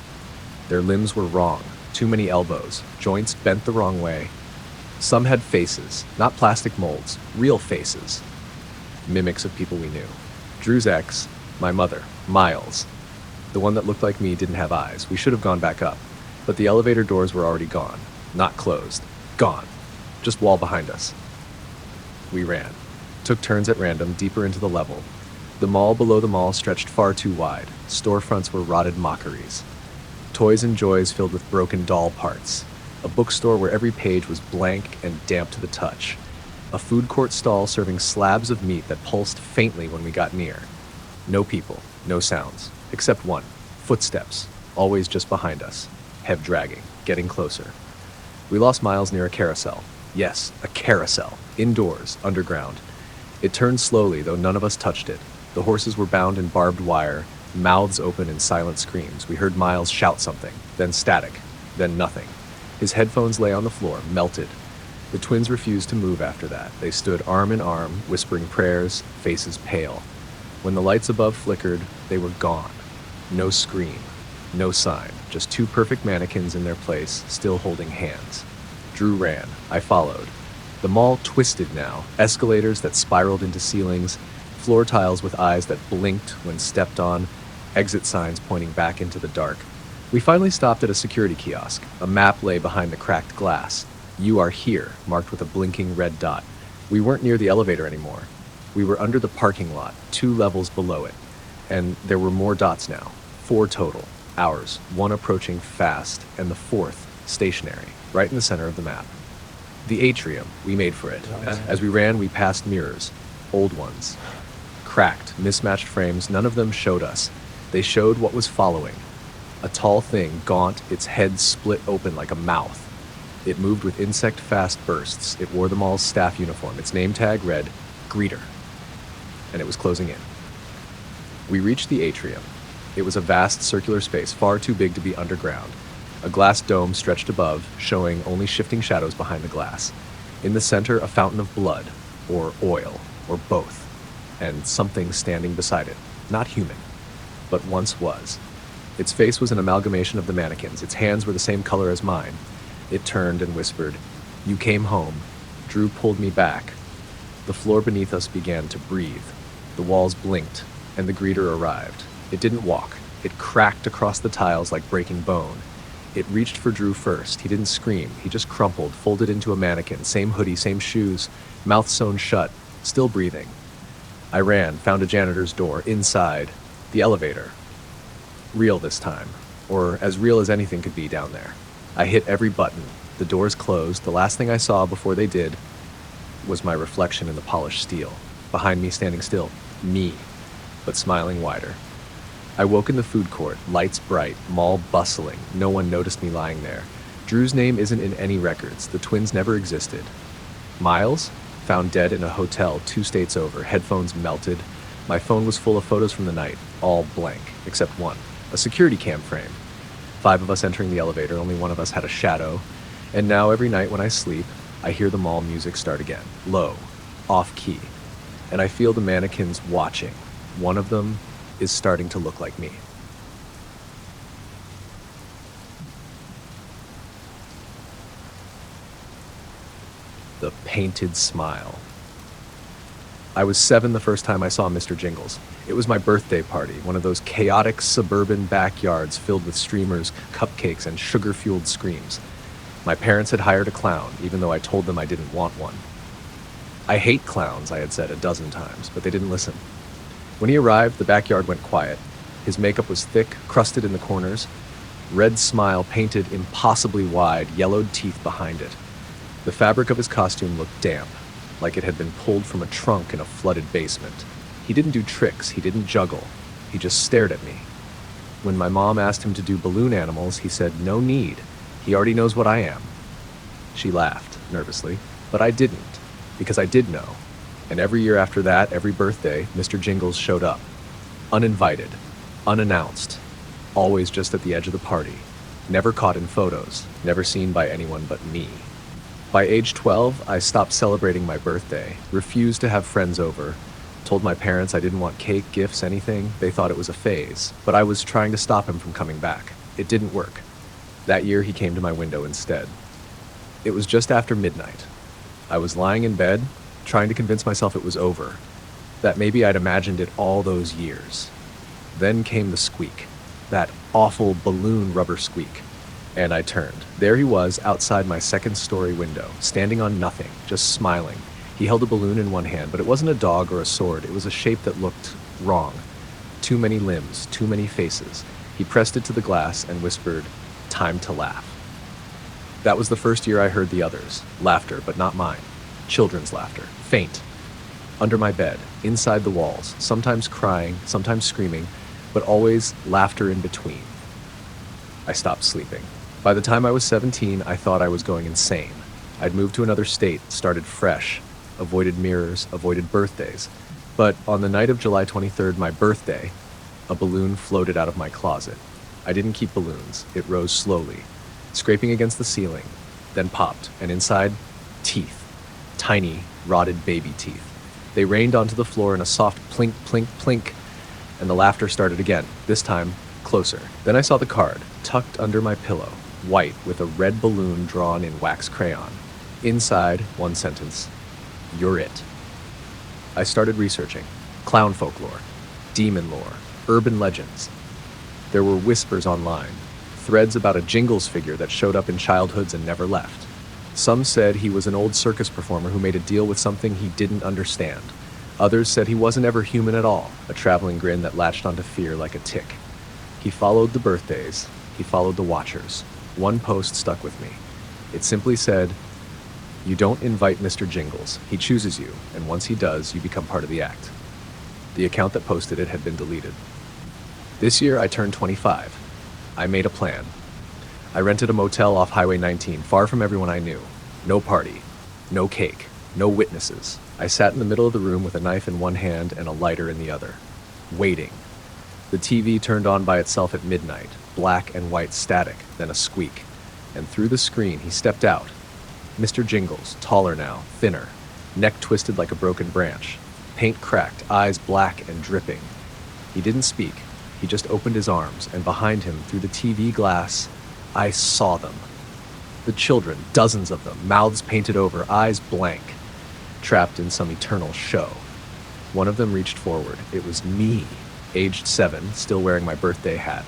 Their limbs were wrong, too many elbows, joints bent the wrong way. Some had faces, not plastic molds, real faces. Mimics of people we knew. Drew's ex, my mother, Miles. The one that looked like me didn't have eyes. We should have gone back up, but the elevator doors were already gone. Not closed. Gone. Just wall behind us. We ran. Took turns at random, deeper into the level. The mall below the mall stretched far too wide. Storefronts were rotted mockeries. Toys and joys filled with broken doll parts. A bookstore where every page was blank and damp to the touch. A food court stall serving slabs of meat that pulsed faintly when we got near. No people, no sounds, except one. Footsteps, always just behind us. Head dragging, getting closer. We lost Miles near a carousel. Yes, a carousel. Indoors, underground. It turned slowly, though none of us touched it. The horses were bound in barbed wire, mouths open in silent screams. We heard Miles shout something, then static, then nothing. His headphones lay on the floor, melted. The twins refused to move after that. They stood arm in arm, whispering prayers, faces pale. When the lights above flickered, they were gone. No scream, no sign, just two perfect mannequins in their place, still holding hands. Drew ran. I followed. The mall twisted now, escalators that spiraled into ceilings, floor tiles with eyes that blinked when stepped on, exit signs pointing back into the dark. We finally stopped at a security kiosk. A map lay behind the cracked glass. "You are here," marked with a blinking red dot. We weren't near the elevator anymore. We were under the parking lot, 2 levels below it. And there were more dots now, 4 total. Ours, one approaching fast, and the 4th, stationary, right in the center of the map. The atrium, we made for it. As we ran, we passed mirrors, old ones. Cracked, mismatched frames, none of them showed us. They showed what was following. A tall thing, gaunt, its head split open like a mouth. It moved with insect-fast bursts. It wore the mall's staff uniform. Its name tag read, Greeter. And it was closing in. We reached the atrium. It was a vast circular space, far too big to be underground. A glass dome stretched above, showing only shifting shadows behind the glass. In the center, a fountain of blood, or oil, or both, and something standing beside it. Not human, but once was. Its face was an amalgamation of the mannequins. Its hands were the same color as mine. It turned and whispered, "You came home." Drew pulled me back. The floor beneath us began to breathe. The walls blinked, and the greeter arrived. It didn't walk. It cracked across the tiles like breaking bone. It reached for Drew first. He didn't scream. He just crumpled, folded into a mannequin. Same hoodie, same shoes, mouth sewn shut, still breathing. I ran, found a janitor's door, inside. The elevator. Real this time, or as real as anything could be down there. I hit every button. The doors closed. The last thing I saw before they did was my reflection in the polished steel. Behind me, standing still. Me, but smiling wider. I woke in the food court, lights bright, mall bustling. No one noticed me lying there. Drew's name isn't in any records. The twins never existed. Miles? Found dead in a hotel 2 states over. Headphones melted. My phone was full of photos from the night, all blank, except one. A security cam frame. 5 of us entering the elevator, only one of us had a shadow. And now every night when I sleep, I hear the mall music start again, low, off key. And I feel the mannequins watching. One of them is starting to look like me. The painted smile. I was 7 the first time I saw Mr. Jingles. It was my birthday party, one of those chaotic suburban backyards filled with streamers, cupcakes, and sugar-fueled screams. My parents had hired a clown, even though I told them I didn't want one. "I hate clowns," I had said a dozen times, but they didn't listen. When he arrived, the backyard went quiet. His makeup was thick, crusted in the corners. Red smile painted impossibly wide, yellowed teeth behind it. The fabric of his costume looked damp, like it had been pulled from a trunk in a flooded basement. He didn't do tricks, he didn't juggle. He just stared at me. When my mom asked him to do balloon animals, he said, "No need. He already knows what I am." She laughed, nervously, but I didn't, because I did know. And every year after that, every birthday, Mr. Jingles showed up. Uninvited, unannounced, always just at the edge of the party. Never caught in photos, never seen by anyone but me. By age 12, I stopped celebrating my birthday, refused to have friends over, told my parents I didn't want cake, gifts, anything. They thought it was a phase, but I was trying to stop him from coming back. It didn't work. That year, he came to my window instead. It was just after midnight. I was lying in bed, trying to convince myself it was over, that maybe I'd imagined it all those years. Then came the squeak, that awful balloon rubber squeak, and I turned. There he was outside my second-story window, standing on nothing, just smiling. He held a balloon in one hand, but it wasn't a dog or a sword. It was a shape that looked wrong. Too many limbs, too many faces. He pressed it to the glass and whispered, "Time to laugh." That was the first year I heard the others. Laughter, but not mine. Children's laughter. Faint. Under my bed, inside the walls, sometimes crying, sometimes screaming, but always laughter in between. I stopped sleeping. By the time I was 17, I thought I was going insane. I'd moved to another state, started fresh, avoided mirrors, avoided birthdays. But on the night of July 23rd, my birthday, a balloon floated out of my closet. I didn't keep balloons. It rose slowly, scraping against the ceiling, then popped, and inside, teeth. Tiny, rotted baby teeth. They rained onto the floor in a soft plink, plink, plink, and the laughter started again, this time closer. Then I saw the card, tucked under my pillow, white with a red balloon drawn in wax crayon. Inside, one sentence, "You're it." I started researching. Clown folklore, demon lore, urban legends. There were whispers online, threads about a Jingles figure that showed up in childhoods and never left. Some said he was an old circus performer who made a deal with something he didn't understand. Others said he wasn't ever human at all, a traveling grin that latched onto fear like a tick. He followed the birthdays. He followed the watchers. One post stuck with me. It simply said, "You don't invite Mr. Jingles. He chooses you, and once he does, you become part of the act." The account that posted it had been deleted. This year, I turned 25. I made a plan. I rented a motel off Highway 19, far from everyone I knew. No party, no cake, no witnesses. I sat in the middle of the room with a knife in one hand and a lighter in the other, waiting. The TV turned on by itself at midnight, black and white static, then a squeak. And through the screen, he stepped out. Mr. Jingles, taller now, thinner, neck twisted like a broken branch, paint cracked, eyes black and dripping. He didn't speak. He just opened his arms, and behind him, through the TV glass, I saw them. The children, dozens of them, mouths painted over, eyes blank, trapped in some eternal show. One of them reached forward. It was me, aged 7, still wearing my birthday hat.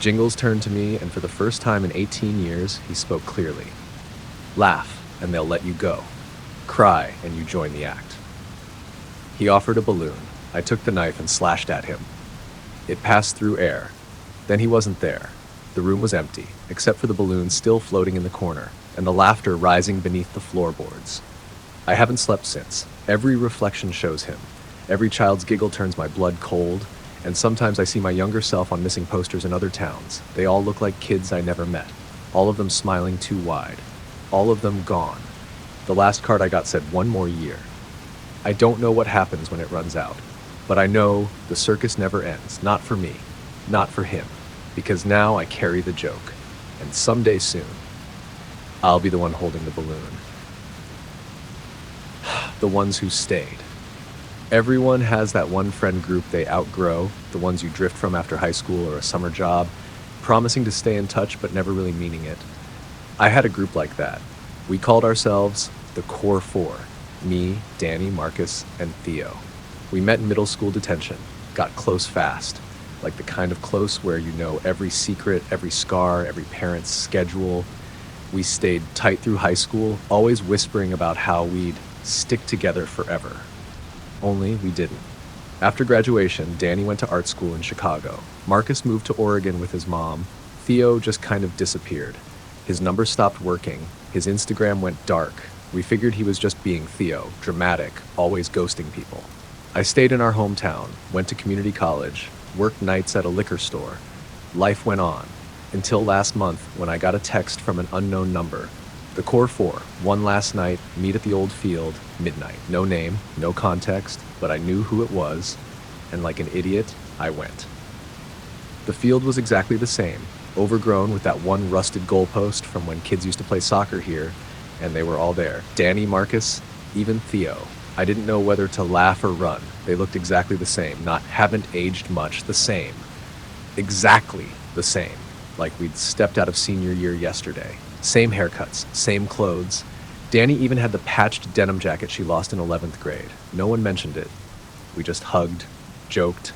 Jingles turned to me, and for the first time in 18 years, he spoke clearly. "Laugh, and they'll let you go. Cry, and you join the act." He offered a balloon. I took the knife and slashed at him. It passed through air. Then he wasn't there. The room was empty, except for the balloon still floating in the corner, and the laughter rising beneath the floorboards. I haven't slept since. Every reflection shows him. Every child's giggle turns my blood cold, and sometimes I see my younger self on missing posters in other towns. They all look like kids I never met, all of them smiling too wide, all of them gone. The last card I got said 1 more year. I don't know what happens when it runs out, but I know the circus never ends, not for me, not for him, because now I carry the joke, and someday soon, I'll be the one holding the balloon. The ones who stayed. Everyone has that one friend group they outgrow, the ones you drift from after high school or a summer job, promising to stay in touch but never really meaning it. I had a group like that. We called ourselves the Core Four: me, Danny, Marcus, and Theo. We met in middle school detention, got close fast, like the kind of close where you know every secret, every scar, every parent's schedule. We stayed tight through high school, always whispering about how we'd stick together forever. Only we didn't. After graduation, Danny went to art school in Chicago. Marcus moved to Oregon with his mom. Theo just kind of disappeared. His number stopped working. His Instagram went dark. We figured he was just being Theo, dramatic, always ghosting people. I stayed in our hometown, went to community college, worked nights at a liquor store. Life went on, until last month when I got a text from an unknown number. The core four, one last night, meet at the old field, midnight. No name, no context, but I knew who it was, and like an idiot, I went. The field was exactly the same, overgrown with that one rusted goalpost from when kids used to play soccer here, and they were all there. Danny, Marcus, even Theo. I didn't know whether to laugh or run. They looked exactly the same, not haven't aged much, the same. Exactly the same, like we'd stepped out of senior year yesterday. Same haircuts, same clothes. Danny even had the patched denim jacket she lost in 11th grade. No one mentioned it. We just hugged, joked,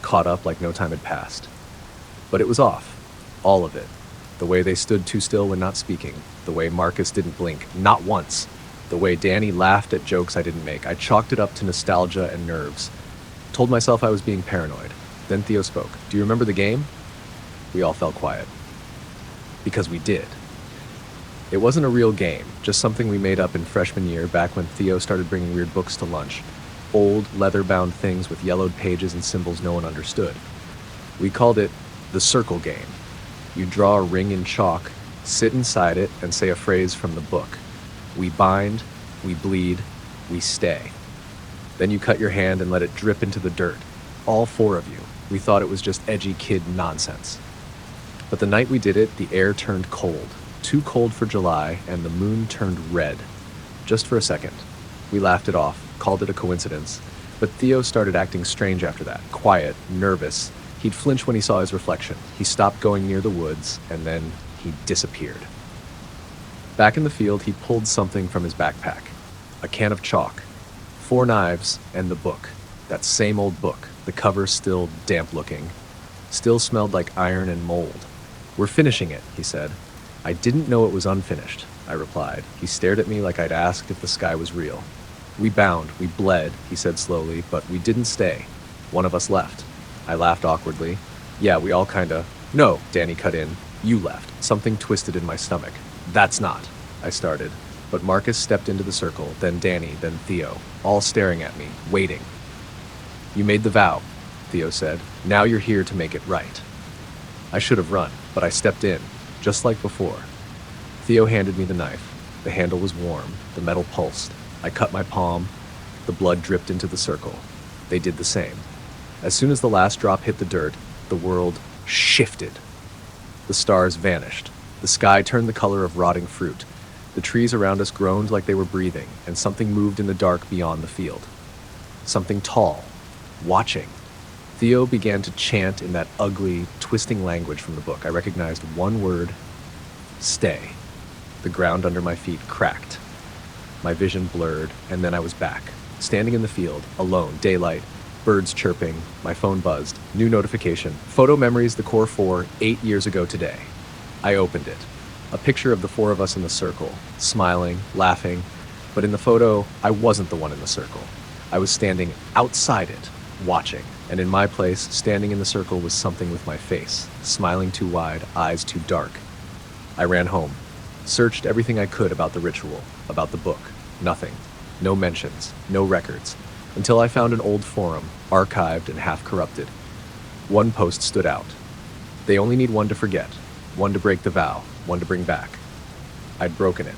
caught up like no time had passed. But it was off. All of it. The way they stood too still when not speaking. The way Marcus didn't blink, not once. The way Danny laughed at jokes I didn't make. I chalked it up to nostalgia and nerves. Told myself I was being paranoid. Then Theo spoke. Do you remember the game? We all fell quiet. Because we did. It wasn't a real game, just something we made up in freshman year back when Theo started bringing weird books to lunch. Old, leather-bound things with yellowed pages and symbols no one understood. We called it the circle game. You draw a ring in chalk, sit inside it, and say a phrase from the book. We bind, we bleed, we stay. Then you cut your hand and let it drip into the dirt. All four of you. We thought it was just edgy kid nonsense. But the night we did it, the air turned cold. Too cold for July, and the moon turned red. Just for a second. We laughed it off, called it a coincidence. But Theo started acting strange after that. Quiet, nervous. He'd flinch when he saw his reflection. He stopped going near the woods, and then he disappeared. Back in the field, he pulled something from his backpack. A can of chalk, 4 knives, and the book. That same old book. The cover still damp-looking. Still smelled like iron and mold. We're finishing it, he said. I didn't know it was unfinished, I replied. He stared at me like I'd asked if the sky was real. We bound, we bled, he said slowly, but we didn't stay. One of us left. I laughed awkwardly. Yeah, we all kinda... No, Danny cut in. You left. Something twisted in my stomach. That's not, I started. But Marcus stepped into the circle, then Danny, then Theo, all staring at me, waiting. You made the vow, Theo said. Now you're here to make it right. I should have run, but I stepped in. Just like before. Theo handed me the knife. The handle was warm. The metal pulsed. I cut my palm. The blood dripped into the circle. They did the same. As soon as the last drop hit the dirt, the world shifted. The stars vanished. The sky turned the color of rotting fruit. The trees around us groaned like they were breathing, and something moved in the dark beyond the field. Something tall. Watching. Theo began to chant in that ugly, twisting language from the book. I recognized one word, stay. The ground under my feet cracked. My vision blurred, and then I was back, standing in the field, alone, daylight, birds chirping, my phone buzzed, new notification, photo memories the core 4, 8 years ago today. I opened it. A picture of the 4 of us in the circle, smiling, laughing, but in the photo, I wasn't the one in the circle. I was standing outside it, watching. And in my place, standing in the circle was something with my face, smiling too wide, eyes too dark. I ran home, searched everything I could about the ritual, about the book. Nothing. No mentions, no records, until I found an old forum, archived and half-corrupted. One post stood out. They only need one to forget, one to break the vow, one to bring back. I'd broken it.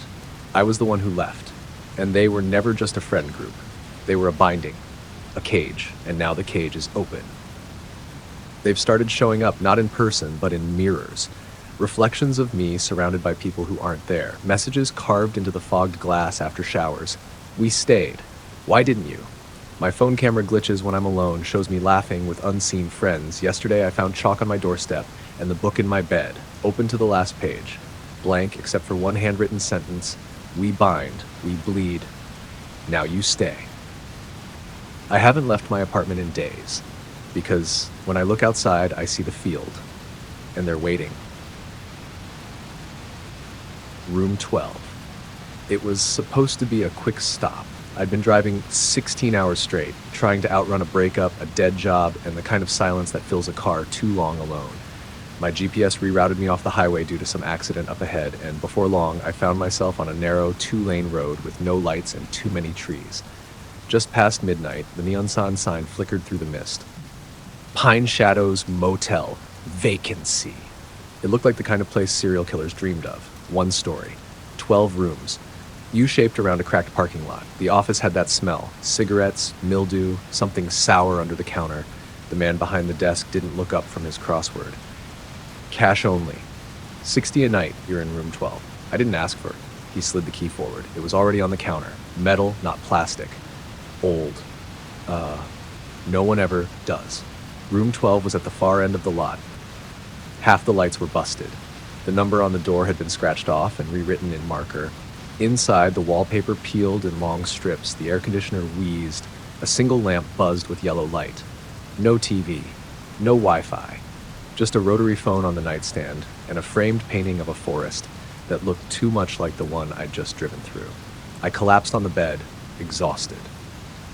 I was the one who left, and they were never just a friend group. They were a binding. A cage, and now the cage is open. They've started showing up not in person, but in mirrors. Reflections of me surrounded by people who aren't there. Messages carved into the fogged glass after showers. We stayed. Why didn't you? My phone camera glitches when I'm alone, shows me laughing with unseen friends. Yesterday I found chalk on my doorstep, and the book in my bed, open to the last page. Blank except for one handwritten sentence. We bind, we bleed. Now you stay. I haven't left my apartment in days, because when I look outside, I see the field, and they're waiting. Room 12. It was supposed to be a quick stop. I'd been driving 16 hours straight, trying to outrun a breakup, a dead job, and the kind of silence that fills a car too long alone. My GPS rerouted me off the highway due to some accident up ahead, and before long, I found myself on a narrow 2-lane road with no lights and too many trees. Just past midnight, the neon sign flickered through the mist. Pine Shadows Motel. Vacancy. It looked like the kind of place serial killers dreamed of. One story. 12 rooms, U-shaped around a cracked parking lot. The office had that smell. Cigarettes, mildew, something sour under the counter. The man behind the desk didn't look up from his crossword. Cash only. 60 a night, you're in room 12. I didn't ask for it. He slid the key forward. It was already on the counter. Metal, not plastic. Old. No one ever does. Room 12 was at the far end of the lot. Half the lights were busted. The number on the door had been scratched off and rewritten in marker. Inside, the wallpaper peeled in long strips. The air conditioner wheezed. A single lamp buzzed with yellow light. No TV. No Wi-Fi. Just a rotary phone on the nightstand and a framed painting of a forest that looked too much like the one I'd just driven through. I collapsed on the bed, exhausted.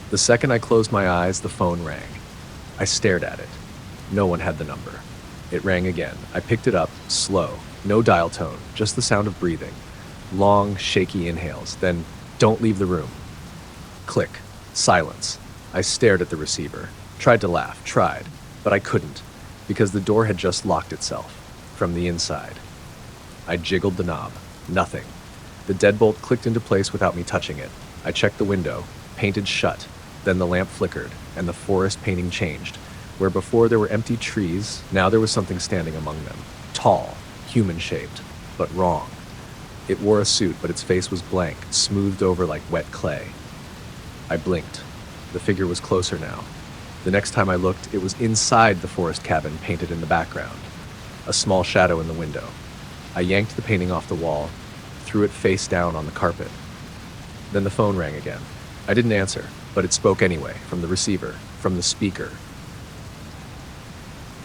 The second I closed my eyes, the phone rang. I stared at it. No one had the number. It rang again. I picked it up, slow, no dial tone, just the sound of breathing. Long, shaky inhales, then, "Don't leave the room." Click. Silence. I stared at the receiver. Tried to laugh, but I couldn't, because the door had just locked itself, from the inside. I jiggled the knob. Nothing. The deadbolt clicked into place without me touching it. I checked the window, painted shut. Then the lamp flickered, and the forest painting changed. Where before there were empty trees, now there was something standing among them. Tall, human-shaped, but wrong. It wore a suit, but its face was blank, smoothed over like wet clay. I blinked. The figure was closer now. The next time I looked, it was inside the forest cabin painted in the background. A small shadow in the window. I yanked the painting off the wall, threw it face down on the carpet. Then the phone rang again. I didn't answer, but it spoke anyway, from the receiver, from the speaker.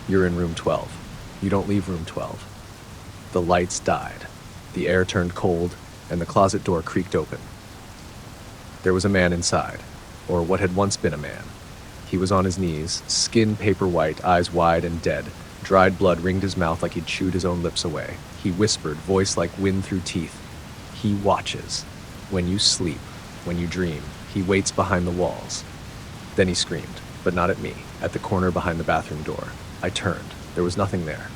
"You're in room 12. You don't leave room 12. The lights died. The air turned cold, and the closet door creaked open. There was a man inside, or what had once been a man. He was on his knees, skin paper white, eyes wide and dead. Dried blood ringed his mouth like he'd chewed his own lips away. He whispered, voice like wind through teeth. He watches. When you sleep, when you dream, he waits behind the walls. Then he screamed, but not at me, at the corner behind the bathroom door. I turned. There was nothing there.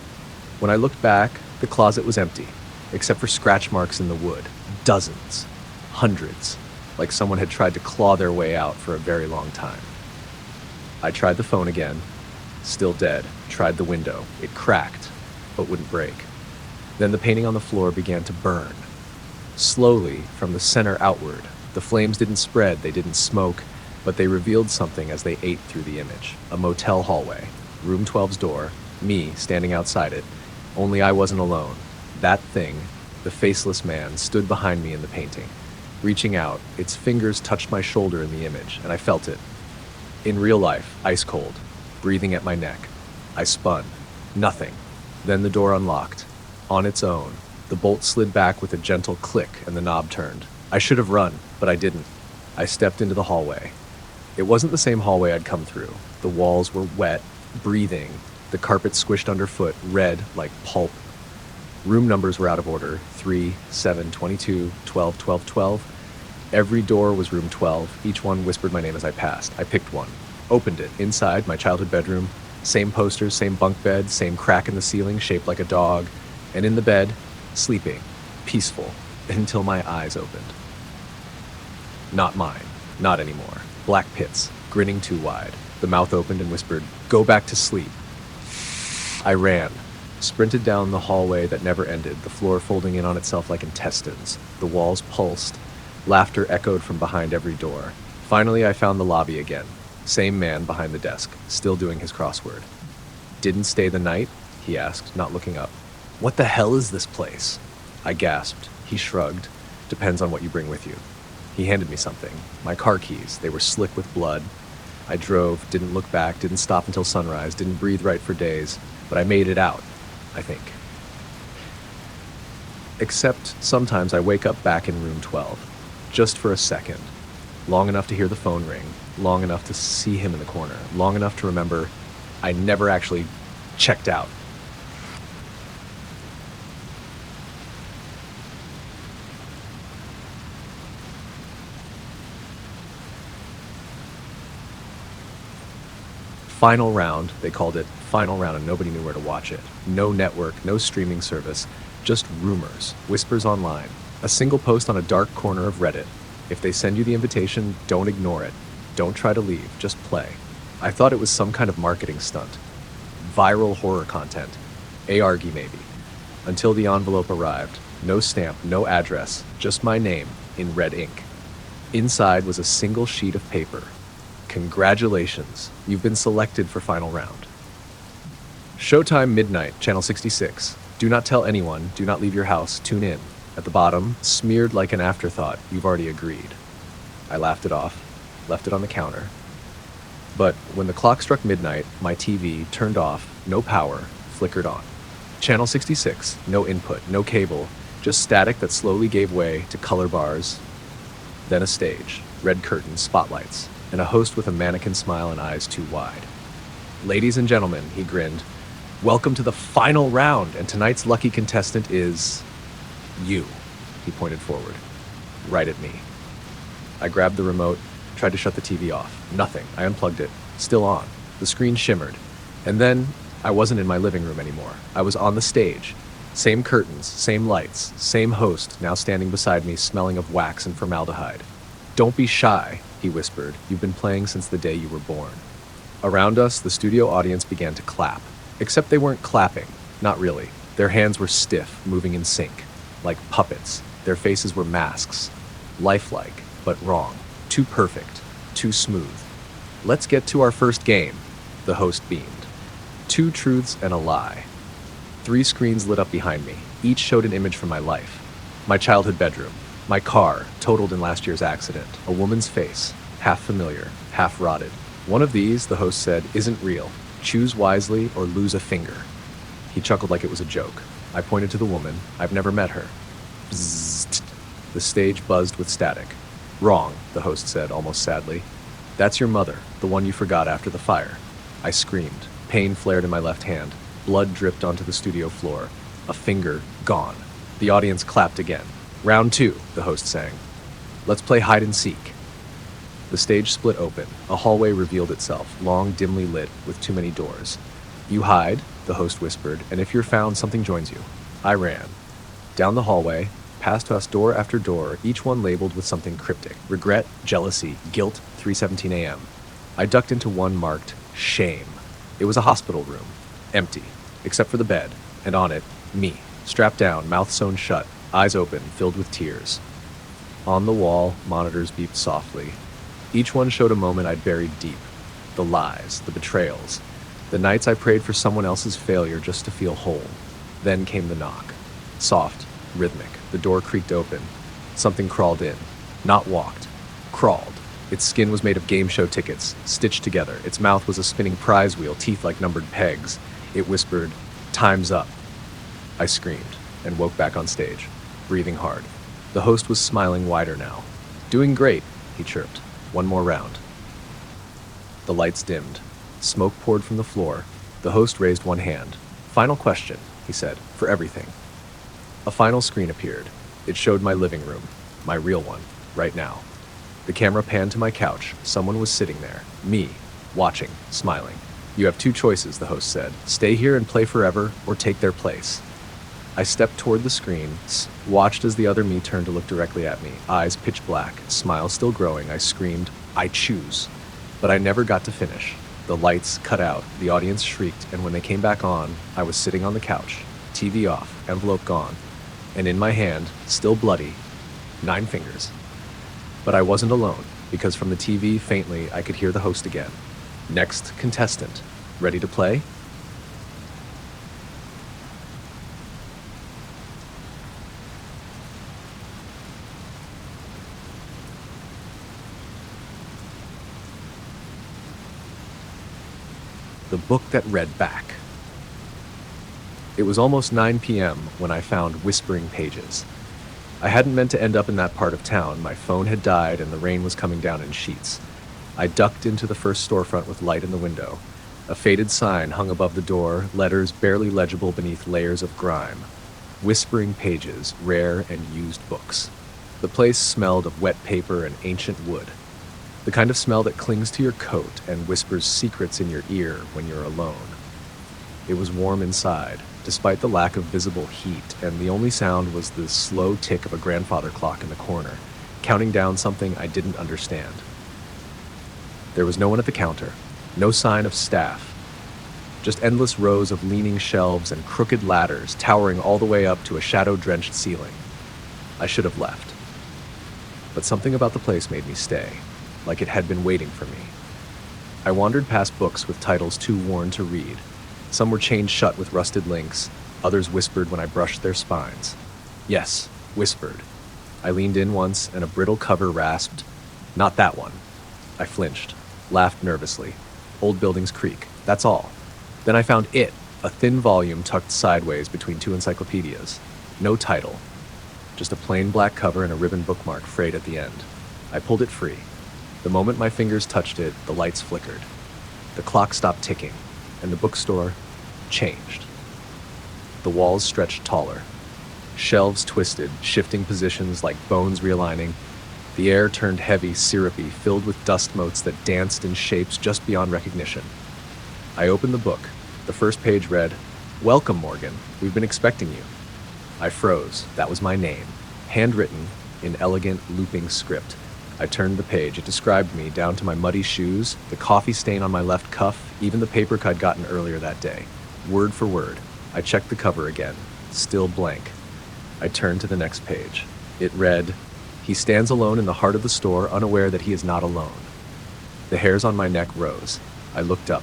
When I looked back, the closet was empty, except for scratch marks in the wood. Dozens. Hundreds. Like someone had tried to claw their way out for a very long time. I tried the phone again. Still dead. Tried the window. It cracked, but wouldn't break. Then the painting on the floor began to burn. Slowly, from the center outward. The flames didn't spread, they didn't smoke, but they revealed something as they ate through the image. A motel hallway. Room 12's door. Me, standing outside it. Only I wasn't alone. That thing, the faceless man, stood behind me in the painting. Reaching out, its fingers touched my shoulder in the image, and I felt it. In real life, ice cold, breathing at my neck. I spun. Nothing. Then the door unlocked. On its own, the bolt slid back with a gentle click and the knob turned. I should have run, but I didn't. I stepped into the hallway. It wasn't the same hallway I'd come through. The walls were wet, breathing, the carpet squished underfoot, red like pulp. Room numbers were out of order, 3, 7, 22, 12, 12, 12. Every door was room 12. Each one whispered my name as I passed. I picked one, opened it. Inside, my childhood bedroom. Same posters, same bunk bed, same crack in the ceiling shaped like a dog. And in the bed, sleeping, peaceful, until my eyes opened. Not mine, not anymore. Black pits, grinning too wide. The mouth opened and whispered, "Go back to sleep." I ran, sprinted down the hallway that never ended, the floor folding in on itself like intestines. The walls pulsed. Laughter echoed from behind every door. Finally, I found the lobby again. Same man behind the desk, still doing his crossword. "Didn't stay the night?" he asked, not looking up. "What the hell is this place?" I gasped. He shrugged. "Depends on what you bring with you." He handed me something. My car keys. They were slick with blood. I drove, didn't look back, didn't stop until sunrise, didn't breathe right for days, but I made it out, I think. Except sometimes I wake up back in room 12, just for a second, long enough to hear the phone ring, long enough to see him in the corner, long enough to remember I never actually checked out. Final round, they called it final round, and nobody knew where to watch it. No network, no streaming service, just rumors, whispers online. A single post on a dark corner of Reddit. If they send you the invitation, don't ignore it. Don't try to leave, just play. I thought it was some kind of marketing stunt. Viral horror content. ARGY maybe. Until the envelope arrived. No stamp, no address, just my name in red ink. Inside was a single sheet of paper. Congratulations, you've been selected for final round. Showtime midnight, channel 66. Do not tell anyone, do not leave your house, tune in. At the bottom, smeared like an afterthought, you've already agreed. I laughed it off, left it on the counter. But when the clock struck midnight, my TV turned off, no power, flickered on. Channel 66, no input, no cable, just static that slowly gave way to color bars, then a stage, red curtains, spotlights, and a host with a mannequin smile and eyes too wide. Ladies and gentlemen, he grinned, welcome to the final round, and tonight's lucky contestant is you. He pointed forward, right at me. I grabbed the remote, tried to shut the TV off. Nothing. I unplugged it. Still on. The screen shimmered. And then I wasn't in my living room anymore. I was on the stage. Same curtains, same lights, same host now standing beside me, smelling of wax and formaldehyde. Don't be shy, he whispered. You've been playing since the day you were born. Around us, the studio audience began to clap. Except they weren't clapping. Not really. Their hands were stiff, moving in sync. Like puppets. Their faces were masks. Lifelike, but wrong. Too perfect. Too smooth. Let's get to our first game, the host beamed. 2 truths and a lie. 3 screens lit up behind me. Each showed an image from my life. My childhood bedroom. My car, totaled in last year's accident. A woman's face, half familiar, half rotted. One of these, the host said, isn't real. Choose wisely or lose a finger. He chuckled like it was a joke. I pointed to the woman. I've never met her. Bzzzt. The stage buzzed with static. Wrong, the host said, almost sadly. That's your mother, the one you forgot after the fire. I screamed. Pain flared in my left hand. Blood dripped onto the studio floor. A finger gone. The audience clapped again. Round 2, the host sang. Let's play hide and seek. The stage split open. A hallway revealed itself, long, dimly lit, with too many doors. You hide, the host whispered, and if you're found, something joins you. I ran. Down the hallway, past us door after door, each one labeled with something cryptic. Regret, jealousy, guilt, 3:17 a.m. I ducked into one marked shame. It was a hospital room. Empty, except for the bed, and on it, me, strapped down, mouth sewn shut, eyes open, filled with tears. On the wall, monitors beeped softly. Each one showed a moment I'd buried deep. The lies, the betrayals, the nights I prayed for someone else's failure just to feel whole. Then came the knock. Soft, rhythmic. The door creaked open. Something crawled in. Not walked. Crawled. Its skin was made of game show tickets, stitched together. Its mouth was a spinning prize wheel, teeth like numbered pegs. It whispered, "Time's up." I screamed and woke back on stage, breathing hard. The host was smiling wider now. "Doing great," he chirped. "One more round." The lights dimmed. Smoke poured from the floor. The host raised one hand. "Final question," he said, "for everything." A final screen appeared. It showed my living room, my real one, right now. The camera panned to my couch. Someone was sitting there. Me, watching, smiling. "You have 2 choices," the host said. "Stay here and play forever, or take their place." I stepped toward the screen, watched as the other me turned to look directly at me, eyes pitch black, smile still growing. I screamed, "I choose." But I never got to finish. The lights cut out, the audience shrieked, and when they came back on, I was sitting on the couch, TV off, envelope gone, and in my hand, still bloody, 9 fingers. But I wasn't alone, because from the TV, faintly, I could hear the host again. "Next contestant. Ready to play?" The book that read back. It was almost 9 p.m. when I found Whispering Pages. I hadn't meant to end up in that part of town. My phone had died and the rain was coming down in sheets. I ducked into the first storefront with light in the window. A faded sign hung above the door, letters barely legible beneath layers of grime. Whispering Pages, rare and used books. The place smelled of wet paper and ancient wood. The kind of smell that clings to your coat and whispers secrets in your ear when you're alone. It was warm inside, despite the lack of visible heat, and the only sound was the slow tick of a grandfather clock in the corner, counting down something I didn't understand. There was no one at the counter, no sign of staff, just endless rows of leaning shelves and crooked ladders towering all the way up to a shadow-drenched ceiling. I should have left. But something about the place made me stay, like it had been waiting for me. I wandered past books with titles too worn to read. Some were chained shut with rusted links, others whispered when I brushed their spines. Yes, whispered. I leaned in once, and a brittle cover rasped, "Not that one." I flinched, laughed nervously. Old buildings creak, that's all. Then I found it, a thin volume tucked sideways between two encyclopedias. No title, just a plain black cover and a ribbon bookmark frayed at the end. I pulled it free. The moment my fingers touched it, the lights flickered. The clock stopped ticking, and the bookstore changed. The walls stretched taller. Shelves twisted, shifting positions like bones realigning. The air turned heavy, syrupy, filled with dust motes that danced in shapes just beyond recognition. I opened the book. The first page read, "Welcome, Morgan. We've been expecting you." I froze. That was my name, handwritten in elegant, looping script. I turned the page. It described me, down to my muddy shoes, the coffee stain on my left cuff, even the paper I'd gotten earlier that day. Word for word. I checked the cover again. Still blank. I turned to the next page. It read, "He stands alone in the heart of the store, unaware that he is not alone." The hairs on my neck rose. I looked up.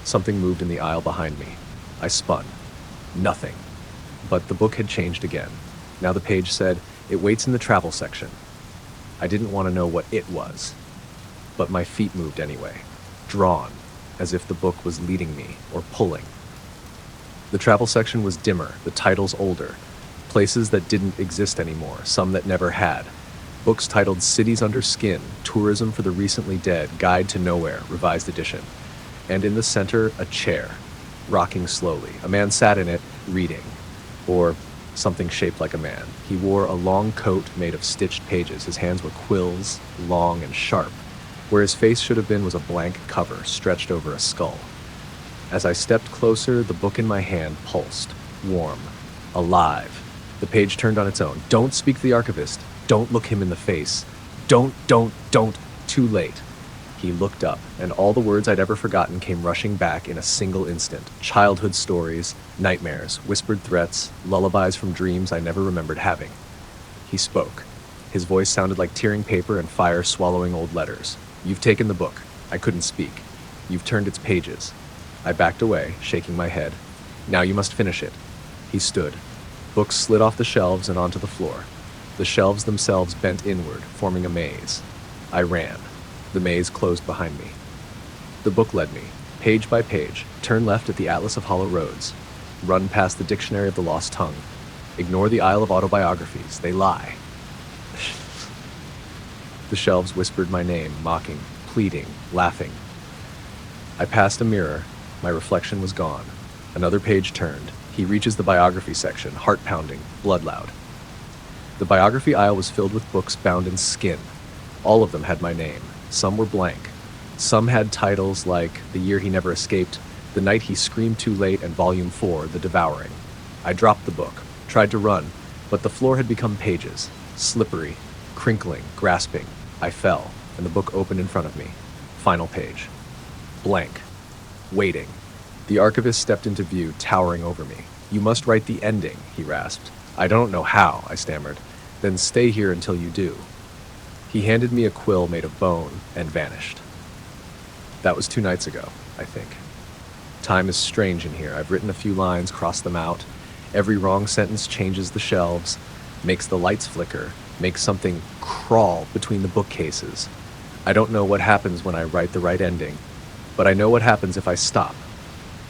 Something moved in the aisle behind me. I spun. Nothing. But the book had changed again. Now the page said, "It waits in the travel section." I didn't want to know what it was. But my feet moved anyway, drawn, as if the book was leading me or pulling. The travel section was dimmer, the titles older. Places that didn't exist anymore, some that never had. Books titled Cities Under Skin, Tourism for the Recently Dead, Guide to Nowhere, Revised Edition. And in the center, a chair, rocking slowly. A man sat in it, reading. Or something shaped like a man. He wore a long coat made of stitched pages. His hands were quills, long and sharp. Where his face should have been was a blank cover, stretched over a skull. As I stepped closer, the book in my hand pulsed, warm, alive. The page turned on its own. "Don't speak to the archivist. Don't look him in the face. Don't. Too late." He looked up, and all the words I'd ever forgotten came rushing back in a single instant. Childhood stories, nightmares, whispered threats, lullabies from dreams I never remembered having. He spoke. His voice sounded like tearing paper and fire swallowing old letters. "You've taken the book." I couldn't speak. "You've turned its pages." I backed away, shaking my head. "Now you must finish it." He stood. Books slid off the shelves and onto the floor. The shelves themselves bent inward, forming a maze. I ran. The maze closed behind me. The book led me, page by page. Turn left at the Atlas of Hollow Roads. Run past the Dictionary of the Lost Tongue. Ignore the Isle of Autobiographies. They lie. The shelves whispered my name, mocking, pleading, laughing. I passed a mirror. My reflection was gone. Another page turned. He reaches the biography section, heart-pounding, blood-loud. The biography aisle was filled with books bound in skin. All of them had my name. Some were blank. Some had titles like The Year He Never Escaped, The Night He Screamed Too Late, and Volume 4, The Devouring. I dropped the book, tried to run, but the floor had become pages, slippery, crinkling, grasping. I fell, and the book opened in front of me. Final page. Blank. Waiting. The archivist stepped into view, towering over me. "You must write the ending," he rasped. "I don't know how," I stammered. "Then stay here until you do." He handed me a quill made of bone and vanished. That was 2 nights ago, I think. Time is strange in here. I've written a few lines, crossed them out. Every wrong sentence changes the shelves, makes the lights flicker, makes something crawl between the bookcases. I don't know what happens when I write the right ending, but I know what happens if I stop.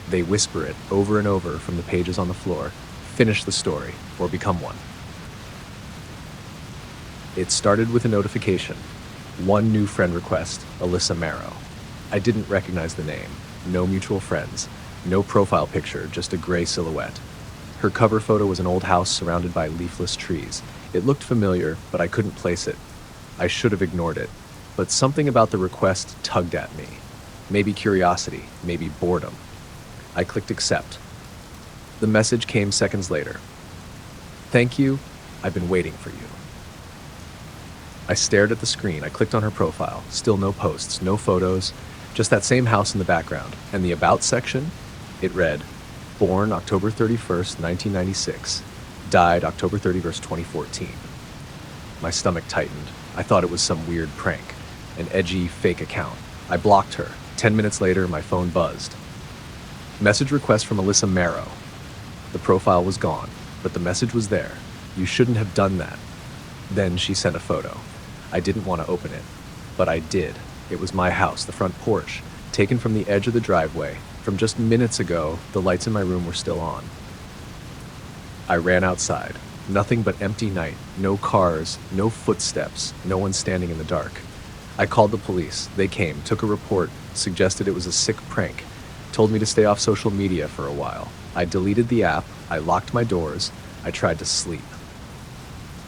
They whisper it over and over from the pages on the floor. Finish the story, or become one. It started with a notification. One new friend request, Alyssa Marrow. I didn't recognize the name. No mutual friends. No profile picture, just a gray silhouette. Her cover photo was an old house surrounded by leafless trees. It looked familiar, but I couldn't place it. I should have ignored it. But something about the request tugged at me. Maybe curiosity, maybe boredom. I clicked accept. The message came seconds later. "Thank you. I've been waiting for you." I stared at the screen. I clicked on her profile. Still no posts, no photos, just that same house in the background. And the About section? It read, "Born October 31st, 1996. Died October 31st, 2014. My stomach tightened. I thought it was some weird prank, an edgy, fake account. I blocked her. 10 minutes later, my phone buzzed. Message request from Alyssa Marrow. The profile was gone, but the message was there. "You shouldn't have done that." Then she sent a photo. I didn't want to open it, but I did. It was my house, the front porch, taken from the edge of the driveway. From just minutes ago, the lights in my room were still on. I ran outside. Nothing but empty night. No cars, no footsteps, no one standing in the dark. I called the police. They came, took a report, suggested it was a sick prank, told me to stay off social media for a while. I deleted the app. I locked my doors. I tried to sleep.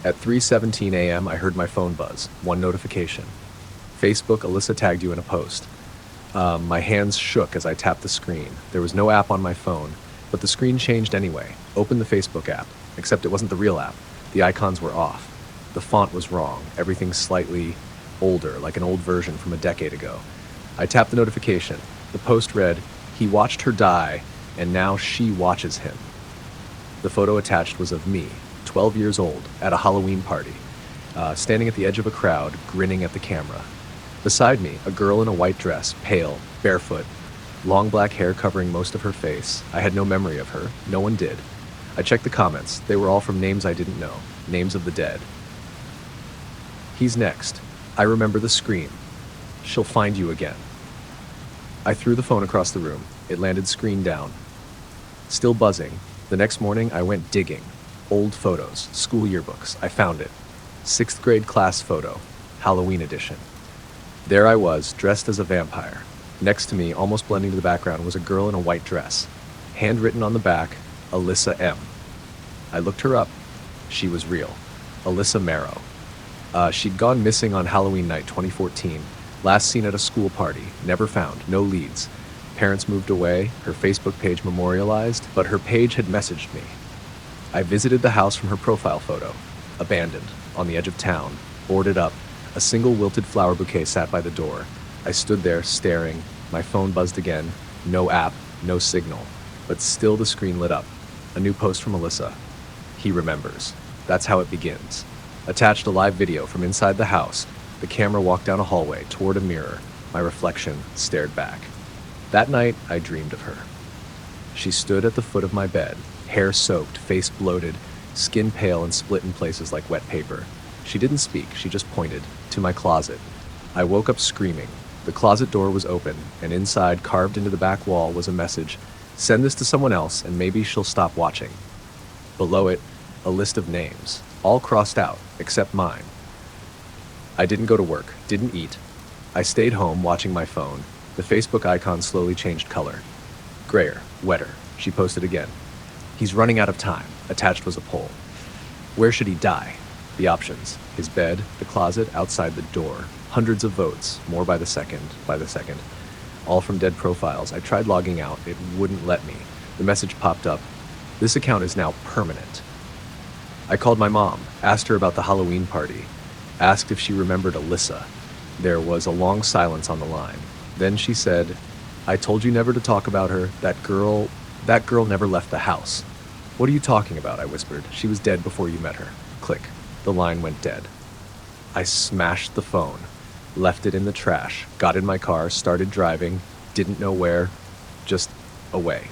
At 3:17 a.m., I heard my phone buzz. One notification. Facebook, Alyssa tagged you in a post. My hands shook as I tapped the screen. There was no app on my phone, but the screen changed anyway. Opened the Facebook app, except it wasn't the real app. The icons were off. The font was wrong. Everything slightly older, like an old version from a decade ago. I tapped the notification. The post read, "He watched her die, and now she watches him." The photo attached was of me, 12 years old, at a Halloween party, standing at the edge of a crowd, grinning at the camera. Beside me, a girl in a white dress, pale, barefoot, long black hair covering most of her face. I had no memory of her. No one did. I checked the comments. They were all from names I didn't know, names of the dead. "He's next. I remember the scream. She'll find you again." I threw the phone across the room. It landed screen down. Still buzzing. The next morning, I went digging. Old photos, school yearbooks. I found it. 6th grade class photo, Halloween edition. There I was, dressed as a vampire. Next to me, almost blending to the background, was a girl in a white dress. Handwritten on the back, Alyssa M. I looked her up. She was real. Alyssa Marrow. She'd gone missing on Halloween night 2014. Last seen at a school party. Never found. No leads. Parents moved away. Her Facebook page memorialized, but her page had messaged me. I visited the house from her profile photo. Abandoned. On the edge of town. Boarded up. A single wilted flower bouquet sat by the door. I stood there, staring. My phone buzzed again. No app. No signal. But still the screen lit up. A new post from Alyssa. "He remembers." That's how it begins. Attached a live video from inside the house. The camera walked down a hallway toward a mirror. My reflection stared back. That night, I dreamed of her. She stood at the foot of my bed, hair soaked, face bloated, skin pale and split in places like wet paper. She didn't speak, she just pointed to my closet. I woke up screaming. The closet door was open, and inside, carved into the back wall, was a message. "Send this to someone else, and maybe she'll stop watching." Below it, a list of names, all crossed out, except mine. I didn't go to work, didn't eat. I stayed home watching my phone. The Facebook icon slowly changed color. Grayer, wetter. She posted again. "He's running out of time." Attached was a poll. Where should he die? The options. His bed, the closet, outside the door. Hundreds of votes, more by the second, all from dead profiles. I tried logging out. It wouldn't let me. The message popped up. "This account is now permanent." I called my mom, asked her about the Halloween party, asked if she remembered Alyssa. There was a long silence on the line. Then she said, "I told you never to talk about her. That girl never left the house." "What are you talking about?" I whispered. "She was dead before you met her." Click. The line went dead. I smashed the phone, left it in the trash, got in my car, started driving, didn't know where, just away.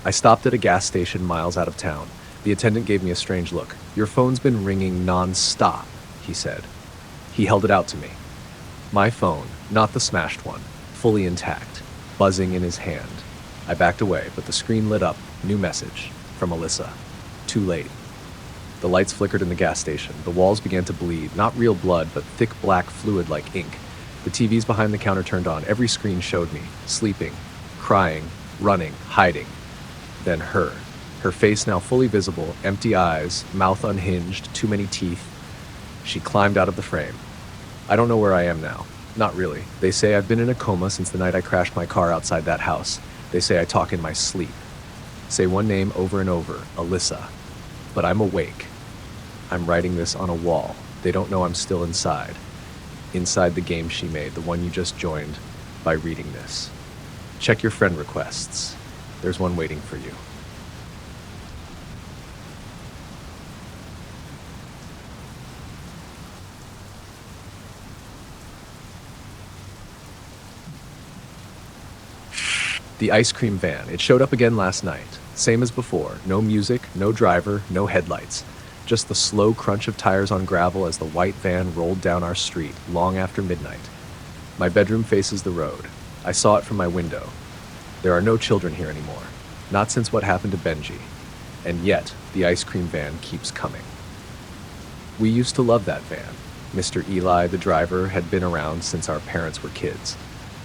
I stopped at a gas station miles out of town. The attendant gave me a strange look. "Your phone's been ringing non-stop," he said. He held it out to me. My phone, not the smashed one, fully intact, buzzing in his hand. I backed away, but the screen lit up. New message from Alyssa. Too late. The lights flickered in the gas station. The walls began to bleed, not real blood, but thick black fluid like ink. The TVs behind the counter turned on. Every screen showed me, sleeping, crying, running, hiding. Then her. Her face now fully visible, empty eyes, mouth unhinged, too many teeth. She climbed out of the frame. I don't know where I am now. Not really. They say I've been in a coma since the night I crashed my car outside that house. They say I talk in my sleep. Say one name over and over, Alyssa. But I'm awake. I'm writing this on a wall. They don't know I'm still inside. Inside the game she made, the one you just joined, by reading this. Check your friend requests. There's one waiting for you. The ice cream van. It showed up again last night. Same as before. No music, no driver, no headlights. Just the slow crunch of tires on gravel as the white van rolled down our street long after midnight. My bedroom faces the road. I saw it from my window. There are no children here anymore. Not since what happened to Benji. And yet, the ice cream van keeps coming. We used to love that van. Mr. Eli, the driver, had been around since our parents were kids.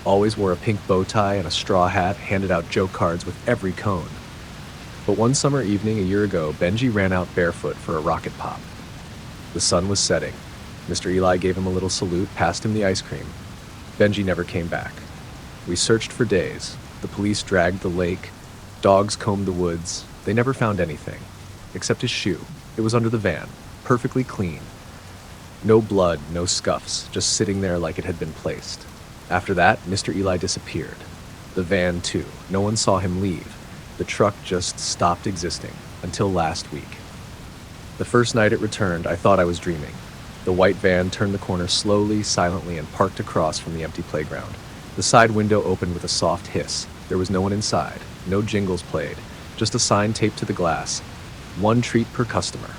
Always wore a pink bow tie and a straw hat, handed out joke cards with every cone. But one summer evening a year ago, Benji ran out barefoot for a rocket pop. The sun was setting. Mr. Eli gave him a little salute, passed him the ice cream. Benji never came back. We searched for days. The police dragged the lake. Dogs combed the woods. They never found anything, except his shoe. It was under the van, perfectly clean. No blood, no scuffs, just sitting there like it had been placed. After that, Mr. Eli disappeared. The van, too. No one saw him leave. The truck just stopped existing, until last week. The first night it returned, I thought I was dreaming. The white van turned the corner slowly, silently, and parked across from the empty playground. The side window opened with a soft hiss. There was no one inside. No jingles played. Just a sign taped to the glass. 1 treat per customer.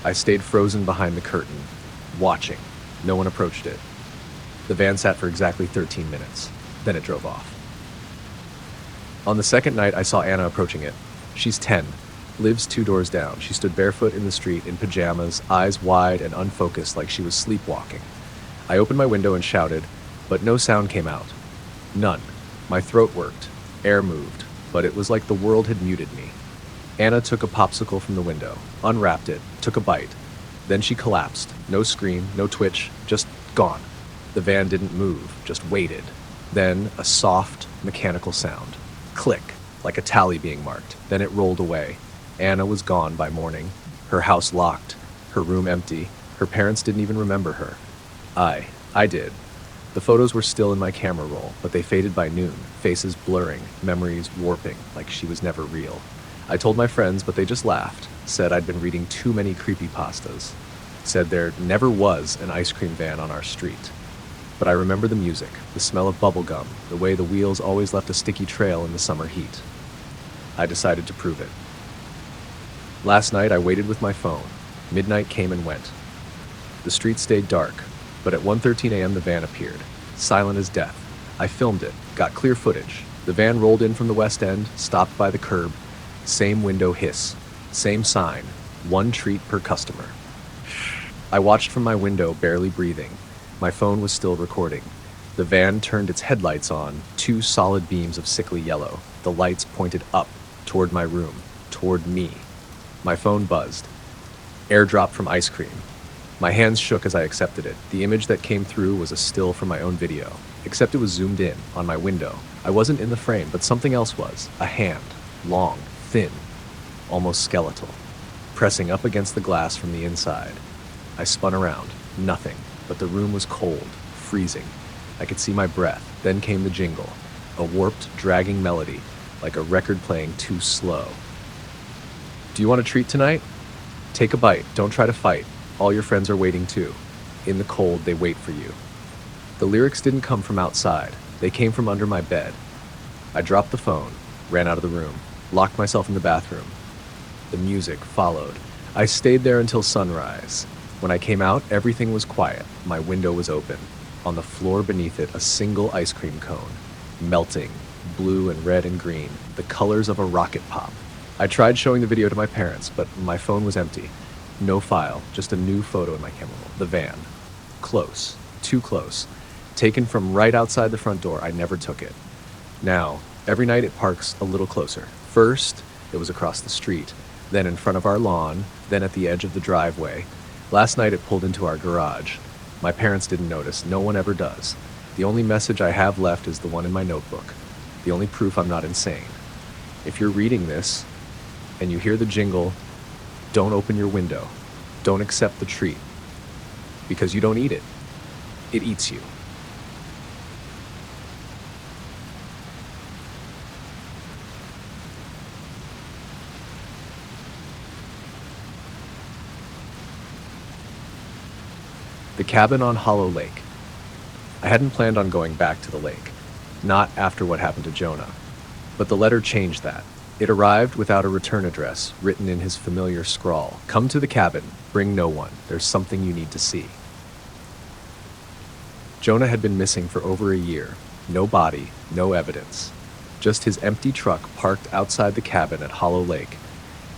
I stayed frozen behind the curtain, watching. No one approached it. The van sat for exactly 13 minutes. Then it drove off. On the second night, I saw Anna approaching it. She's 10, lives 2 doors down. She stood barefoot in the street in pajamas, eyes wide and unfocused like she was sleepwalking. I opened my window and shouted, but no sound came out. None. My throat worked. Air moved, but it was like the world had muted me. Anna took a popsicle from the window, unwrapped it, took a bite. Then she collapsed. No scream, no twitch, just gone. The van didn't move, just waited. Then a soft, mechanical sound. Click, like a tally being marked. Then it rolled away. Anna was gone by morning. Her house locked. Her room empty. Her parents didn't even remember her. I did. The photos were still in my camera roll, but they faded by noon, faces blurring, memories warping, like she was never real. I told my friends, but they just laughed, said I'd been reading too many creepypastas, said there never was an ice cream van on our street. But I remember the music, the smell of bubble gum, the way the wheels always left a sticky trail in the summer heat. I decided to prove it. Last night I waited with my phone. Midnight came and went. The street stayed dark, but at 1:13 a.m. the van appeared, silent as death. I filmed it, got clear footage. The van rolled in from the west end, stopped by the curb. Same window hiss, same sign, 1 treat per customer. I watched from my window, barely breathing. My phone was still recording. The van turned its headlights on, 2 solid beams of sickly yellow. The lights pointed up, toward my room, toward me. My phone buzzed. Airdrop from ice cream. My hands shook as I accepted it. The image that came through was a still from my own video, except it was zoomed in, on my window. I wasn't in the frame, but something else was. A hand. Long, thin, almost skeletal, pressing up against the glass from the inside. I spun around. Nothing. But the room was cold, freezing. I could see my breath. Then came the jingle, a warped, dragging melody, like a record playing too slow. Do you want a treat tonight? Take a bite. Don't try to fight. All your friends are waiting too. In the cold, they wait for you. The lyrics didn't come from outside. They came from under my bed. I dropped the phone, ran out of the room, locked myself in the bathroom. The music followed. I stayed there until sunrise. When I came out, everything was quiet. My window was open. On the floor beneath it, a single ice cream cone. Melting, blue and red and green, the colors of a rocket pop. I tried showing the video to my parents, but my phone was empty. No file, just a new photo in my camera roll. The van. Close. Too close. Taken from right outside the front door. I never took it. Now, every night it parks a little closer. First, it was across the street. Then in front of our lawn. Then at the edge of the driveway. Last night it pulled into our garage. My parents didn't notice. No one ever does. The only message I have left is the one in my notebook. The only proof I'm not insane. If you're reading this and you hear the jingle, don't open your window. Don't accept the treat. Because you don't eat it. It eats you. The cabin on Hollow Lake. I hadn't planned on going back to the lake. Not after what happened to Jonah. But the letter changed that. It arrived without a return address, written in his familiar scrawl. Come to the cabin. Bring no one. There's something you need to see. Jonah had been missing for over a year. No body, no evidence. Just his empty truck parked outside the cabin at Hollow Lake,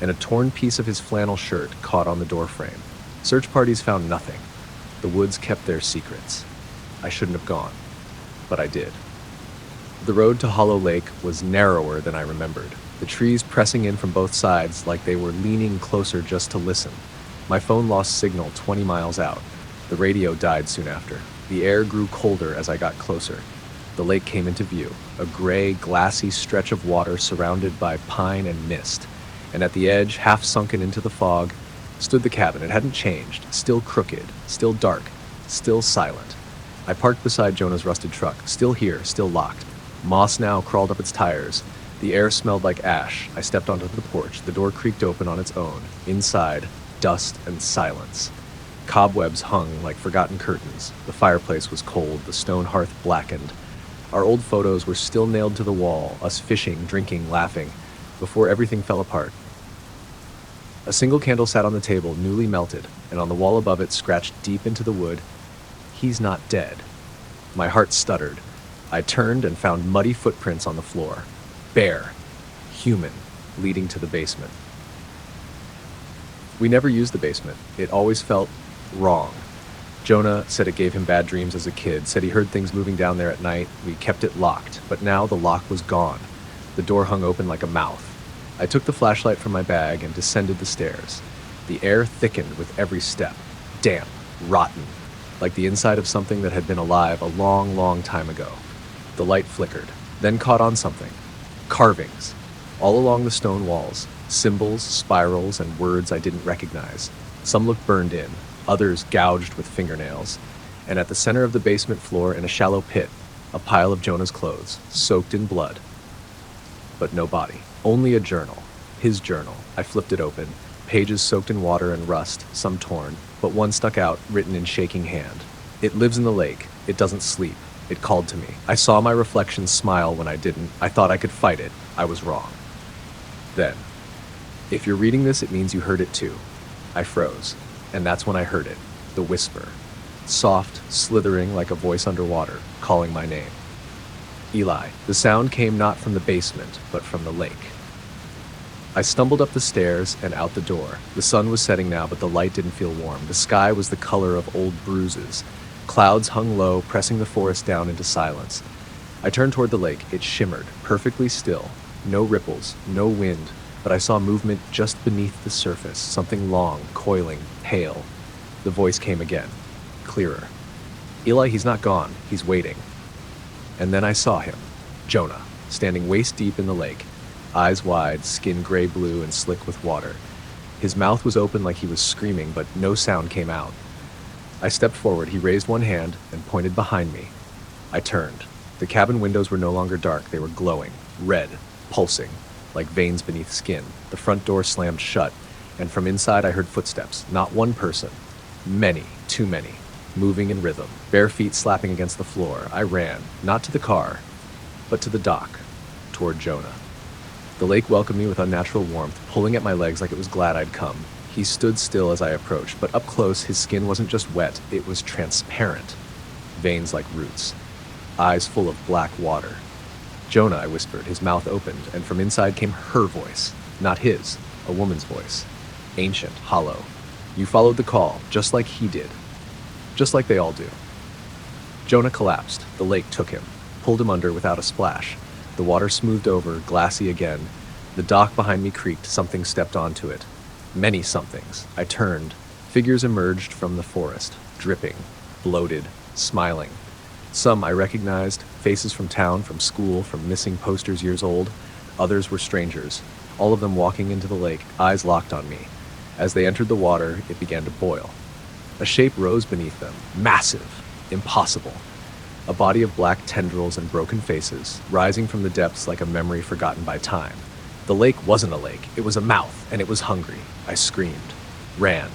and a torn piece of his flannel shirt caught on the doorframe. Search parties found nothing. The woods kept their secrets. I shouldn't have gone, but I did. The road to Hollow Lake was narrower than I remembered, the trees pressing in from both sides like they were leaning closer just to listen. My phone lost signal 20 miles out. The radio died soon after. The air grew colder as I got closer. The lake came into view, a gray, glassy stretch of water surrounded by pine and mist. And at the edge, half sunken into the fog, stood the cabin. It hadn't changed, still crooked, still dark, still silent. I parked beside Jonah's rusted truck, still here, still locked. Moss now crawled up its tires. The air smelled like ash. I stepped onto the porch. The door creaked open on its own. Inside, dust and silence. Cobwebs hung like forgotten curtains. The fireplace was cold, the stone hearth blackened. Our old photos were still nailed to the wall, us fishing, drinking, laughing, before everything fell apart. A single candle sat on the table, newly melted, and on the wall above it, scratched deep into the wood, "He's not dead." My heart stuttered. I turned and found muddy footprints on the floor. Bare, human, leading to the basement. We never used the basement. It always felt wrong. Jonah said it gave him bad dreams as a kid, said he heard things moving down there at night. We kept it locked, but now the lock was gone. The door hung open like a mouth. I took the flashlight from my bag and descended the stairs. The air thickened with every step, damp, rotten, like the inside of something that had been alive a long, long time ago. The light flickered, then caught on something. Carvings, all along the stone walls, symbols, spirals, and words I didn't recognize. Some looked burned in, others gouged with fingernails. And at the center of the basement floor, in a shallow pit, a pile of Jonah's clothes, soaked in blood. But no body, only a journal, his journal. I flipped it open, pages soaked in water and rust, some torn, but one stuck out, written in shaking hand. It lives in the lake. It doesn't sleep. It called to me. I saw my reflection smile when I didn't. I thought I could fight it. I was wrong. Then, if you're reading this, it means you heard it too. I froze, and that's when I heard it, the whisper. Soft, slithering like a voice underwater, calling my name. Eli. The sound came not from the basement, but from the lake. I stumbled up the stairs and out the door. The sun was setting now, but the light didn't feel warm. The sky was the color of old bruises. Clouds hung low, pressing the forest down into silence. I turned toward the lake. It shimmered, perfectly still. No ripples, no wind, but I saw movement just beneath the surface, something long, coiling, pale. The voice came again, clearer. Eli, he's not gone. He's waiting. And then I saw him, Jonah, standing waist-deep in the lake, eyes wide, skin gray-blue and slick with water. His mouth was open like he was screaming, but no sound came out. I stepped forward. He raised one hand and pointed behind me. I turned. The cabin windows were no longer dark. They were glowing, red, pulsing, like veins beneath skin. The front door slammed shut, and from inside I heard footsteps. Not one person. Many, too many, moving in rhythm, bare feet slapping against the floor. I ran, not to the car, but to the dock, toward Jonah. The lake welcomed me with unnatural warmth, pulling at my legs like it was glad I'd come. He stood still as I approached, but up close his skin wasn't just wet, it was transparent. Veins like roots. Eyes full of black water. Jonah, I whispered, his mouth opened, and from inside came her voice. Not his, a woman's voice. Ancient, hollow. You followed the call, just like he did. Just like they all do. Jonah collapsed. The lake took him, pulled him under without a splash. The water smoothed over, glassy again. The dock behind me creaked. Something stepped onto it. Many somethings. I turned. Figures emerged from the forest, dripping, bloated, smiling. Some I recognized, faces from town, from school, from missing posters years old. Others were strangers, all of them walking into the lake, eyes locked on me. As they entered the water, it began to boil. A shape rose beneath them, massive, impossible. A body of black tendrils and broken faces, rising from the depths like a memory forgotten by time. The lake wasn't a lake, it was a mouth, and it was hungry. I screamed, ran.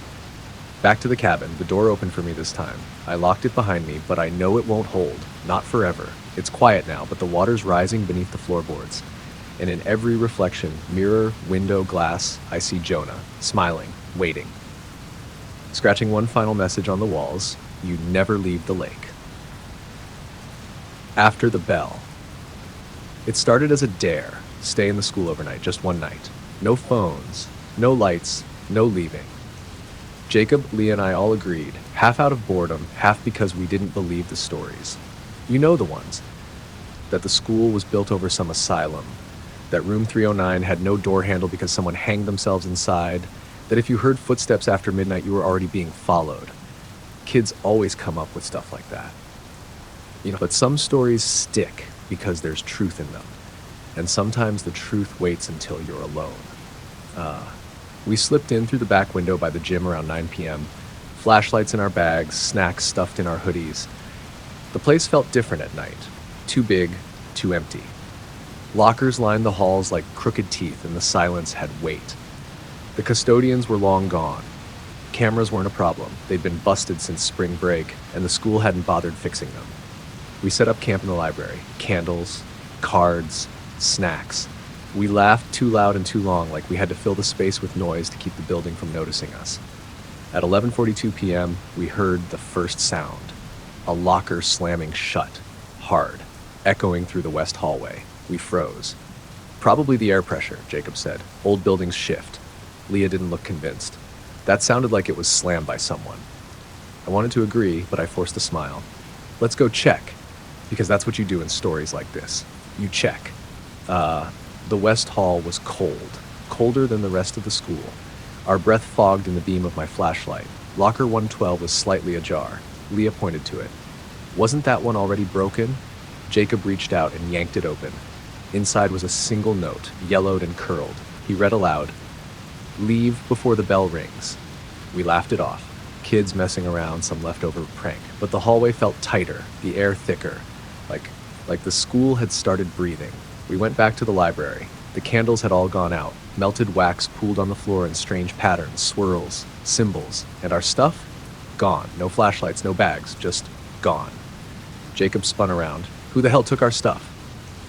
Back to the cabin, the door opened for me this time. I locked it behind me, but I know it won't hold, not forever. It's quiet now, but the water's rising beneath the floorboards. And in every reflection, mirror, window, glass, I see Jonah, smiling, waiting. Scratching one final message on the walls, you never leave the lake. After the bell. It started as a dare, stay in the school overnight, just one night. No phones, no lights, no leaving. Jacob, Leah, and I all agreed, half out of boredom, half because we didn't believe the stories. You know the ones. That the school was built over some asylum. That room 309 had no door handle because someone hanged themselves inside. That if you heard footsteps after midnight, you were already being followed. Kids always come up with stuff like that. But some stories stick because there's truth in them. And sometimes the truth waits until you're alone. We slipped in through the back window by the gym around 9 p.m., flashlights in our bags, snacks stuffed in our hoodies. The place felt different at night. Too big, too empty. Lockers lined the halls like crooked teeth, and the silence had weight. The custodians were long gone. Cameras weren't a problem. They'd been busted since spring break, and the school hadn't bothered fixing them. We set up camp in the library. Candles, cards, snacks. We laughed too loud and too long, like we had to fill the space with noise to keep the building from noticing us. At 11:42 p.m., we heard the first sound. A locker slamming shut, hard, echoing through the west hallway. We froze. Probably the air pressure, Jacob said. Old buildings shift. Leah didn't look convinced. That sounded like it was slammed by someone. I wanted to agree, but I forced a smile. Let's go check, because that's what you do in stories like this. You check. The West Hall was cold, colder than the rest of the school. Our breath fogged in the beam of my flashlight. Locker 112 was slightly ajar. Leah pointed to it. Wasn't that one already broken? Jacob reached out and yanked it open. Inside was a single note, yellowed and curled. He read aloud, "Leave before the bell rings." We laughed it off. Kids messing around, some leftover prank. But the hallway felt tighter, the air thicker, like the school had started breathing. We went back to the library. The candles had all gone out. Melted wax pooled on the floor in strange patterns, swirls, symbols. And our stuff? Gone. No flashlights, no bags, just gone. Jacob spun around. Who the hell took our stuff?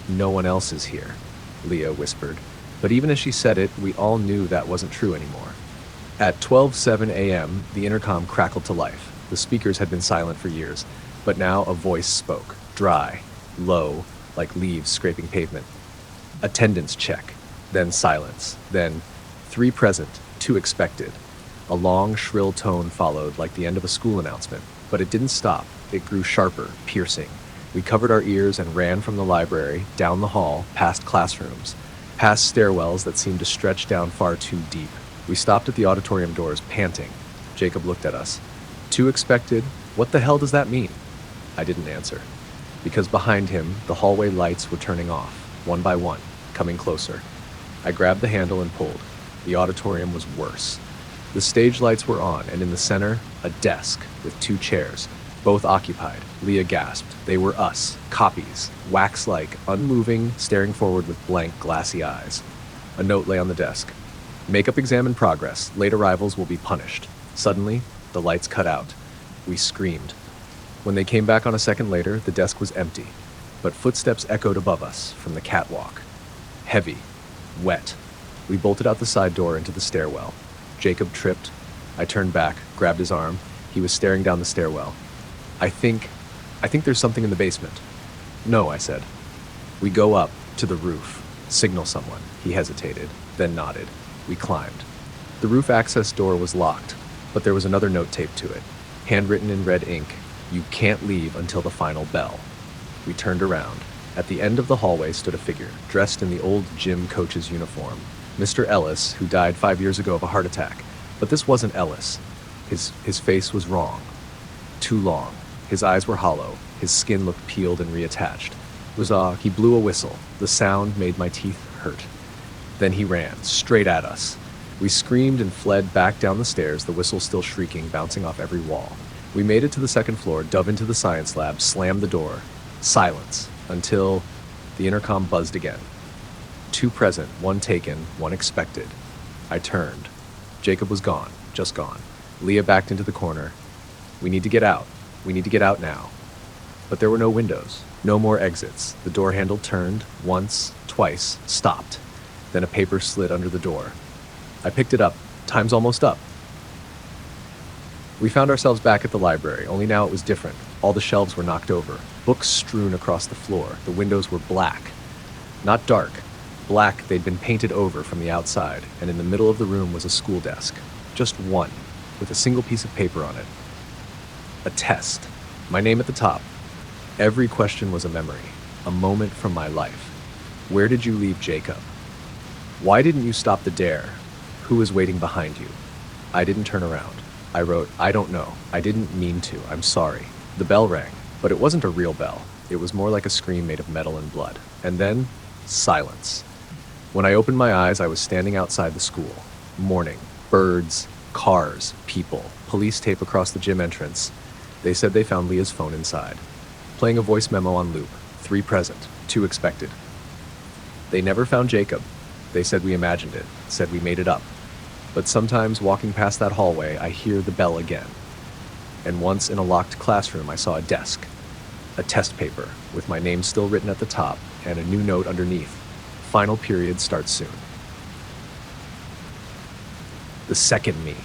No one else is here, Leah whispered. But even as she said it, we all knew that wasn't true anymore. At 12:07 a.m., the intercom crackled to life. The speakers had been silent for years, but now a voice spoke, dry, low, like leaves scraping pavement. Attendance check, then silence, then 3 present, 2 expected. A long, shrill tone followed, like the end of a school announcement, but it didn't stop. It grew sharper, piercing. We covered our ears and ran from the library, down the hall, past classrooms, past stairwells that seemed to stretch down far too deep. We stopped at the auditorium doors, panting. Jacob looked at us. 2 expected? What the hell does that mean? I didn't answer. Because behind him, the hallway lights were turning off, one by one, coming closer. I grabbed the handle and pulled. The auditorium was worse. The stage lights were on, and in the center, a desk with 2 chairs, both occupied. Leah gasped. They were us, copies, wax-like, unmoving, staring forward with blank, glassy eyes. A note lay on the desk. Makeup exam in progress. Late arrivals will be punished. Suddenly, the lights cut out. We screamed. When they came back on a second later, the desk was empty, but footsteps echoed above us from the catwalk. Heavy, wet. We bolted out the side door into the stairwell. Jacob tripped. I turned back, grabbed his arm. He was staring down the stairwell. I think there's something in the basement. No, I said. We go up to the roof. Signal someone. He hesitated, then nodded. We climbed. The roof access door was locked, but there was another note taped to it, handwritten in red ink. You can't leave until the final bell. We turned around. At the end of the hallway stood a figure, dressed in the old gym coach's uniform. Mr. Ellis, who died 5 years ago of a heart attack. But this wasn't Ellis. His face was wrong. Too long. His eyes were hollow. His skin looked peeled and reattached. He blew a whistle. The sound made my teeth hurt. Then he ran, straight at us. We screamed and fled back down the stairs, the whistle still shrieking, bouncing off every wall. We made it to the second floor, dove into the science lab, slammed the door. Silence, until the intercom buzzed again. 2 present, 1 taken, 1 expected. I turned. Jacob was gone, just gone. Leah backed into the corner. We need to get out. We need to get out now. But there were no windows, no more exits. The door handle turned, once, twice, stopped. Then a paper slid under the door. I picked it up. Time's almost up. We found ourselves back at the library, only now it was different. All the shelves were knocked over, books strewn across the floor. The windows were black. Not dark. Black they'd been painted over from the outside, and in the middle of the room was a school desk. Just one, with a single piece of paper on it. A test. My name at the top. Every question was a memory, a moment from my life. Where did you leave Jacob? Why didn't you stop the dare? Who was waiting behind you? I didn't turn around. I wrote, I don't know. I didn't mean to. I'm sorry. The bell rang, but it wasn't a real bell. It was more like a scream made of metal and blood. And then, silence. When I opened my eyes, I was standing outside the school. Morning. Birds, cars, people, police tape across the gym entrance. They said they found Leah's phone inside. Playing a voice memo on loop. 3 present, 2 expected. They never found Jacob. They said we imagined it, said we made it up. But sometimes walking past that hallway, I hear the bell again. And once in a locked classroom, I saw a desk, a test paper with my name still written at the top and a new note underneath. Final period starts soon. The second me.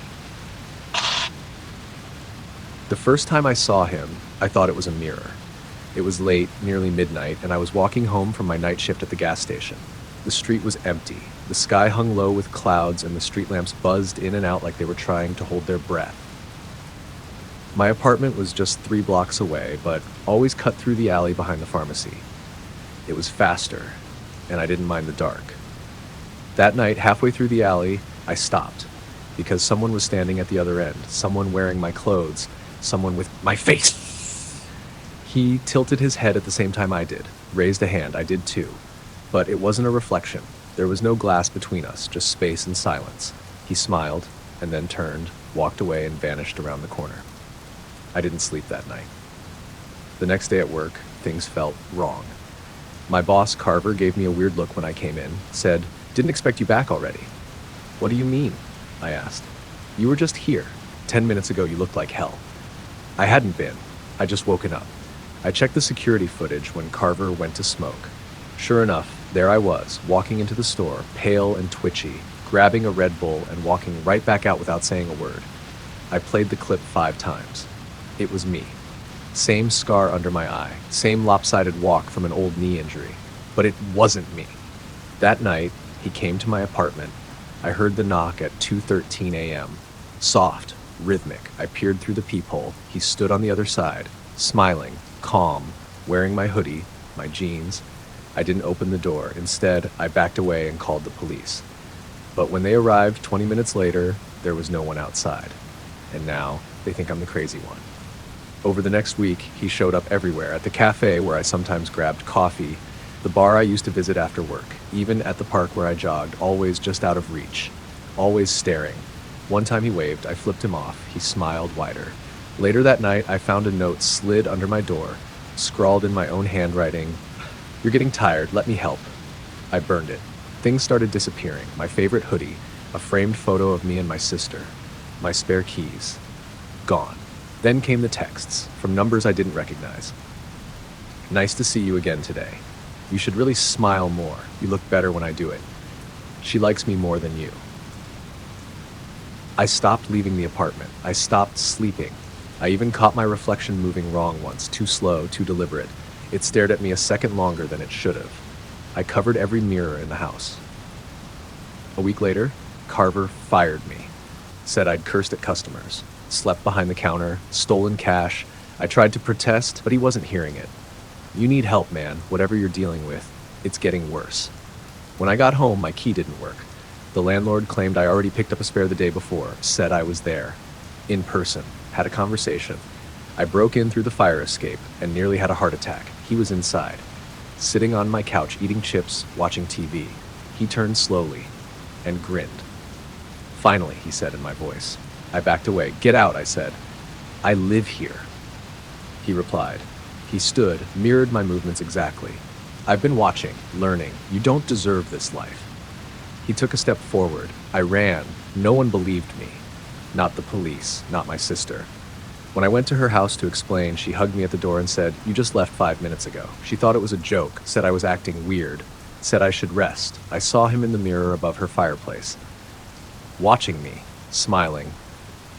The first time I saw him, I thought it was a mirror. It was late, nearly midnight, and I was walking home from my night shift at the gas station. The street was empty. The sky hung low with clouds, and the street lamps buzzed in and out like they were trying to hold their breath. My apartment was just 3 blocks away, but always cut through the alley behind the pharmacy. It was faster, and I didn't mind the dark. That night, halfway through the alley, I stopped, because someone was standing at the other end, someone wearing my clothes, someone with my face. He tilted his head at the same time I did, raised a hand. I did too. But it wasn't a reflection. There was no glass between us, just space and silence. He smiled, and then turned, walked away, and vanished around the corner. I didn't sleep that night. The next day at work, things felt wrong. My boss, Carver, gave me a weird look when I came in, said, "Didn't expect you back already." "What do you mean?" I asked. "You were just here. 10 minutes ago you looked like hell." I hadn't been. I'd just woken up. I checked the security footage when Carver went to smoke. Sure enough, there I was, walking into the store, pale and twitchy, grabbing a Red Bull and walking right back out without saying a word. I played the clip 5 times. It was me. Same scar under my eye, same lopsided walk from an old knee injury. But it wasn't me. That night, he came to my apartment. I heard the knock at 2:13 a.m. Soft, rhythmic. I peered through the peephole. He stood on the other side, smiling, calm, wearing my hoodie, my jeans. I didn't open the door. Instead, I backed away and called the police. But when they arrived 20 minutes later, there was no one outside. And now, they think I'm the crazy one. Over the next week, he showed up everywhere, at the cafe where I sometimes grabbed coffee, the bar I used to visit after work, even at the park where I jogged, always just out of reach, always staring. One time he waved, I flipped him off. He smiled wider. Later that night, I found a note slid under my door, scrawled in my own handwriting, "You're getting tired, let me help." I burned it. Things started disappearing. My favorite hoodie, a framed photo of me and my sister, my spare keys. Gone. Then came the texts, from numbers I didn't recognize. "Nice to see you again today. You should really smile more. You look better when I do it. She likes me more than you." I stopped leaving the apartment. I stopped sleeping. I even caught my reflection moving wrong once, too slow, too deliberate. It stared at me a second longer than it should have. I covered every mirror in the house. A week later, Carver fired me. Said I'd cursed at customers, slept behind the counter, stolen cash. I tried to protest, but he wasn't hearing it. "You need help, man, whatever you're dealing with. It's getting worse." When I got home, my key didn't work. The landlord claimed I already picked up a spare the day before, said I was there. In person, had a conversation. I broke in through the fire escape and nearly had a heart attack. He was inside, sitting on my couch eating chips, watching TV. He turned slowly and grinned. "Finally," he said in my voice. I backed away. "Get out," I said. "I live here," he replied. He stood, mirrored my movements exactly. "I've been watching, learning. You don't deserve this life." He took a step forward. I ran. No one believed me. Not the police, not my sister. When I went to her house to explain, she hugged me at the door and said, "You just left 5 minutes ago." She thought it was a joke, said I was acting weird, said I should rest. I saw him in the mirror above her fireplace, watching me, smiling.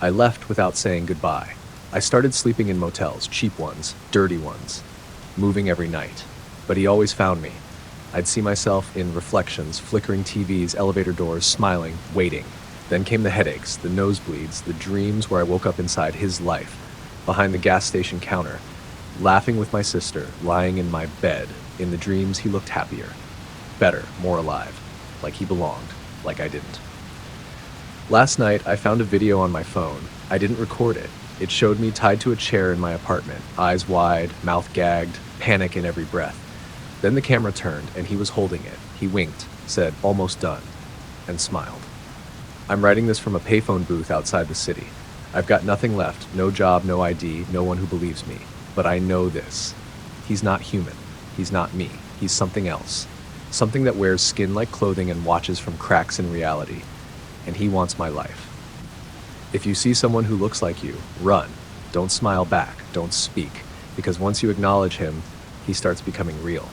I left without saying goodbye. I started sleeping in motels, cheap ones, dirty ones, moving every night. But he always found me. I'd see myself in reflections, flickering TVs, elevator doors, smiling, waiting. Then came the headaches, the nosebleeds, the dreams where I woke up inside his life, behind the gas station counter, laughing with my sister, lying in my bed. In the dreams, he looked happier, better, more alive, like he belonged, like I didn't. Last night, I found a video on my phone. I didn't record it. It showed me tied to a chair in my apartment, eyes wide, mouth gagged, panic in every breath. Then the camera turned, and he was holding it. He winked, said, "Almost done," and smiled. I'm writing this from a payphone booth outside the city. I've got nothing left, no job, no ID, no one who believes me. But I know this. He's not human. He's not me. He's something else. Something that wears skin like clothing and watches from cracks in reality. And he wants my life. If you see someone who looks like you, run. Don't smile back. Don't speak. Because once you acknowledge him, he starts becoming real.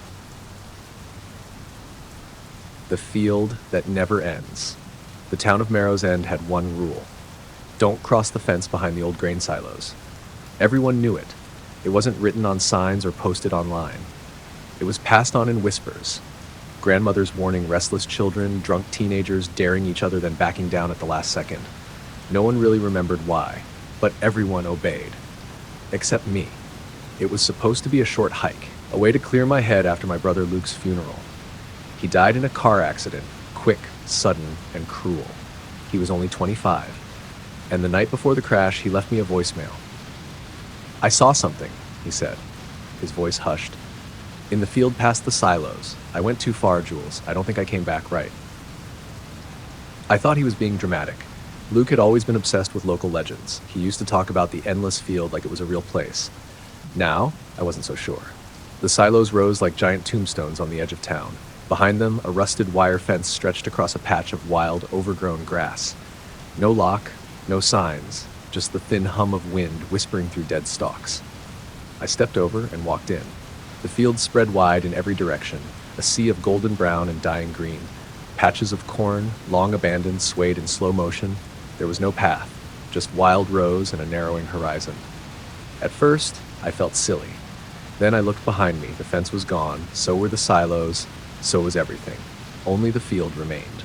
The field that never ends. The town of Marrow's End had one rule. Don't cross the fence behind the old grain silos. Everyone knew it. It wasn't written on signs or posted online. It was passed on in whispers. Grandmothers warning restless children, drunk teenagers daring each other then backing down at the last second. No one really remembered why, but everyone obeyed. Except me. It was supposed to be a short hike, a way to clear my head after my brother Luke's funeral. He died in a car accident, quick, sudden, and cruel. He was only 25. And the night before the crash, he left me a voicemail. "I saw something," he said. His voice hushed. "In the field past the silos. I went too far, Jules. I don't think I came back right." I thought he was being dramatic. Luke had always been obsessed with local legends. He used to talk about the endless field like it was a real place. Now, I wasn't so sure. The silos rose like giant tombstones on the edge of town. Behind them, a rusted wire fence stretched across a patch of wild, overgrown grass. No lock, no signs, just the thin hum of wind whispering through dead stalks. I stepped over and walked in. The field spread wide in every direction, a sea of golden brown and dying green. Patches of corn, long abandoned, swayed in slow motion. There was no path, just wild rows and a narrowing horizon. At first, I felt silly. Then I looked behind me. The fence was gone, so were the silos, so was everything. Only the field remained.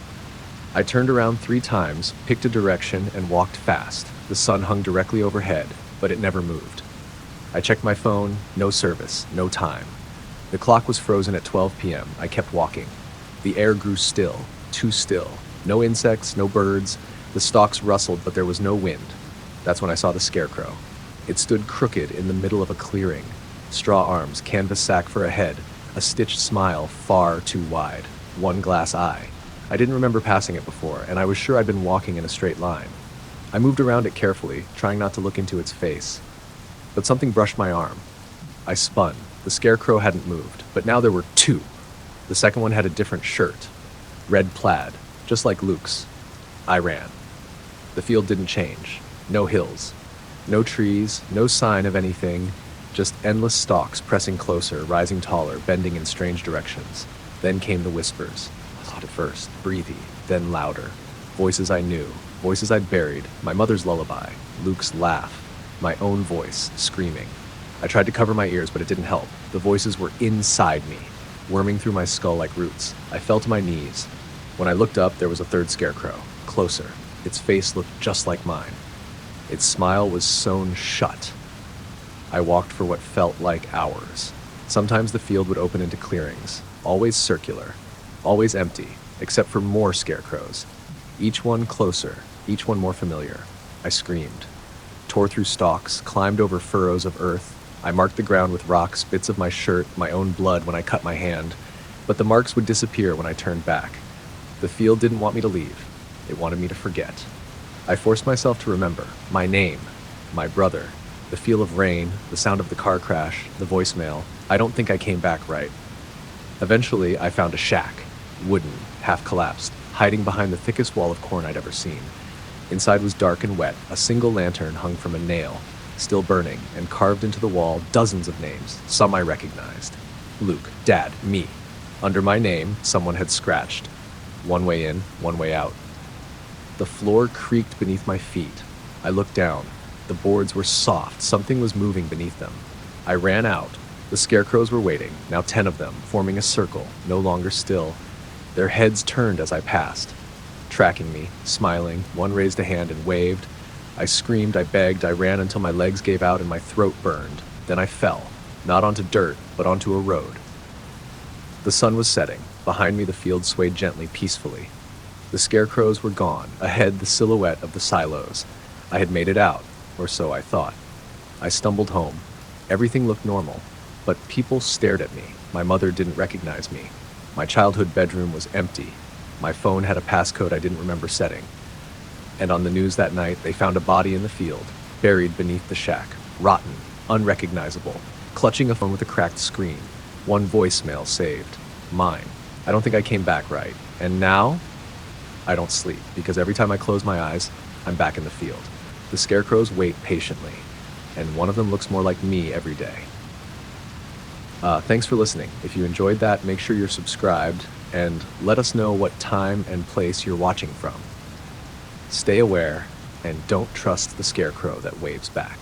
I turned around 3 times, picked a direction, and walked fast. The sun hung directly overhead, but it never moved. I checked my phone, no service, no time. The clock was frozen at 12 p.m. I kept walking. The air grew still, too still. No insects, no birds. The stalks rustled, but there was no wind. That's when I saw the scarecrow. It stood crooked in the middle of a clearing. Straw arms, canvas sack for a head, a stitched smile far too wide, one glass eye. I didn't remember passing it before, and I was sure I'd been walking in a straight line. I moved around it carefully, trying not to look into its face. But something brushed my arm. I spun. The scarecrow hadn't moved, but now there were 2. The second one had a different shirt. Red plaid, just like Luke's. I ran. The field didn't change. No hills. No trees, no sign of anything. Just endless stalks pressing closer, rising taller, bending in strange directions. Then came the whispers. At first, breathy, then louder. Voices I knew, voices I'd buried, my mother's lullaby, Luke's laugh, my own voice, screaming. I tried to cover my ears, but it didn't help. The voices were inside me, worming through my skull like roots. I fell to my knees. When I looked up, there was a third scarecrow, closer. Its face looked just like mine. Its smile was sewn shut. I walked for what felt like hours. Sometimes the field would open into clearings, always circular, always empty, except for more scarecrows. Each one closer, each one more familiar. I screamed, tore through stalks, climbed over furrows of earth. I marked the ground with rocks, bits of my shirt, my own blood when I cut my hand. But the marks would disappear when I turned back. The field didn't want me to leave. It wanted me to forget. I forced myself to remember my name, my brother, the feel of rain, the sound of the car crash, the voicemail. I don't think I came back right. Eventually, I found a shack, wooden, half collapsed, hiding behind the thickest wall of corn I'd ever seen. Inside was dark and wet, a single lantern hung from a nail, still burning, and carved into the wall dozens of names, some I recognized. Luke, Dad, me. Under my name, someone had scratched. One way in, one way out. The floor creaked beneath my feet. I looked down. The boards were soft, something was moving beneath them. I ran out. The scarecrows were waiting, now 10 of them, forming a circle, no longer still. Their heads turned as I passed, tracking me, smiling. One raised a hand and waved. I screamed, I begged, I ran until my legs gave out and my throat burned. Then I fell, not onto dirt, but onto a road. The sun was setting. Behind me, the field swayed gently, peacefully. The scarecrows were gone. Ahead, the silhouette of the silos. I had made it out, or so I thought. I stumbled home. Everything looked normal, but people stared at me. My mother didn't recognize me. My childhood bedroom was empty. My phone had a passcode I didn't remember setting. And on the news that night, they found a body in the field, buried beneath the shack, rotten, unrecognizable, clutching a phone with a cracked screen. One voicemail saved. Mine. I don't think I came back right. And now, I don't sleep, because every time I close my eyes, I'm back in the field. The scarecrows wait patiently, and one of them looks more like me every day. Thanks for listening. If you enjoyed that, make sure you're subscribed, and let us know what time and place you're watching from. Stay aware, and don't trust the scarecrow that waves back.